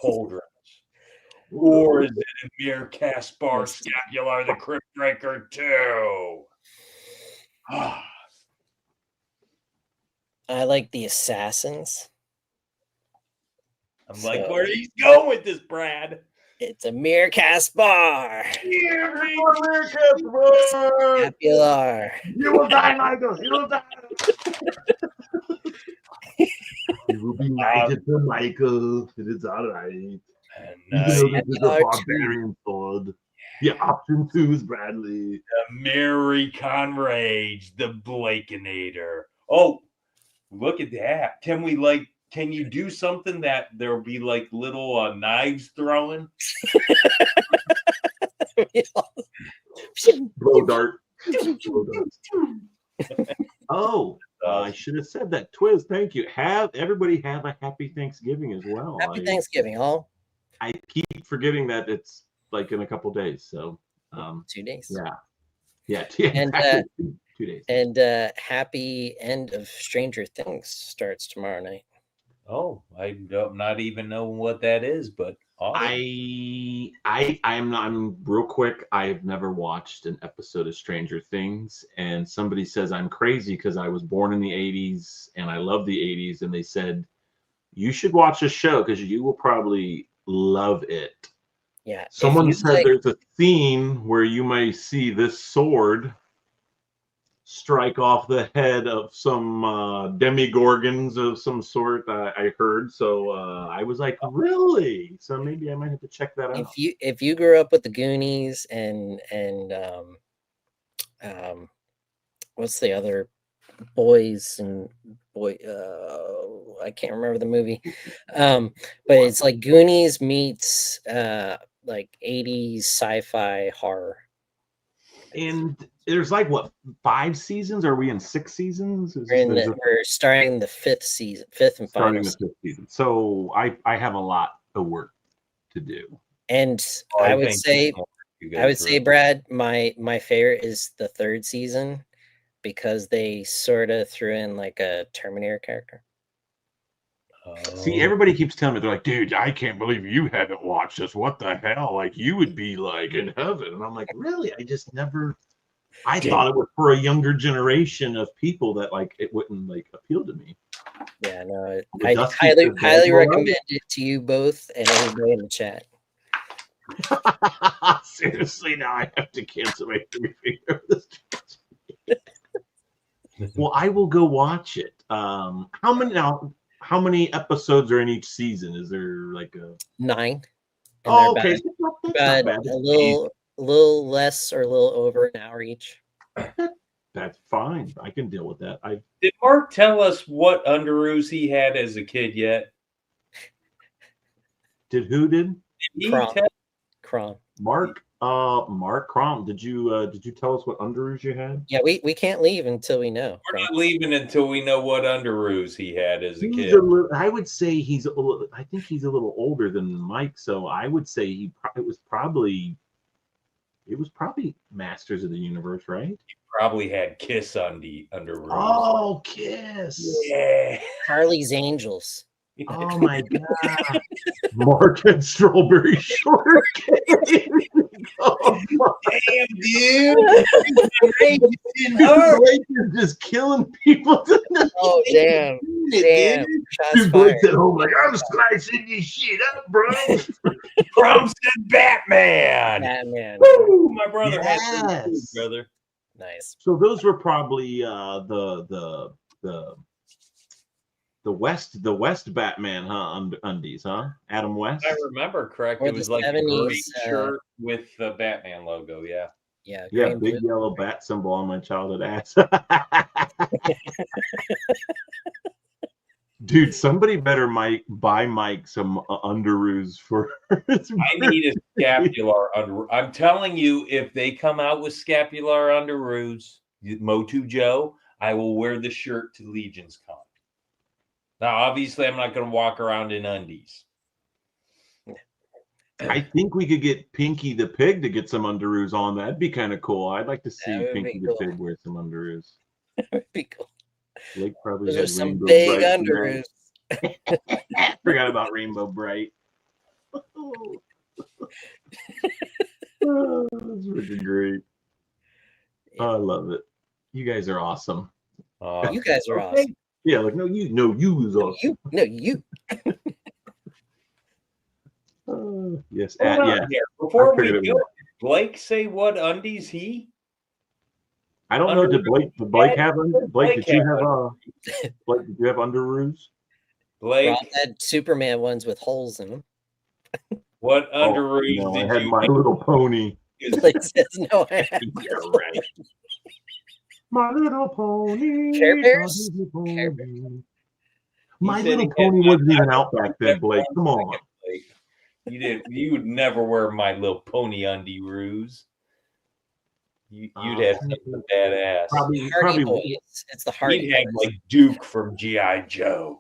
pauldrons? Or is it Amir Kaspar Scapular, the Crypt Breaker 2? I like the Assassins. I'm like, where he's going with this, Brad? It's Amir Kaspar. Amir Kaspar. Scapular. You will die, Michael. You will die. You will be knighted for Michael. It is all right. Even though this is a barbarian sword. Yeah, option 2 is Bradley. The Mary Conrage, the Blakenator. Oh, look at that. Can you do something that there'll be like little knives throwing? Blow dart. Oh, I should have said that. Twiz, thank you. Everybody have a happy Thanksgiving as well. Happy Thanksgiving, all. I keep forgetting that it's like in a couple days. So 2 days. Yeah. And exactly. 2 days. And happy end of Stranger Things starts tomorrow night. Oh, I don't not even know what that is, but awesome. I'm real quick. I've never watched an episode of Stranger Things, and somebody says I'm crazy because I was born in the 80s and I love the 80s, and they said you should watch a show because you will probably love it. Yeah. Someone said there's a scene where you may see this sword strike off the head of some demigorgons of some sort. I heard, so I was like, really? So maybe I might have to check that out. If you grew up with the Goonies and what's the other I can't remember the movie, but it's like Goonies meets like 80s sci-fi horror. And there's like what, 5 seasons? Are we in 6 seasons? We're starting the 5th season, 5th and final. Starting the 5th season. So I have a lot of work to do. And I would say, Brad, my favorite is the 3rd season because they sort of threw in like a Terminator character. See, everybody keeps telling me, they're like, dude, I can't believe you haven't watched this. What the hell? Like, you would be like in heaven. And I'm like, really? I just never, I thought it was for a younger generation of people that like it wouldn't like appeal to me. Yeah, no, I highly recommend it to you both and everybody in the chat. Seriously, now I have to cancel my 3-finger. Well, I will go watch it. How many episodes are in each season? Is there like a 9? Oh, okay. But a little less or a little over an hour each. That's fine. I can deal with that. Did Mark tell us what underoos he had as a kid yet? Who did? Crom. Mark Crom. Did you tell us what underoos you had? Yeah, we can't leave until we know. We're not leaving until we know what underoos he had as a kid. I would say I think he's a little older than Mike, so I would say it was probably Masters of the Universe, right? He probably had Kiss underoos. Oh, Kiss. Yeah. Charlie's Angels. Oh my God. Mark had strawberry shortcake. Oh, damn, dude. Blake is just killing people tonight. Oh, damn. Damn. Dude, Blake said, oh my God, I'm slicing this shit up, bro. Crom said Batman. Batman. Woo, my brother had brother. Nice. So those were probably the West Batman, undies, huh? Adam West. I remember correct. Or It the was like a green 70s, shirt with the Batman logo. Yeah. Yeah, Yeah, green, big blue. yellow bat symbol on my childhood ass. Dude, somebody better buy Mike some underoos for his I need a scapular under. I'm telling you, if they come out with scapular underoos, Motu Joe, I will wear the shirt to Legion's Con. Now, obviously, I'm not going to walk around in undies. I think we could get Pinky the Pig to get some underoos on. That'd be kind of cool. I'd like to see Pinky the Pig wear some underoos. That would be cool. Blake probably Those had are some Rainbow big Bright underoos. Forgot about Rainbow Bright. Oh, that's freaking great. Yeah. I love it. You guys are awesome. You guys are awesome. Yeah, like you is awesome. You. Yes, Hold on yeah. here. Before we go, did Blake say what undies he? I don't know. Did Blake have Blake? Did you have Blake? Did you have underoos? Blake had Superman ones with holes in them. What underoos I did had you? My Little Pony. Blake says no. I had Yeah, right. My Little Pony. Care Bears? Care Bears. My Little Pony wasn't even out back then, Blake. Come on. You would never wear My Little Pony undie-roos. You'd have something badass. Probably. Boys. It's the Hardy. You'd have like Duke from G.I. Joe.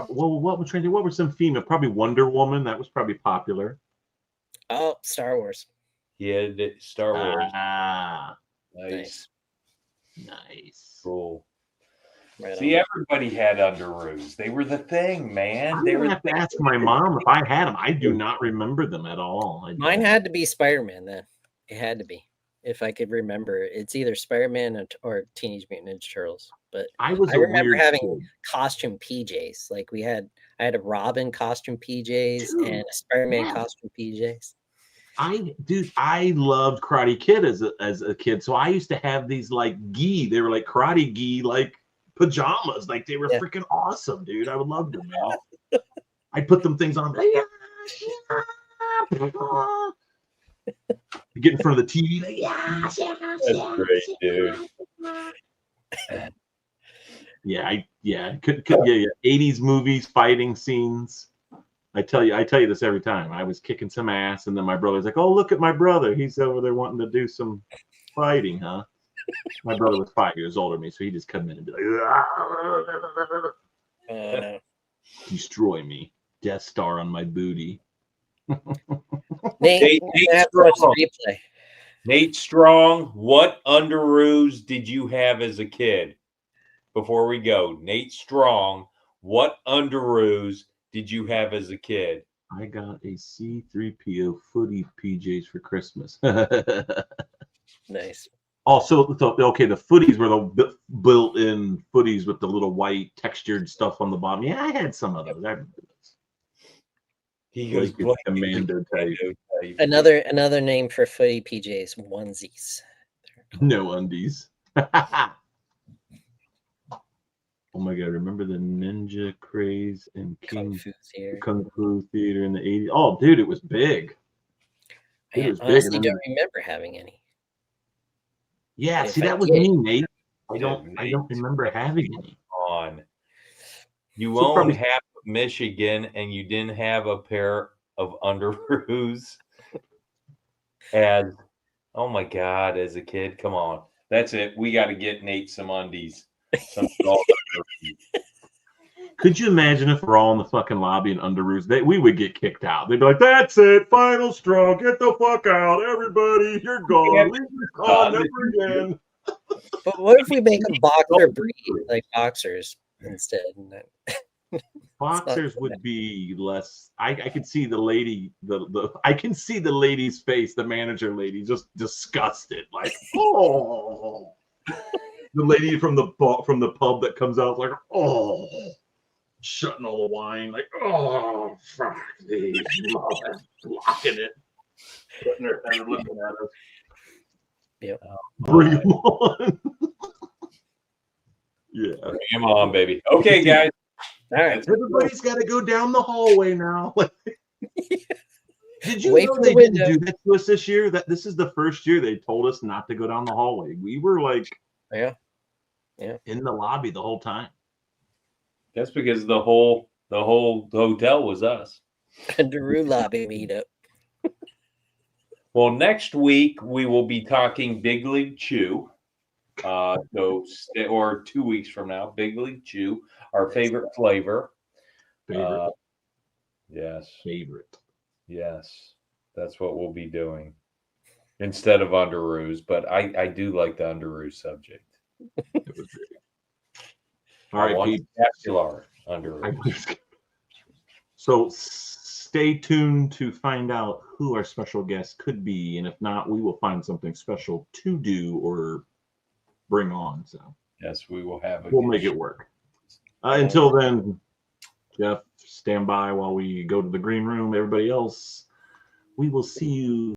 What were some female? Probably Wonder Woman. That was probably popular. Oh, Star Wars. Yeah, Star Wars. Nice. Cool. Right See, on. everybody had underoos. They were the thing, man. I'm gonna have to ask my mom if I had them. I do not remember them at all. Mine had to be Spider-Man then. It had to be. If I could remember, it's either Spider-Man or Teenage Mutant Ninja Turtles. But I remember having costume PJs. Like I had a Robin costume PJs and a Spider-Man costume PJs. I loved Karate Kid as a kid, so I used to have these like gi. They were like karate gi, like pajamas. Like they were freaking awesome, dude. I would love them, man. I put them things on. Get in front of the TV, like, That's great, dude. Yeah. 80s movies, fighting scenes. I tell you this every time. I was kicking some ass, and then my brother's like, "Oh, look at my brother. He's over there wanting to do some fighting, huh?" My brother was 5 years older than me, so he just come in and be like, "Destroy me, Death Star on my booty." Nate Strong, what underoos did you have as a kid? Before we go, Nate Strong, what underoos did you have as a kid? I got a C-3PO footy PJs for Christmas. Nice. Also, okay, the footies were the built-in footies with the little white textured stuff on the bottom. Yeah, I had some of those. I remember those. He goes commando type. Another name for footy PJs, onesies. No undies. Oh my god! Remember the Ninja craze and Kung Fu Theater in the 80s? Oh, dude, it was big. I honestly don't remember having any. Yeah, see, that was me, Nate. I don't remember having any. You owned half of Michigan, and you didn't have a pair of underoos. Oh my god, as a kid, come on. That's it. We got to get Nate some undies. Could you imagine if we're all in the fucking lobby in underoos? We would get kicked out. They'd be like, "That's it, final straw. Get the fuck out, everybody. You're gone. Leave your con never again." But what if we make a boxer breed, like boxers instead? Boxers would be less. I could see the lady. I can see the lady's face. The manager lady, just disgusted, like, oh. The lady from the pub that comes out like, oh, shutting all the wine, like, oh, fuck these, blocking it, putting her head looking at us. Yep. Bring him on. Yeah. Bring him on, baby. Okay, guys. All right. Everybody's got to go down the hallway now. Did you Wait know for the they didn't window. do that to us this year? That this is the first year they told us not to go down the hallway. We were like, Yeah, in the lobby the whole time. That's because the whole hotel was us. Daru lobby meetup. Well, next week we will be talking Big League Chew. Or 2 weeks from now, Big League Chew, our favorite flavor. Favorite. Yes. Favorite. Yes. That's what we'll be doing instead of Underoos, but I do like the Underoos subject. It was great. All right, Pete. Underoos. So stay tuned to find out who our special guest could be, and if not, we will find something special to do or bring on. So yes, we will have. We'll make it work. Until then, Jeff, stand by while we go to the green room. Everybody else, we will see you